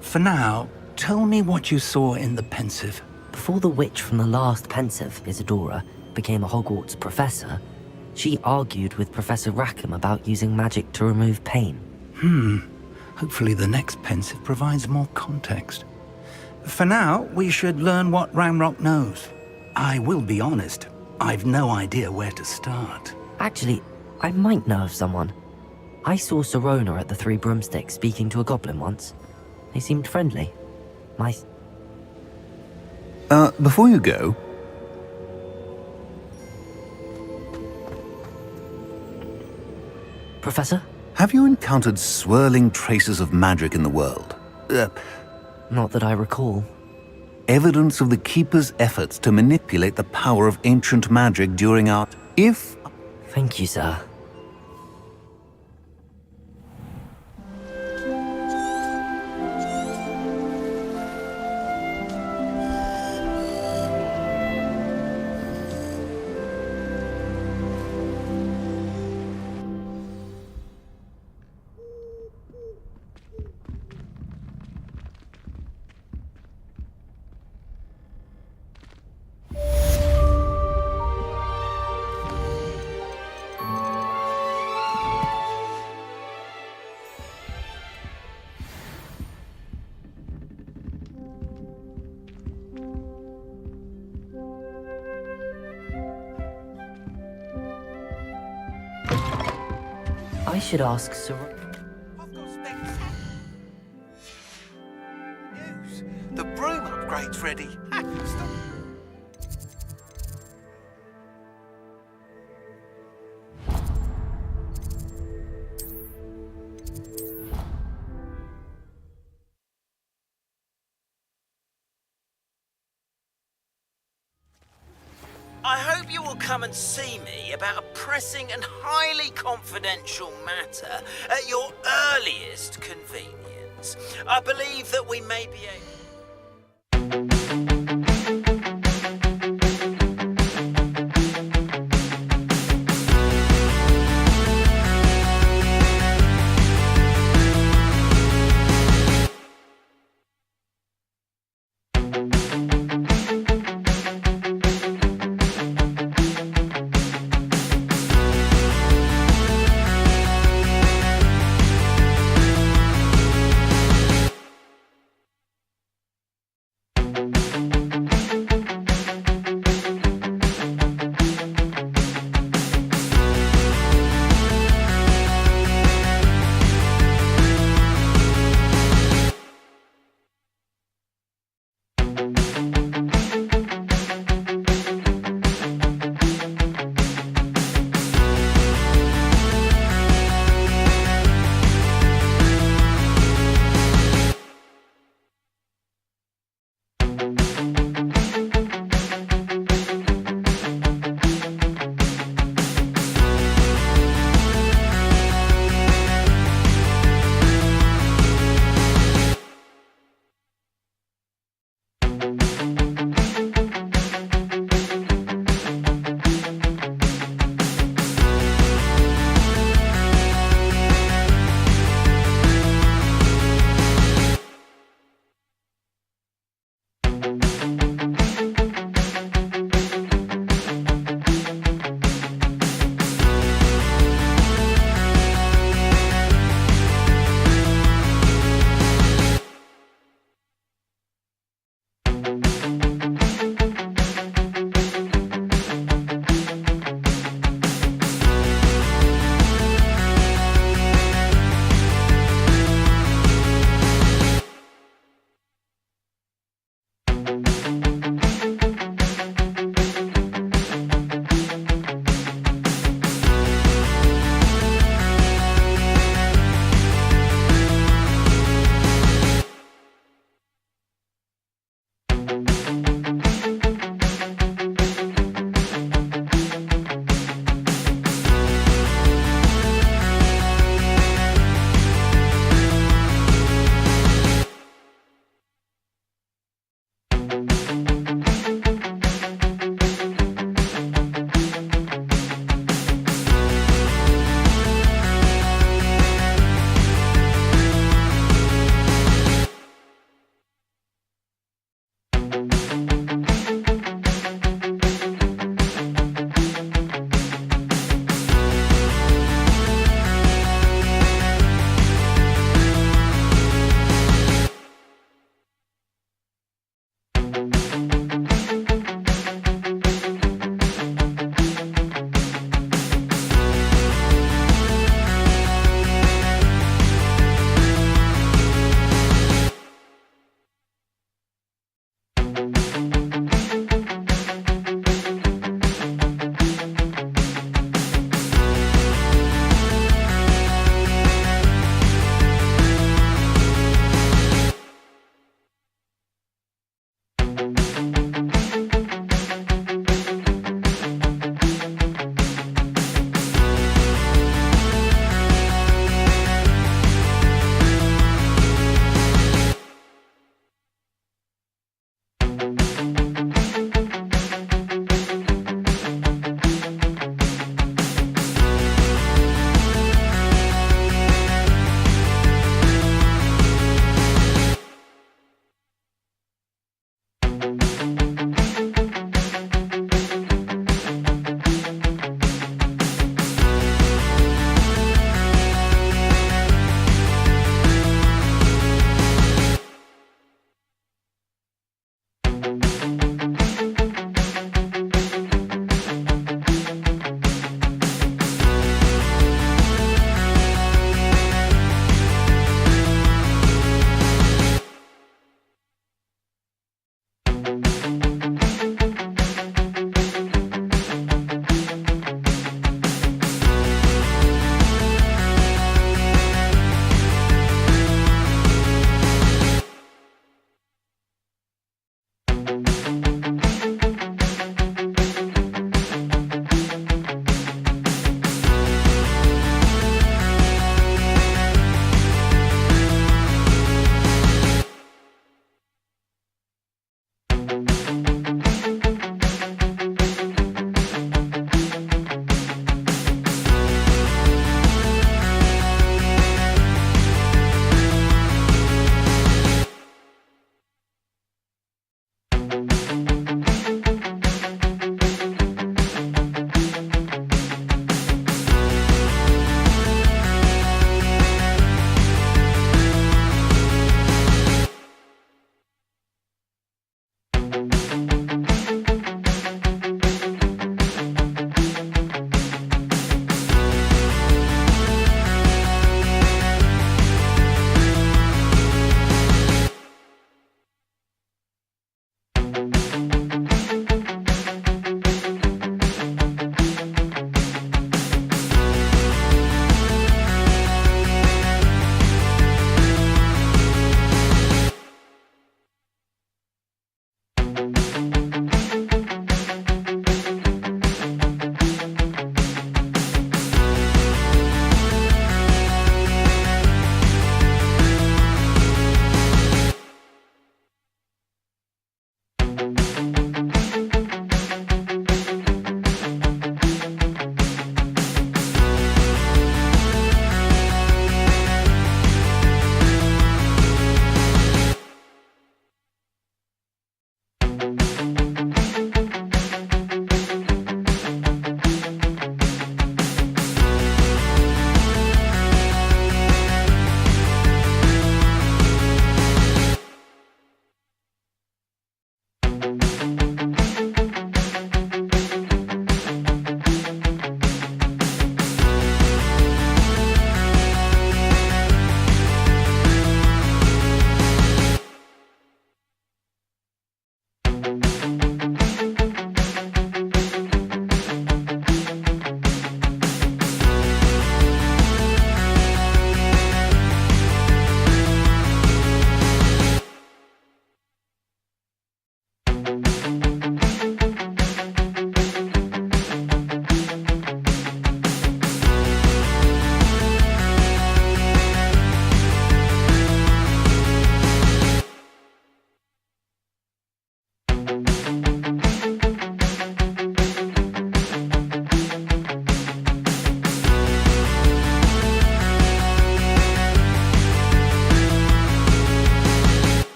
For now, tell me what you saw in the Pensive. Before the witch from the last Pensive, Isadora, became a Hogwarts professor, she argued with Professor Rackham about using magic to remove pain. Hopefully the next Pensive provides more context. For now, we should learn what Ranrock knows. I will be honest, I've no idea where to start. Actually, I might know of someone. I saw Serona at the Three Broomsticks speaking to a goblin once. They seemed friendly. Before you go... Professor? Have you encountered swirling traces of magic in the world? Not that I recall. Evidence of the Keeper's efforts to manipulate the power of ancient magic during our... Thank you, sir. I should ask Sir. The broom upgrade's ready. I hope you will come and see me about a pressing and highly confidential matter at your earliest convenience. I believe that we may be able...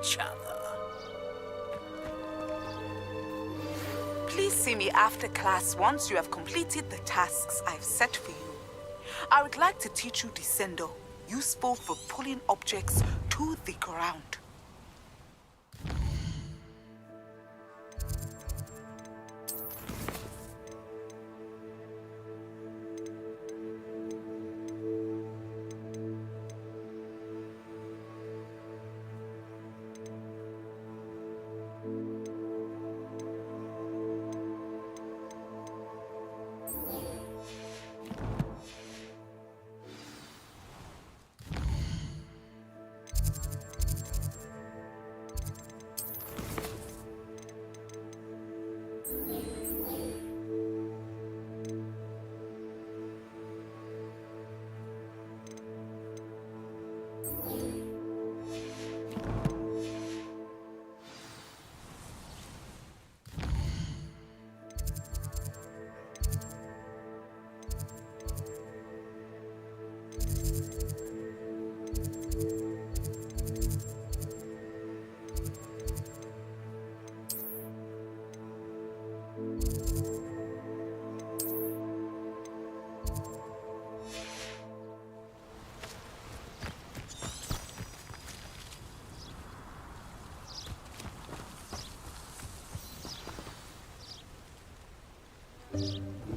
each other. Please see me after class once you have completed the tasks I've set for you. I would like to teach you Descendo, useful for pulling objects to the ground.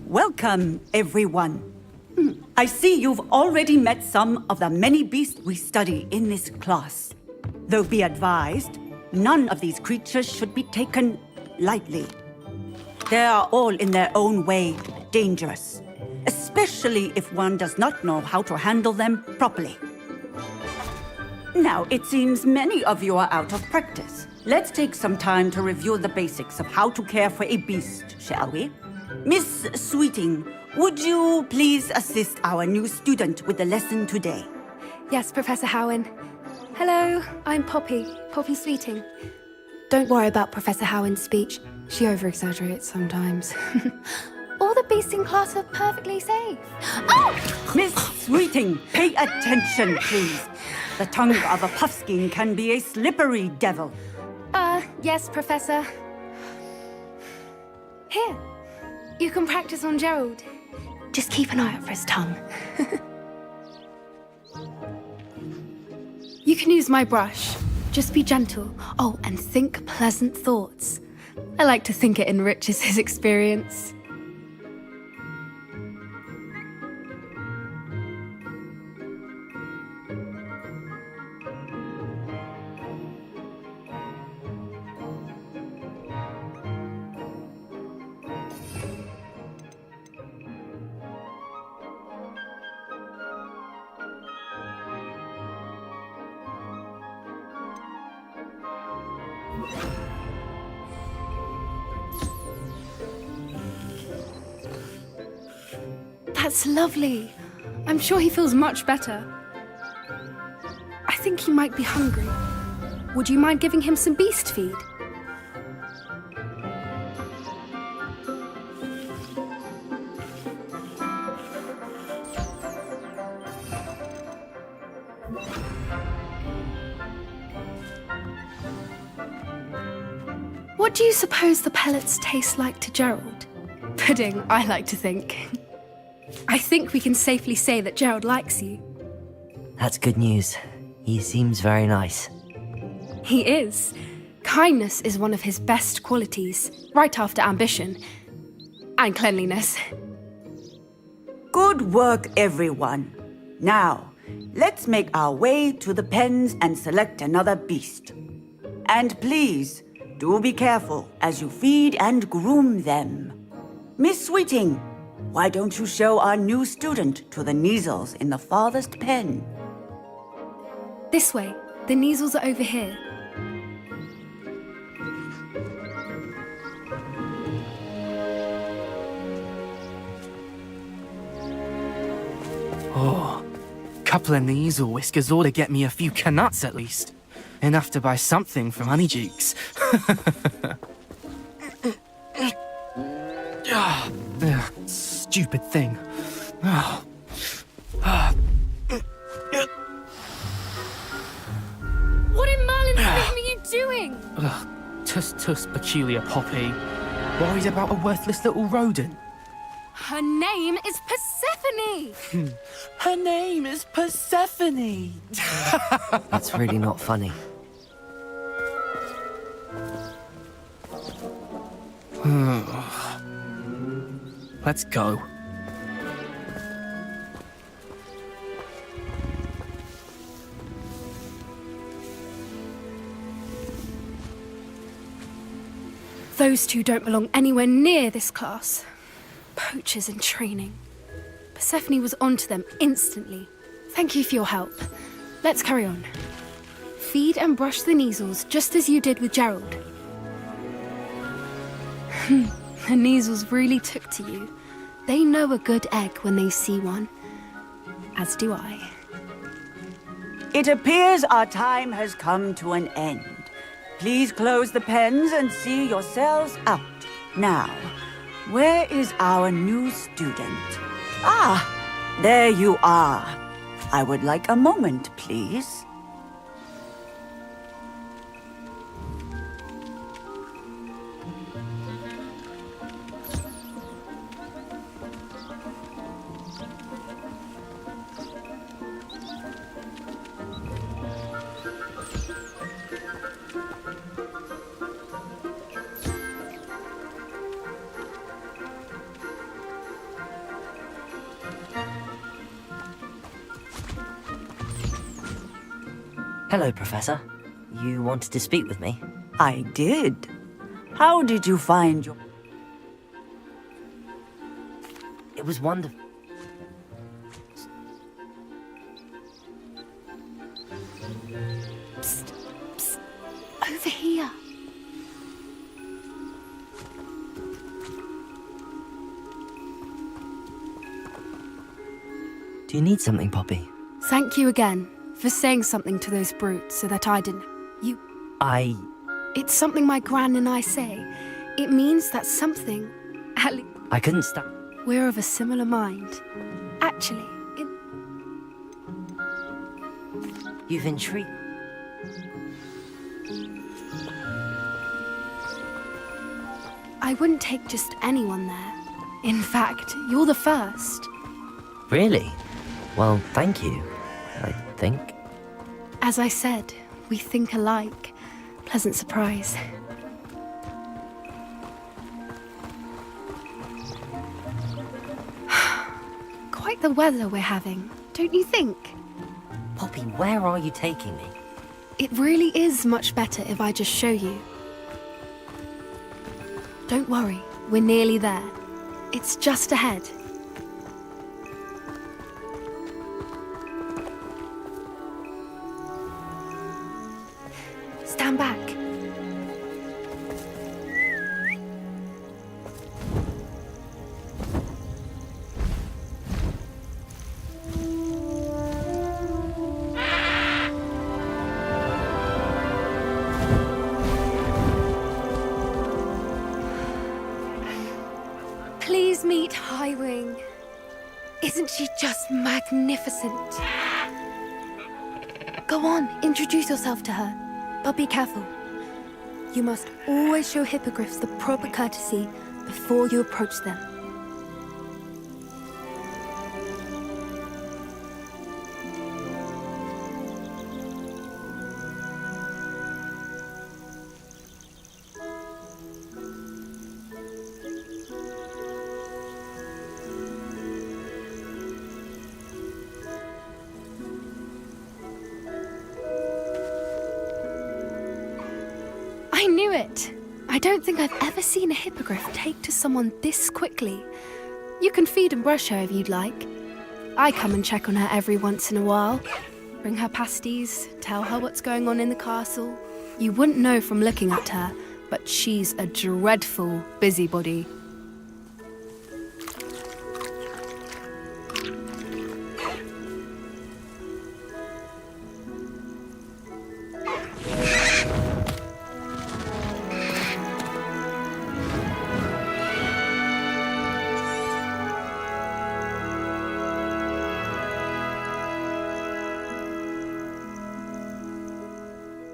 Welcome, everyone. I see you've already met some of the many beasts we study in this class. Though be advised, none of these creatures should be taken lightly. They are all in their own way dangerous, especially if one does not know how to handle them properly. Now, it seems many of you are out of practice. Let's take some time to review the basics of how to care for a beast, shall we? Miss Sweeting, would you please assist our new student with the lesson today? Yes, Professor Howen. Hello, I'm Poppy Sweeting. Don't worry about Professor Howen's speech. She over-exaggerates sometimes. All the beasts in class are perfectly safe. Oh! Miss Sweeting, pay attention, please. The tongue of a puffskein can be a slippery devil. Yes, Professor. Here, you can practice on Gerald. Just keep an eye out for his tongue. You can use my brush. Just be gentle. Oh, and think pleasant thoughts. I like to think it enriches his experience. That's lovely. I'm sure he feels much better. I think he might be hungry. Would you mind giving him some beast feed? What do you suppose the pellets taste like to Gerald? Pudding, I like to think. I think we can safely say that Gerald likes you. That's good news. He seems very nice. He is. Kindness is one of his best qualities, right after ambition. And cleanliness. Good work, everyone. Now, let's make our way to the pens and select another beast. And please, do be careful as you feed and groom them. Miss Sweeting, why don't you show our new student to the Neasels in the farthest pen? This way. The Neasels are over here. Oh, couple of Neasel whiskers ought to get me a few canuts at least. Enough to buy something from Honeydukes. Stupid thing. What in Merlin's name are you doing? Ugh, tuss, peculiar Poppy. Worried about a worthless little rodent? Her name is Persephone! Her name is Persephone! That's really not funny. Let's go. Those two don't belong anywhere near this class. Poachers in training. Persephone was onto them instantly. Thank you for your help. Let's carry on. Feed and brush the Neasels just as you did with Gerald. The Neasels really took to you. They know a good egg when they see one. As do I. It appears our time has come to an end. Please close the pens and see yourselves out. Now, where is our new student? Ah, there you are. I would like a moment, please. Hello, Professor. You wanted to speak with me? I did. How did you find your... It was wonderful. Psst, psst. Over here. Do you need something, Poppy? Thank you again for saying something to those brutes so that I didn't... It's something my gran and I say. It means that something... I couldn't stop. We're of a similar mind. Actually, You've intrigued. I wouldn't take just anyone there. In fact, you're the first. Really? Well, thank you, I think. As I said, we think alike. Pleasant surprise. Quite the weather we're having, don't you think? Poppy, where are you taking me? It really is much better if I just show you. Don't worry, we're nearly there. It's just ahead. Stand back. Please meet Highwing. Isn't she just magnificent? Go on, introduce yourself to her. But be careful. You must always show hippogriffs the proper courtesy before you approach them. I knew it! I don't think I've ever seen a hippogriff take to someone this quickly. You can feed and brush her if you'd like. I come and check on her every once in a while. Bring her pasties, tell her what's going on in the castle. You wouldn't know from looking at her, but she's a dreadful busybody.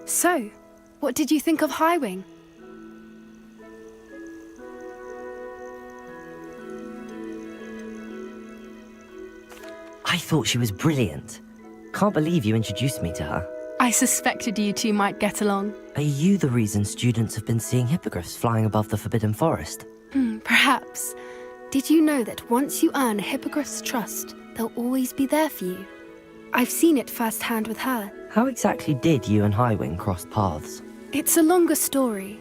So, What did you think of Highwing? I thought she was brilliant. Can't believe you introduced me to her. I suspected you two might get along. Are you the reason students have been seeing hippogriffs flying above the Forbidden Forest? Perhaps. Did you know that once you earn a hippogriff's trust, they'll always be there for you? I've seen it firsthand with her. How exactly did you and Highwing cross paths? It's a longer story,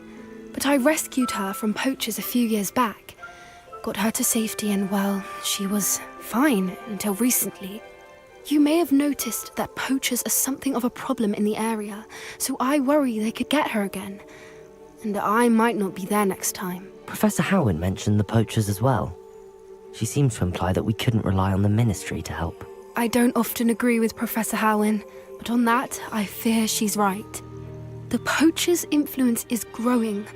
but I rescued her from poachers a few years back. Got her to safety and, well, she was fine until recently. You may have noticed that poachers are something of a problem in the area, so I worry they could get her again. And I might not be there next time. Professor Howin mentioned the poachers as well. She seemed to imply that we couldn't rely on the Ministry to help. I don't often agree with Professor Howin, but on that, I fear she's right. The poachers' influence is growing.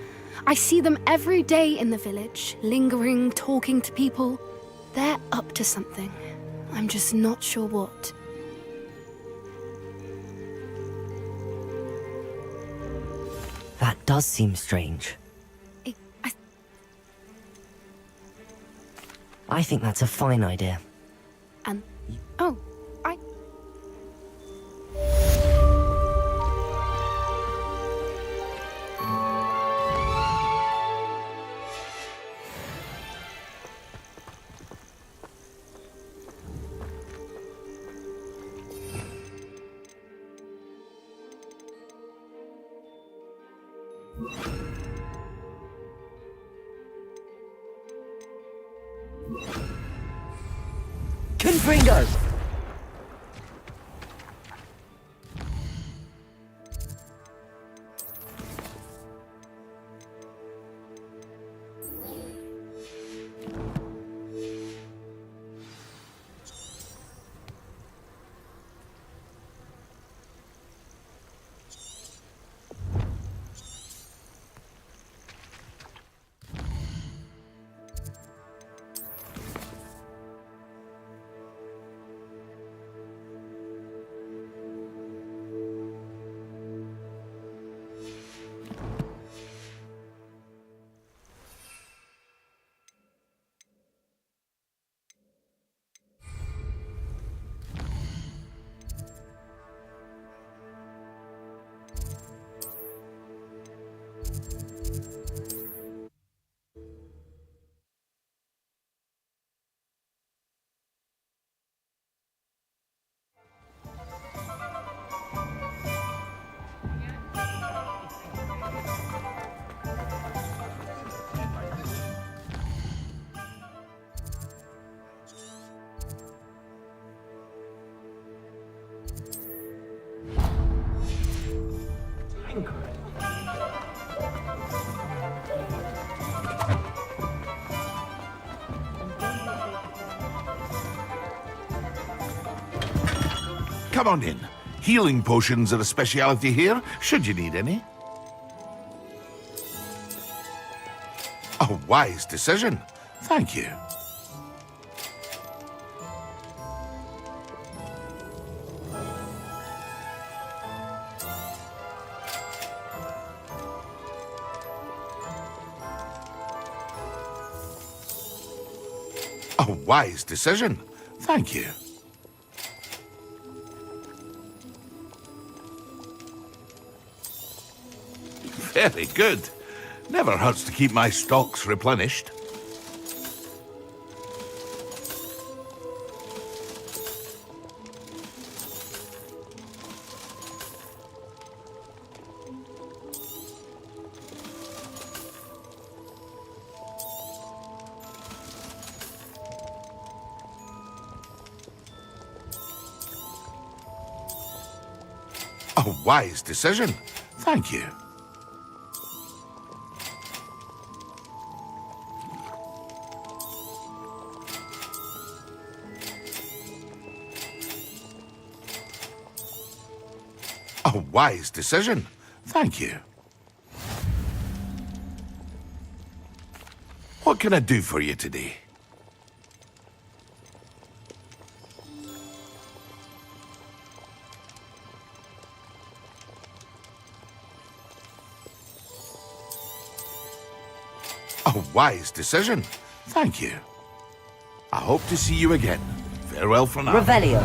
I see them every day in the village, lingering, talking to people. They're up to something. I'm just not sure what. That does seem strange. I think that's a fine idea. Oh, Confringo! Come on in. Healing potions are a speciality here, should you need any. A wise decision. Thank you. A wise decision. Thank you. Very good. Never hurts to keep my stocks replenished. A wise decision. Thank you. A wise decision. Thank you. What can I do for you today? A wise decision. Thank you. I hope to see you again. Farewell for now. Revelio.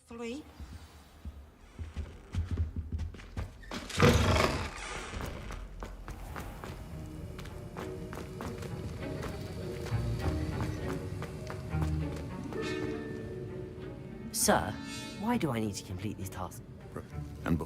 Three. Sir, why do I need to complete these tasks? And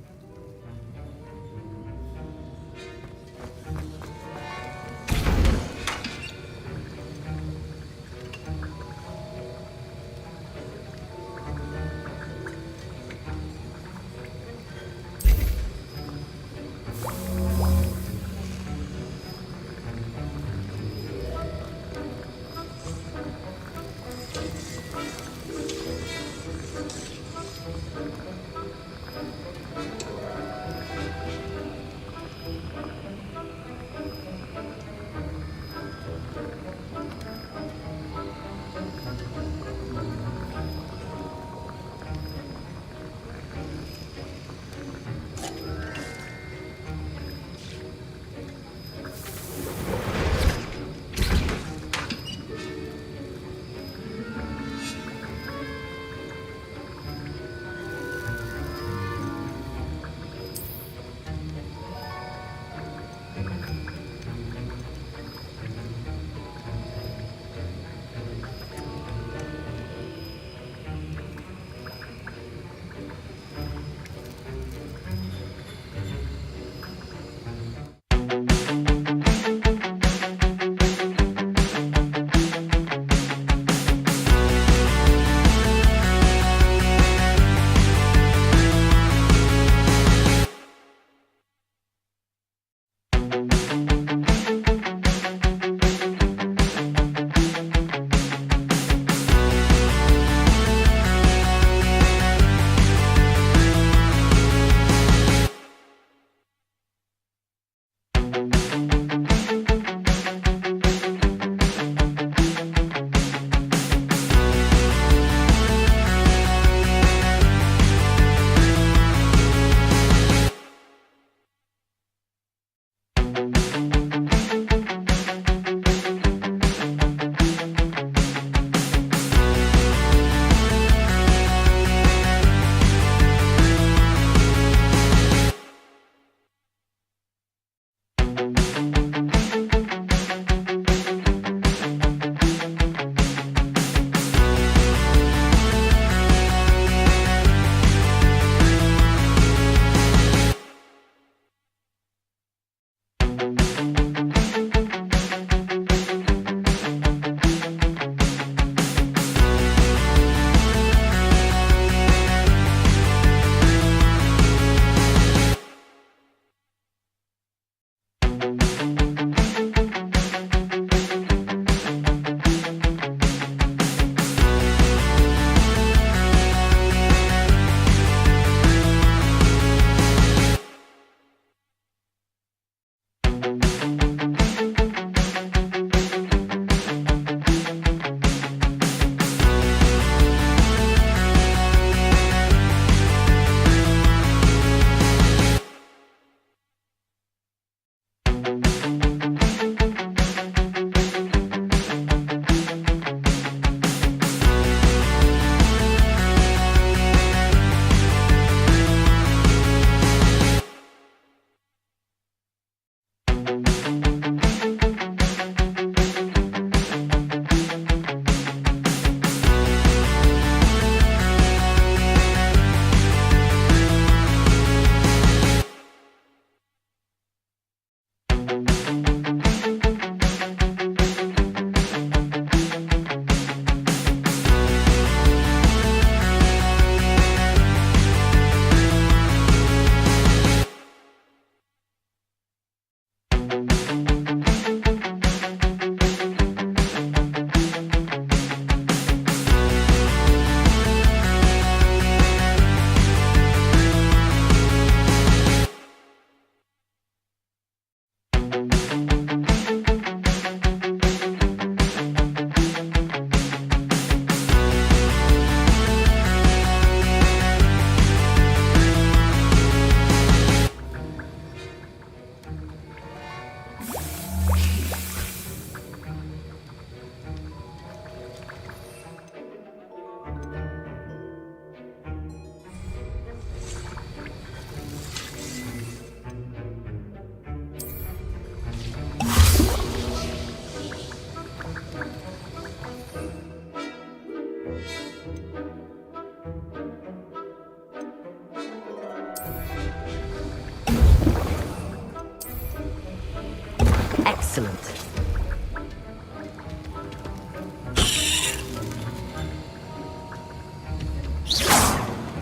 Excellent.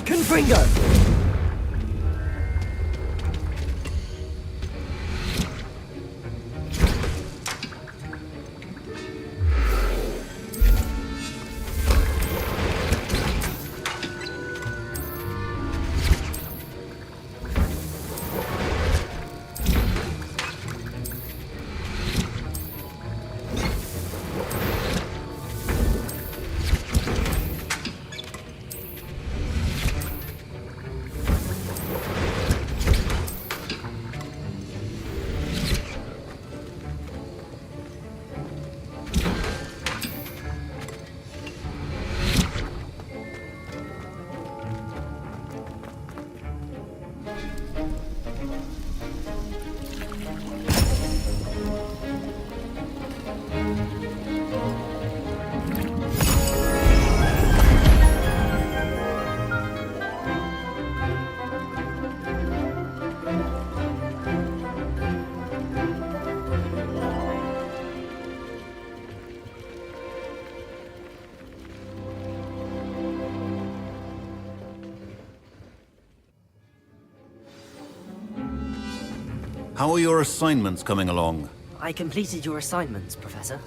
Confringo! How are your assignments coming along? I completed your assignments, Professor.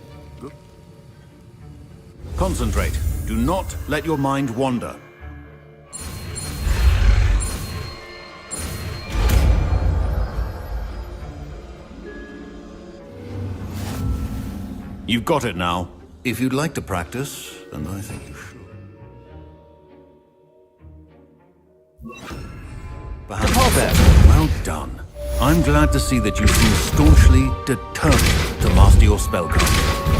Concentrate. Do not let your mind wander. You've got it now. If you'd like to practice, and I think you should. Perhaps. Well done. I'm glad to see that you seem staunchly determined to master your spellcasting.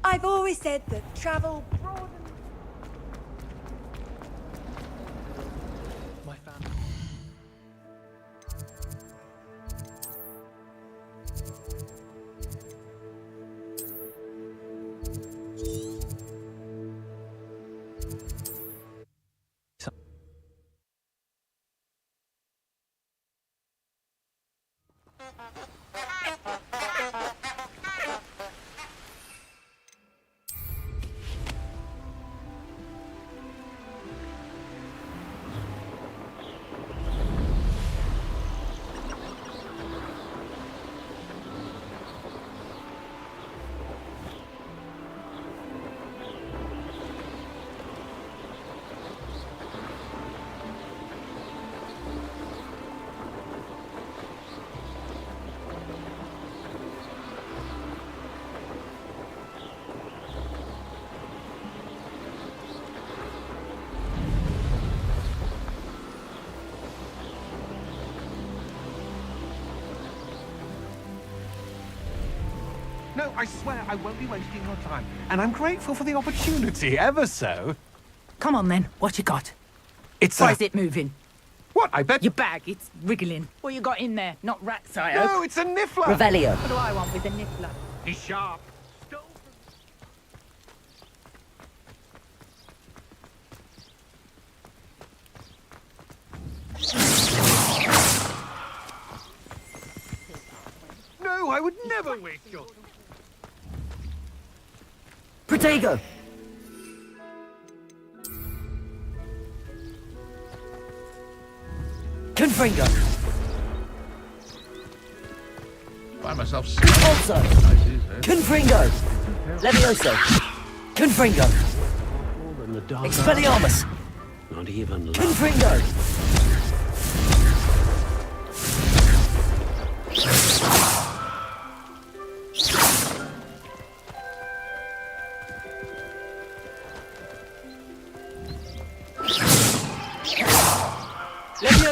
I've always said that travel broadens. My family. No, I swear I won't be wasting your time. And I'm grateful for the opportunity, ever so. Come on then, what you got? It's Why is it moving? What, I bet? Your bag, it's wriggling. What you got in there? Not rats, I hope. No, it's a niffler! Revelio. What do I want with a niffler? He's sharp. No, I would never waste your... Protego! Confringo! Find myself... Also! Confringo! Levioso! Confringo! Expelliarmus! Not even Confringo!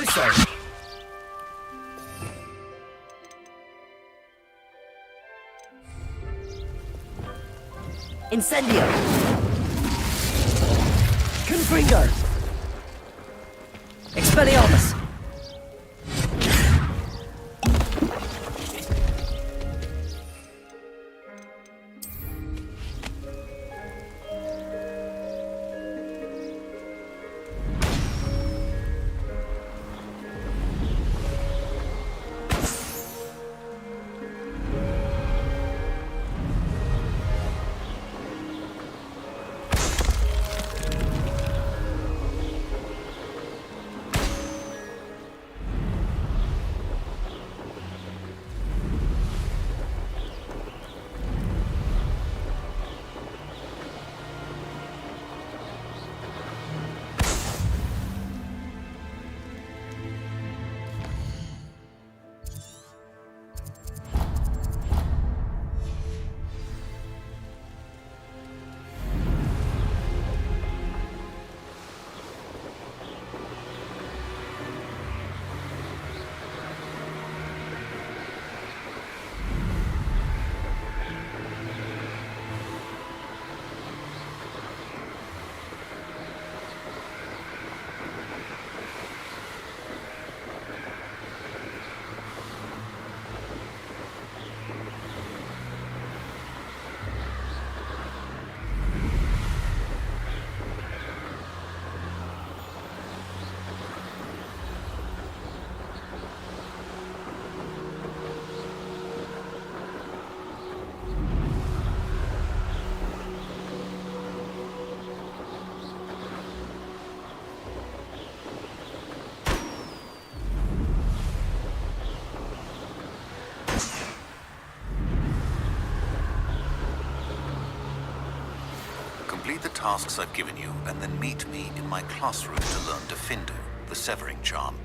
so. Incendio! Confringo! Expelliarmus! Complete the tasks I've given you, and then meet me in my classroom to learn Defindo, the severing charm.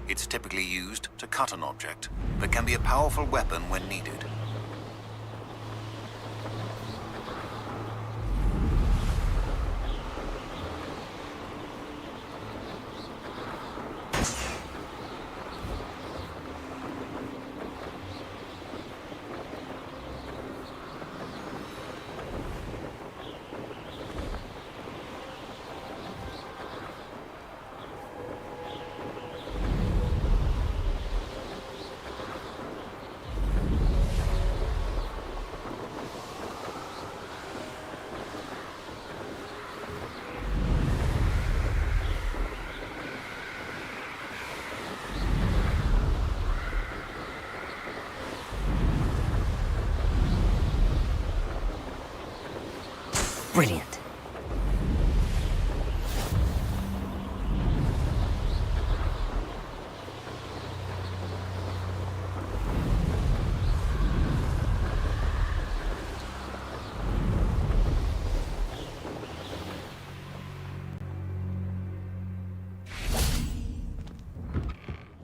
It's typically used to cut an object, but can be a powerful weapon when needed. Brilliant.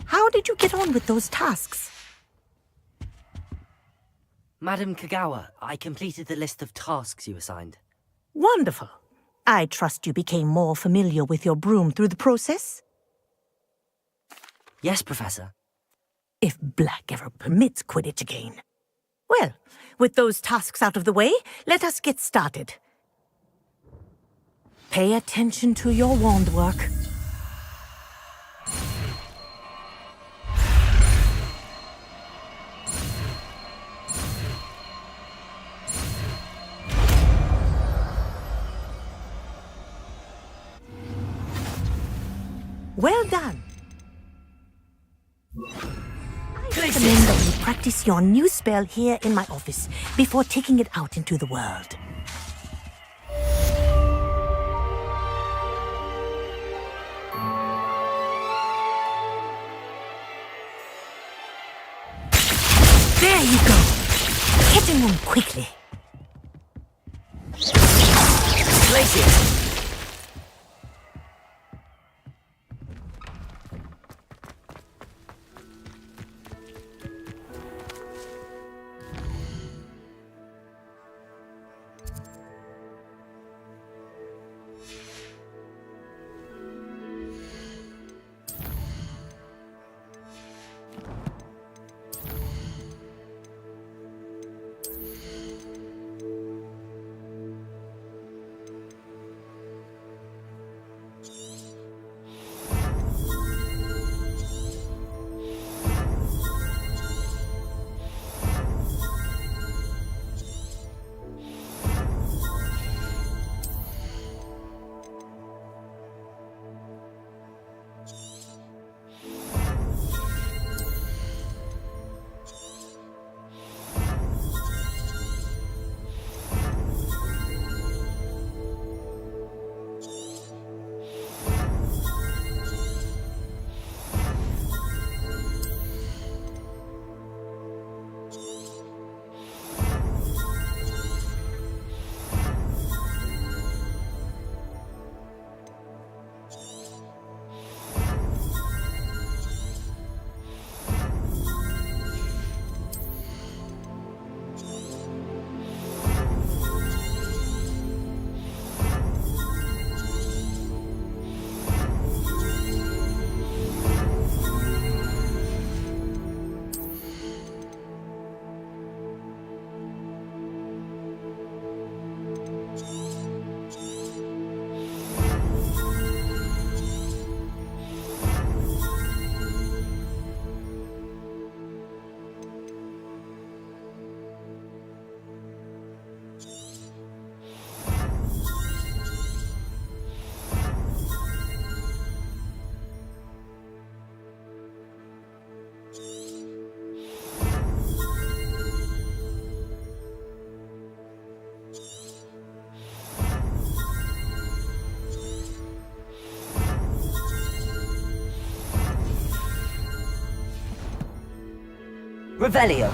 How did you get on with those tasks? Madam Kagawa, I completed the list of tasks you assigned. Wonderful. I trust you became more familiar with your broom through the process? Yes, Professor. If Black ever permits Quidditch again. Well, with those tasks out of the way, let us get started. Pay attention to your wand work. Well done. I recommend that you practice your new spell here in my office before taking it out into the world. There you go. Hitting them quickly. Place it. Revelio.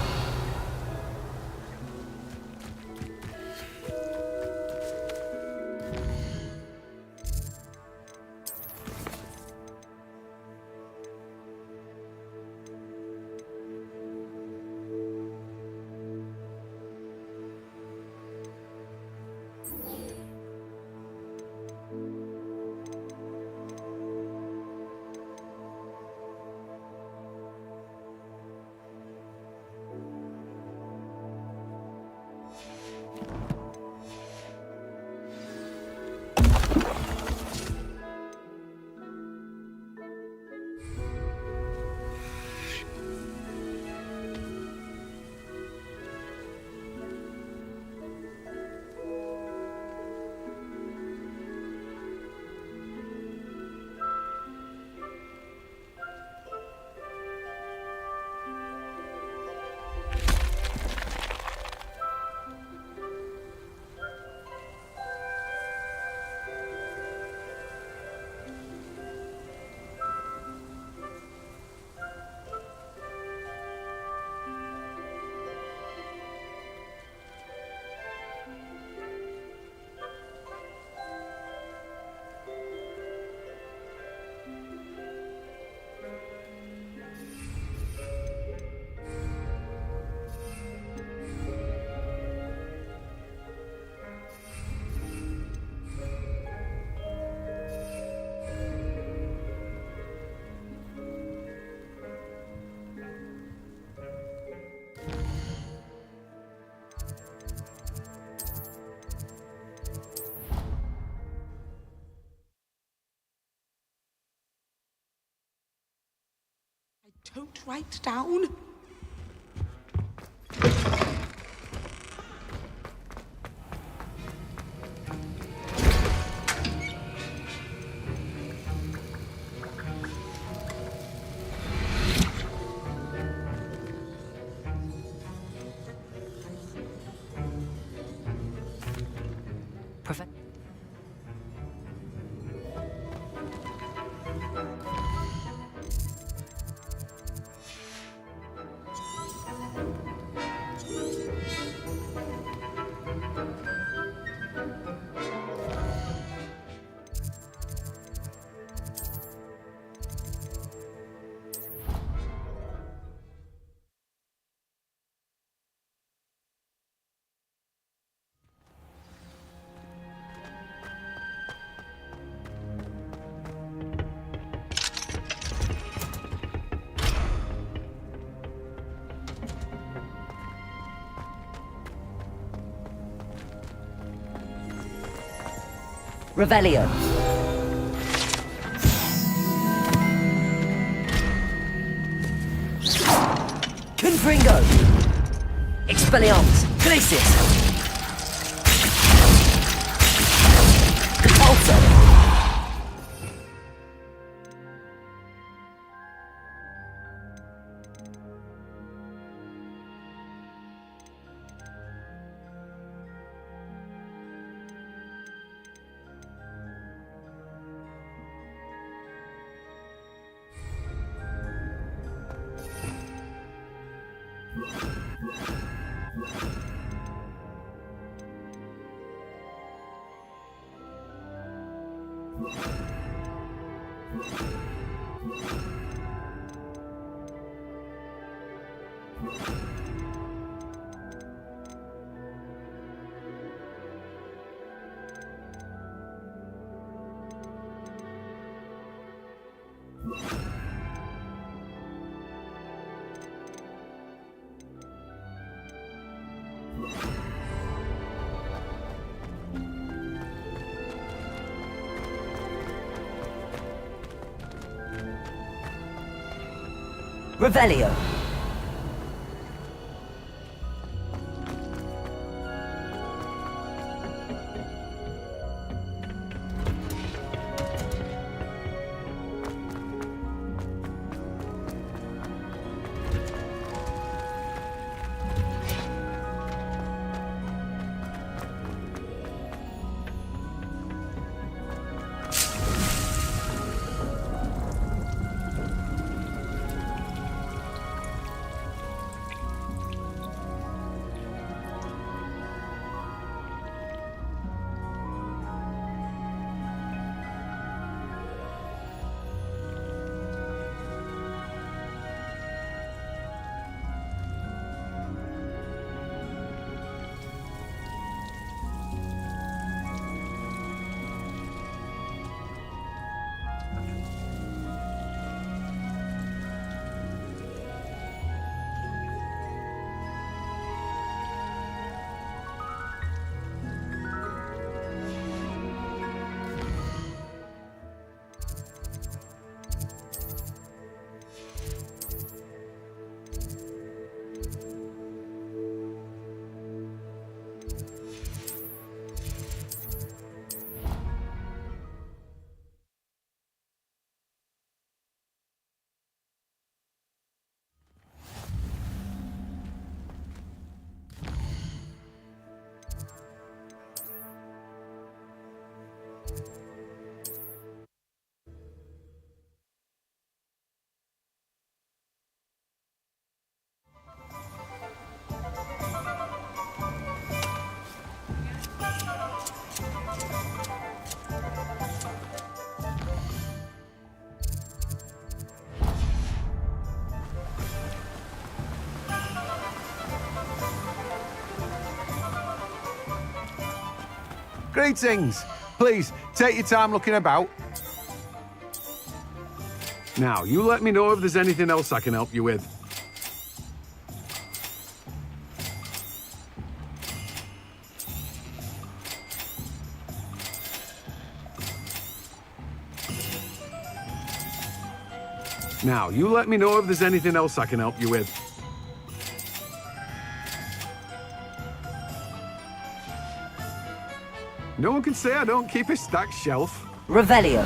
Don't write down. Revelio. Confringo. Expelliarmus. Glacius. Repulsor. Revelio. Greetings. Please, take your time looking about. Now, you let me know if there's anything else I can help you with. Now, you let me know if there's anything else I can help you with. No one can say I don't keep a stacked shelf. Revelio.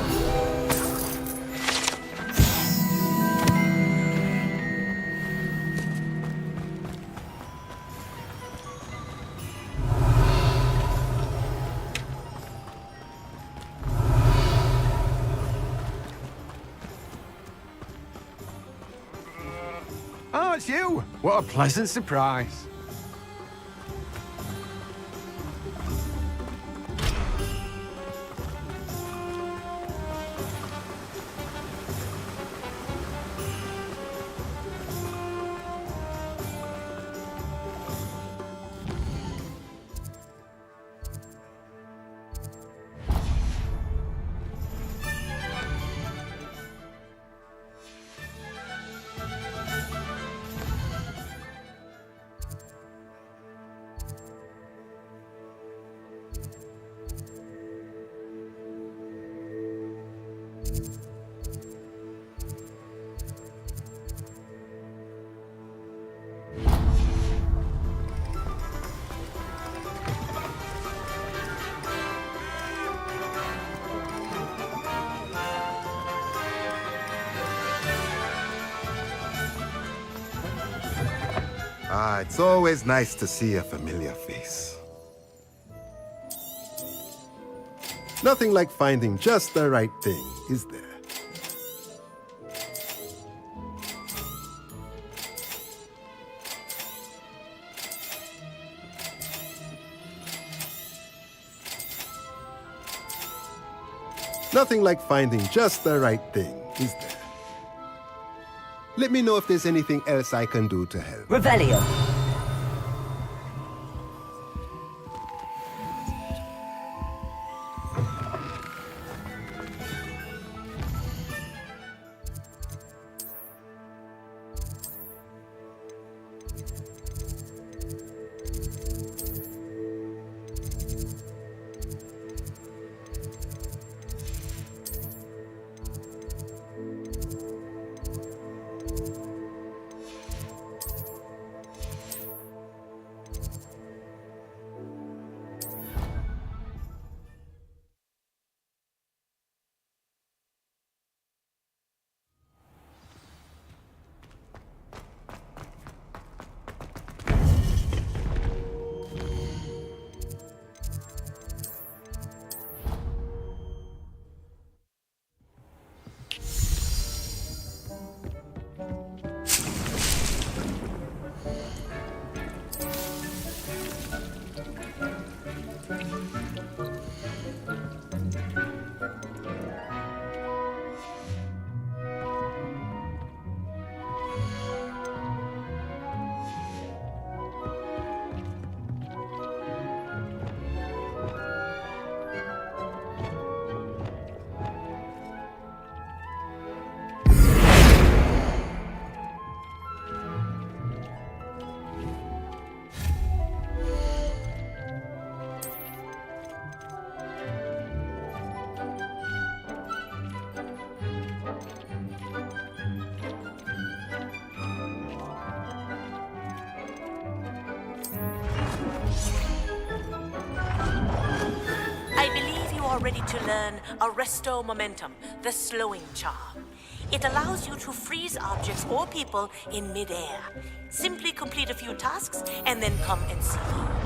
Oh, it's you! What a pleasant surprise. Ah, it's always nice to see a familiar face. Nothing like finding just the right thing, is there? Nothing like finding just the right thing, is there? Let me know if there's anything else I can do to help. Revelio. Ready to learn Arresto Momentum, the slowing charm. It allows you to freeze objects or people in midair. Simply complete a few tasks and then come and see me.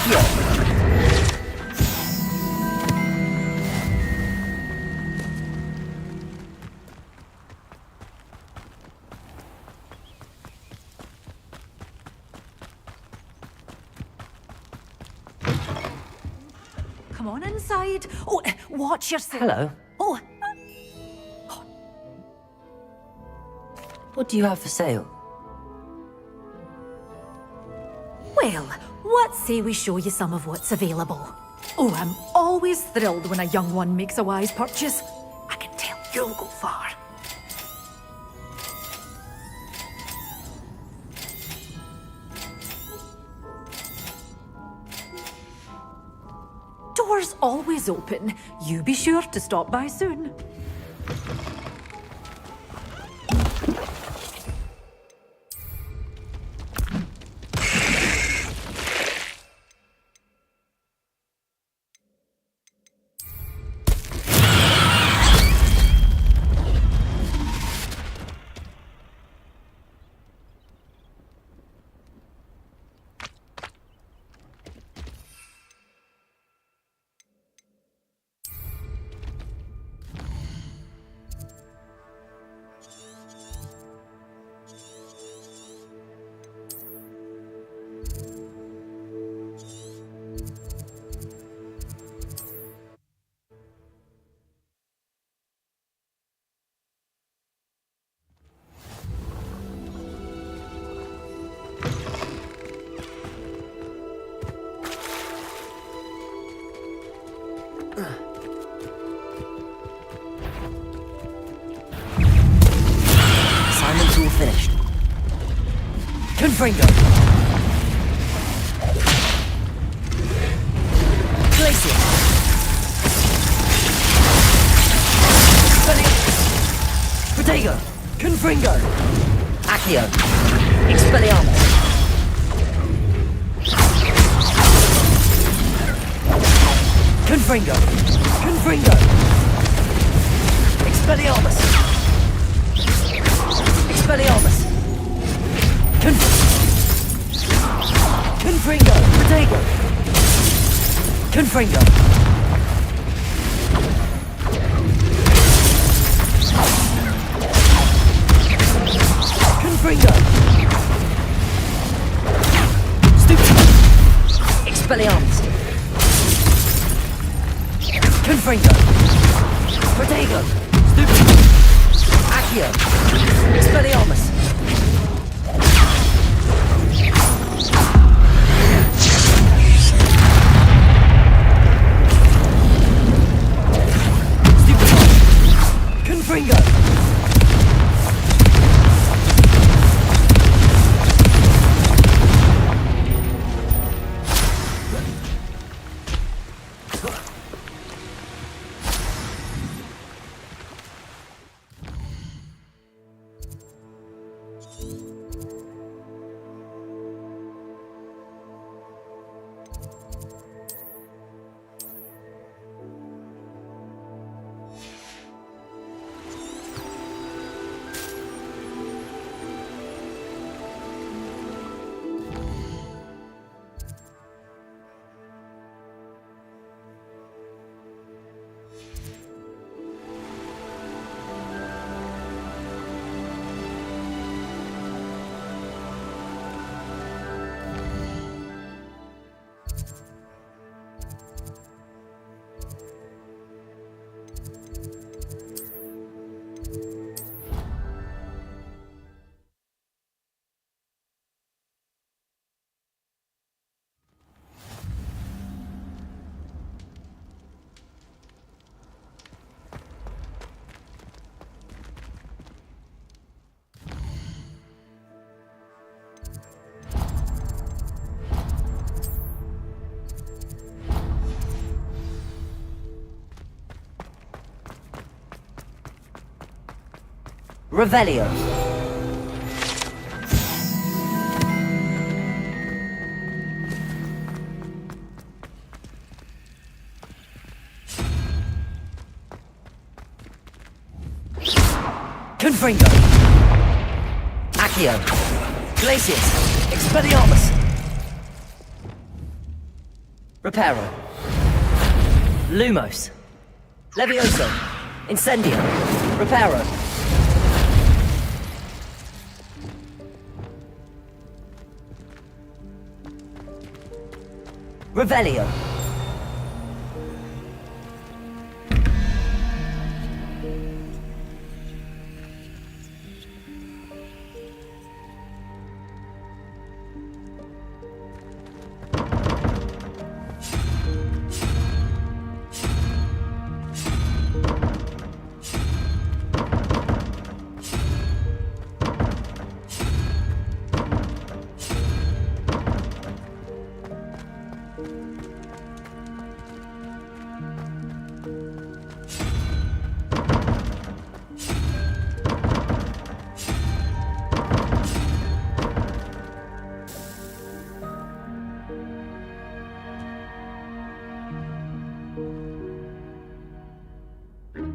Accio! Come on inside. Oh, watch yourself. Hello. Oh, What do you have for sale? well, what say we show you some of what's available? Oh, I'm always thrilled when a young one makes a wise purchase. I can tell you'll go far. Doors always open. You be sure to stop by soon. Assignment's all finished. Confringo! Glacier! Protego! Confringo! Accio! Expelliarmus! Confringo! Confringo! Expelliarmus! Expelliarmus! Confringo! Protego! Confringo! Confringo! Stupid! Expelliarmus! Confringo! Protego! Stupid! Accio! Expelliarmus! Stupid! Confringo! Revelio. Confringo. Accio. Glacius. Expelliarmus. Reparo. Lumos. Levioso. Incendio. Reparo. Revelio.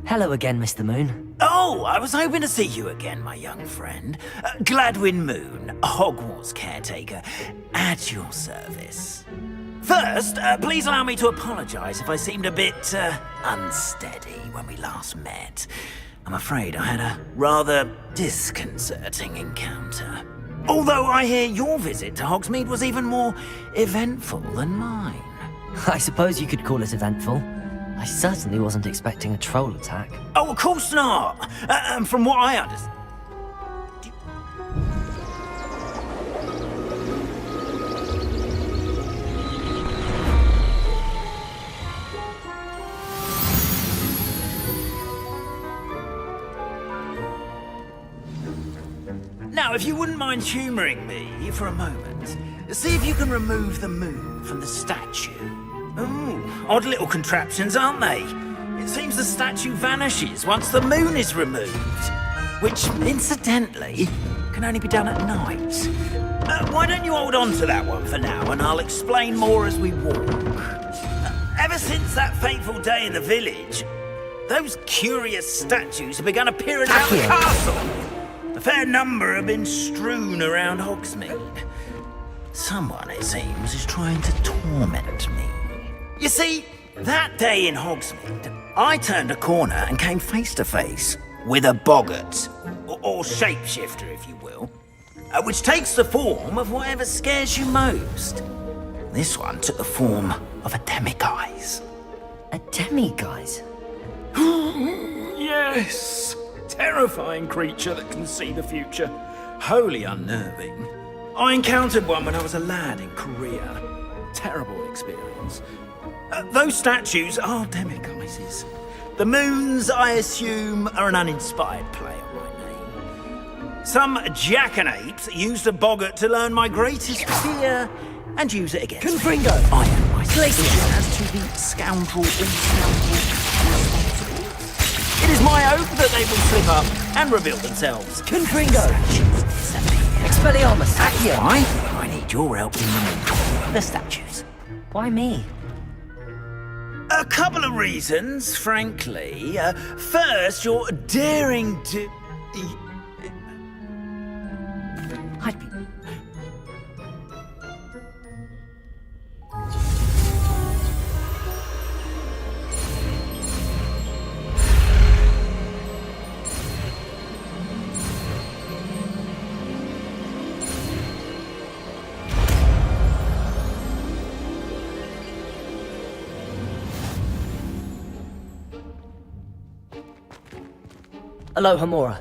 Hello again, Mr. Moon. Oh, I was hoping to see you again, my young friend. Gladwin Moon, Hogwarts caretaker, at your service. First, please allow me to apologize if I seemed a bit unsteady when we last met. I'm afraid I had a rather disconcerting encounter. Although I hear your visit to Hogsmeade was even more eventful than mine. I suppose you could call it eventful. I certainly wasn't expecting a troll attack. Oh, of course not! From what I understand... Now, if you wouldn't mind humouring me for a moment, see if you can remove the moon from the statue. Ooh, odd little contraptions, aren't they? It seems the statue vanishes once the moon is removed. Which, incidentally, can only be done at night. Why don't you hold on to that one for now, and I'll explain more as we walk. Ever since that fateful day in the village, those curious statues have begun appearing around the castle. A fair number have been strewn around Hogsmeade. Someone, it seems, is trying to torment me. You see, that day in Hogsmeade, I turned a corner and came face to face with a boggart, or shapeshifter, if you will, which takes the form of whatever scares you most. This one took the form of a demiguise. A demiguise? Yes! Terrifying creature that can see the future. Wholly unnerving. I encountered one when I was a lad in Korea. Terrible experience. Those statues are demiguises. The moons, I assume, are an uninspired play on my name. Some jackanapes used a boggart to learn my greatest fear and use it against Confringo! I am my suspicion as to the scoundrel It is my hope that they will slip up and reveal themselves. Confringo! Expelliarmus! Accio! I need your help in removing the statues. Why me? A couple of reasons, frankly. First, you're daring to... I'd be... Aloha, Mora.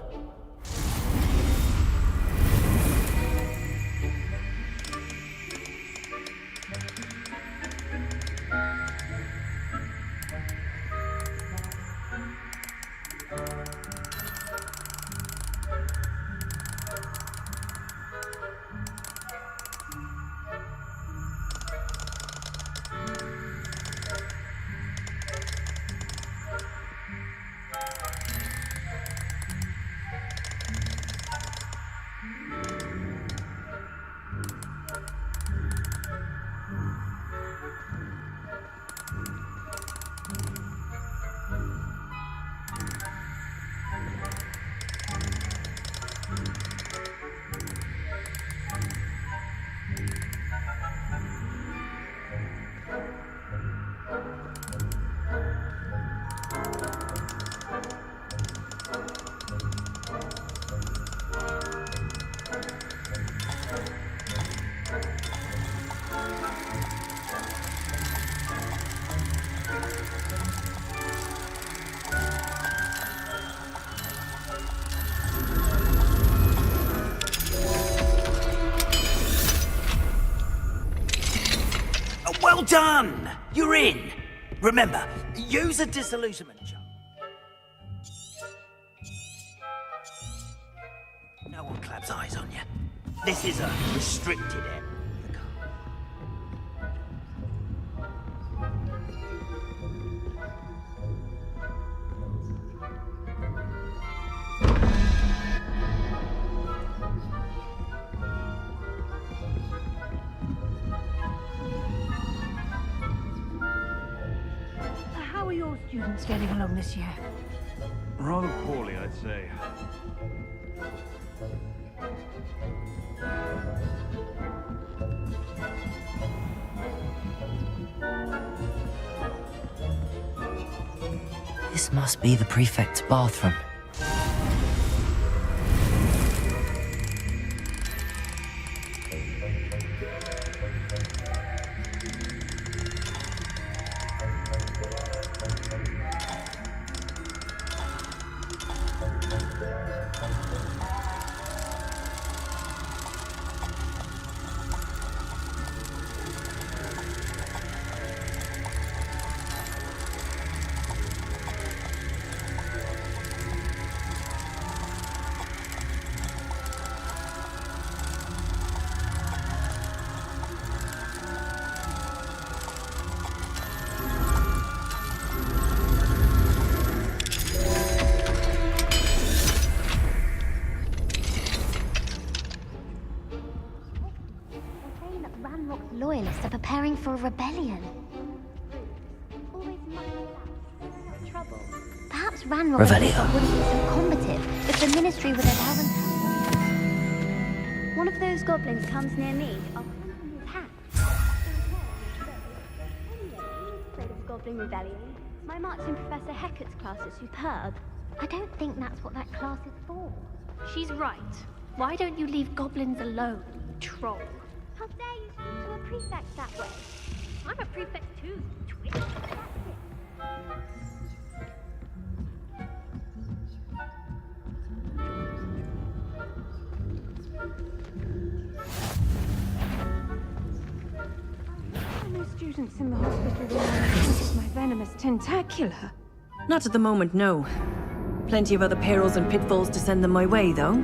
Well done! You're in! Remember, use a disillusionment charm. No one claps eyes on you. This is a restricted area. How are your students getting along this year? Rather poorly, I'd say. This must be the prefect's bathroom. Loyalists are preparing for a rebellion. Trouble. Perhaps Ranrock wouldn't be so combative if the Ministry would allow them to... One of those goblins comes near me, I'll put him in his hat. Afraid of Goblin Rebellion. My marks in Professor Hecat's class are superb. I don't think that's what that class is for. She's right. Why don't you leave goblins alone, troll? How dare you speak to a prefect that way? I'm a prefect too, twit. That's it. No students in the hospital will notice my venomous tentacular. Not at the moment, no. Plenty of other perils and pitfalls to send them my way, though.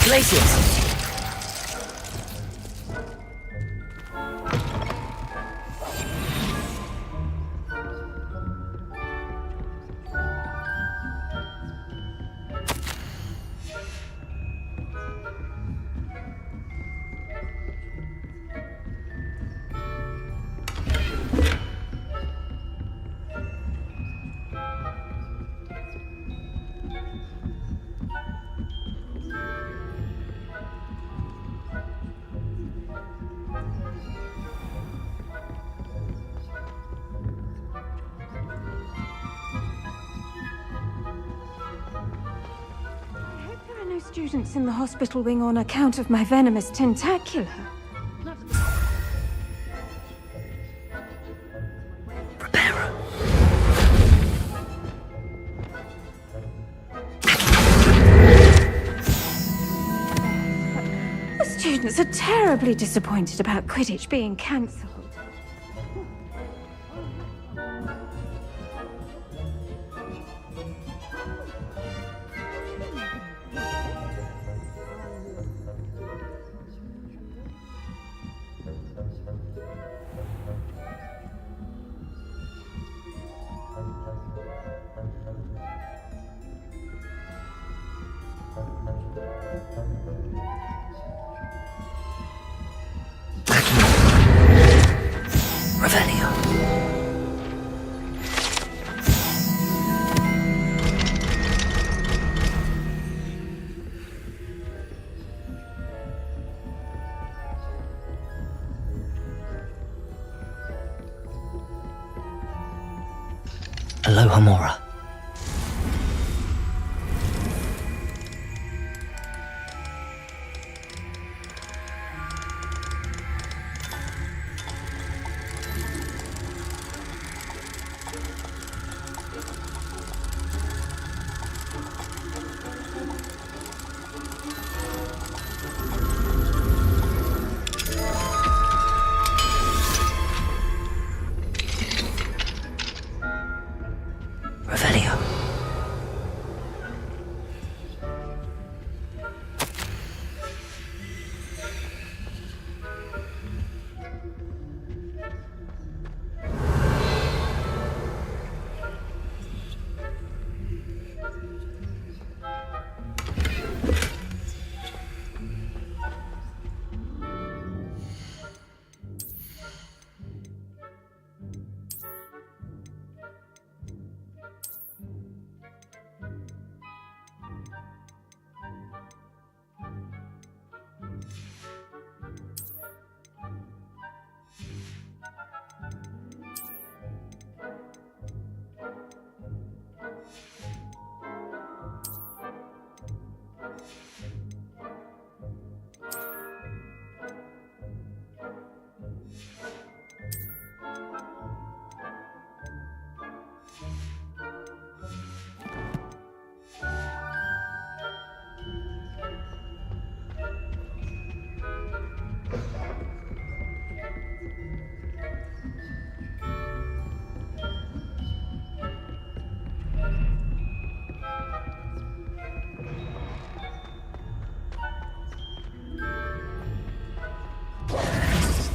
Glaciers! Students in the hospital wing on account of my venomous tentacular. The students are terribly disappointed about Quidditch being cancelled. Aloha Mora.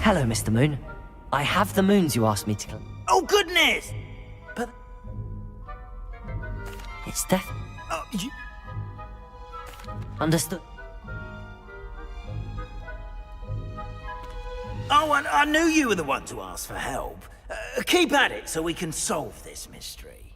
Hello, Mr. Moon. I have the moons you asked me to... Oh, goodness! But... It's death. Oh, you... Understood. Oh, I knew you were the one to ask for help. Keep at it so we can solve this mystery.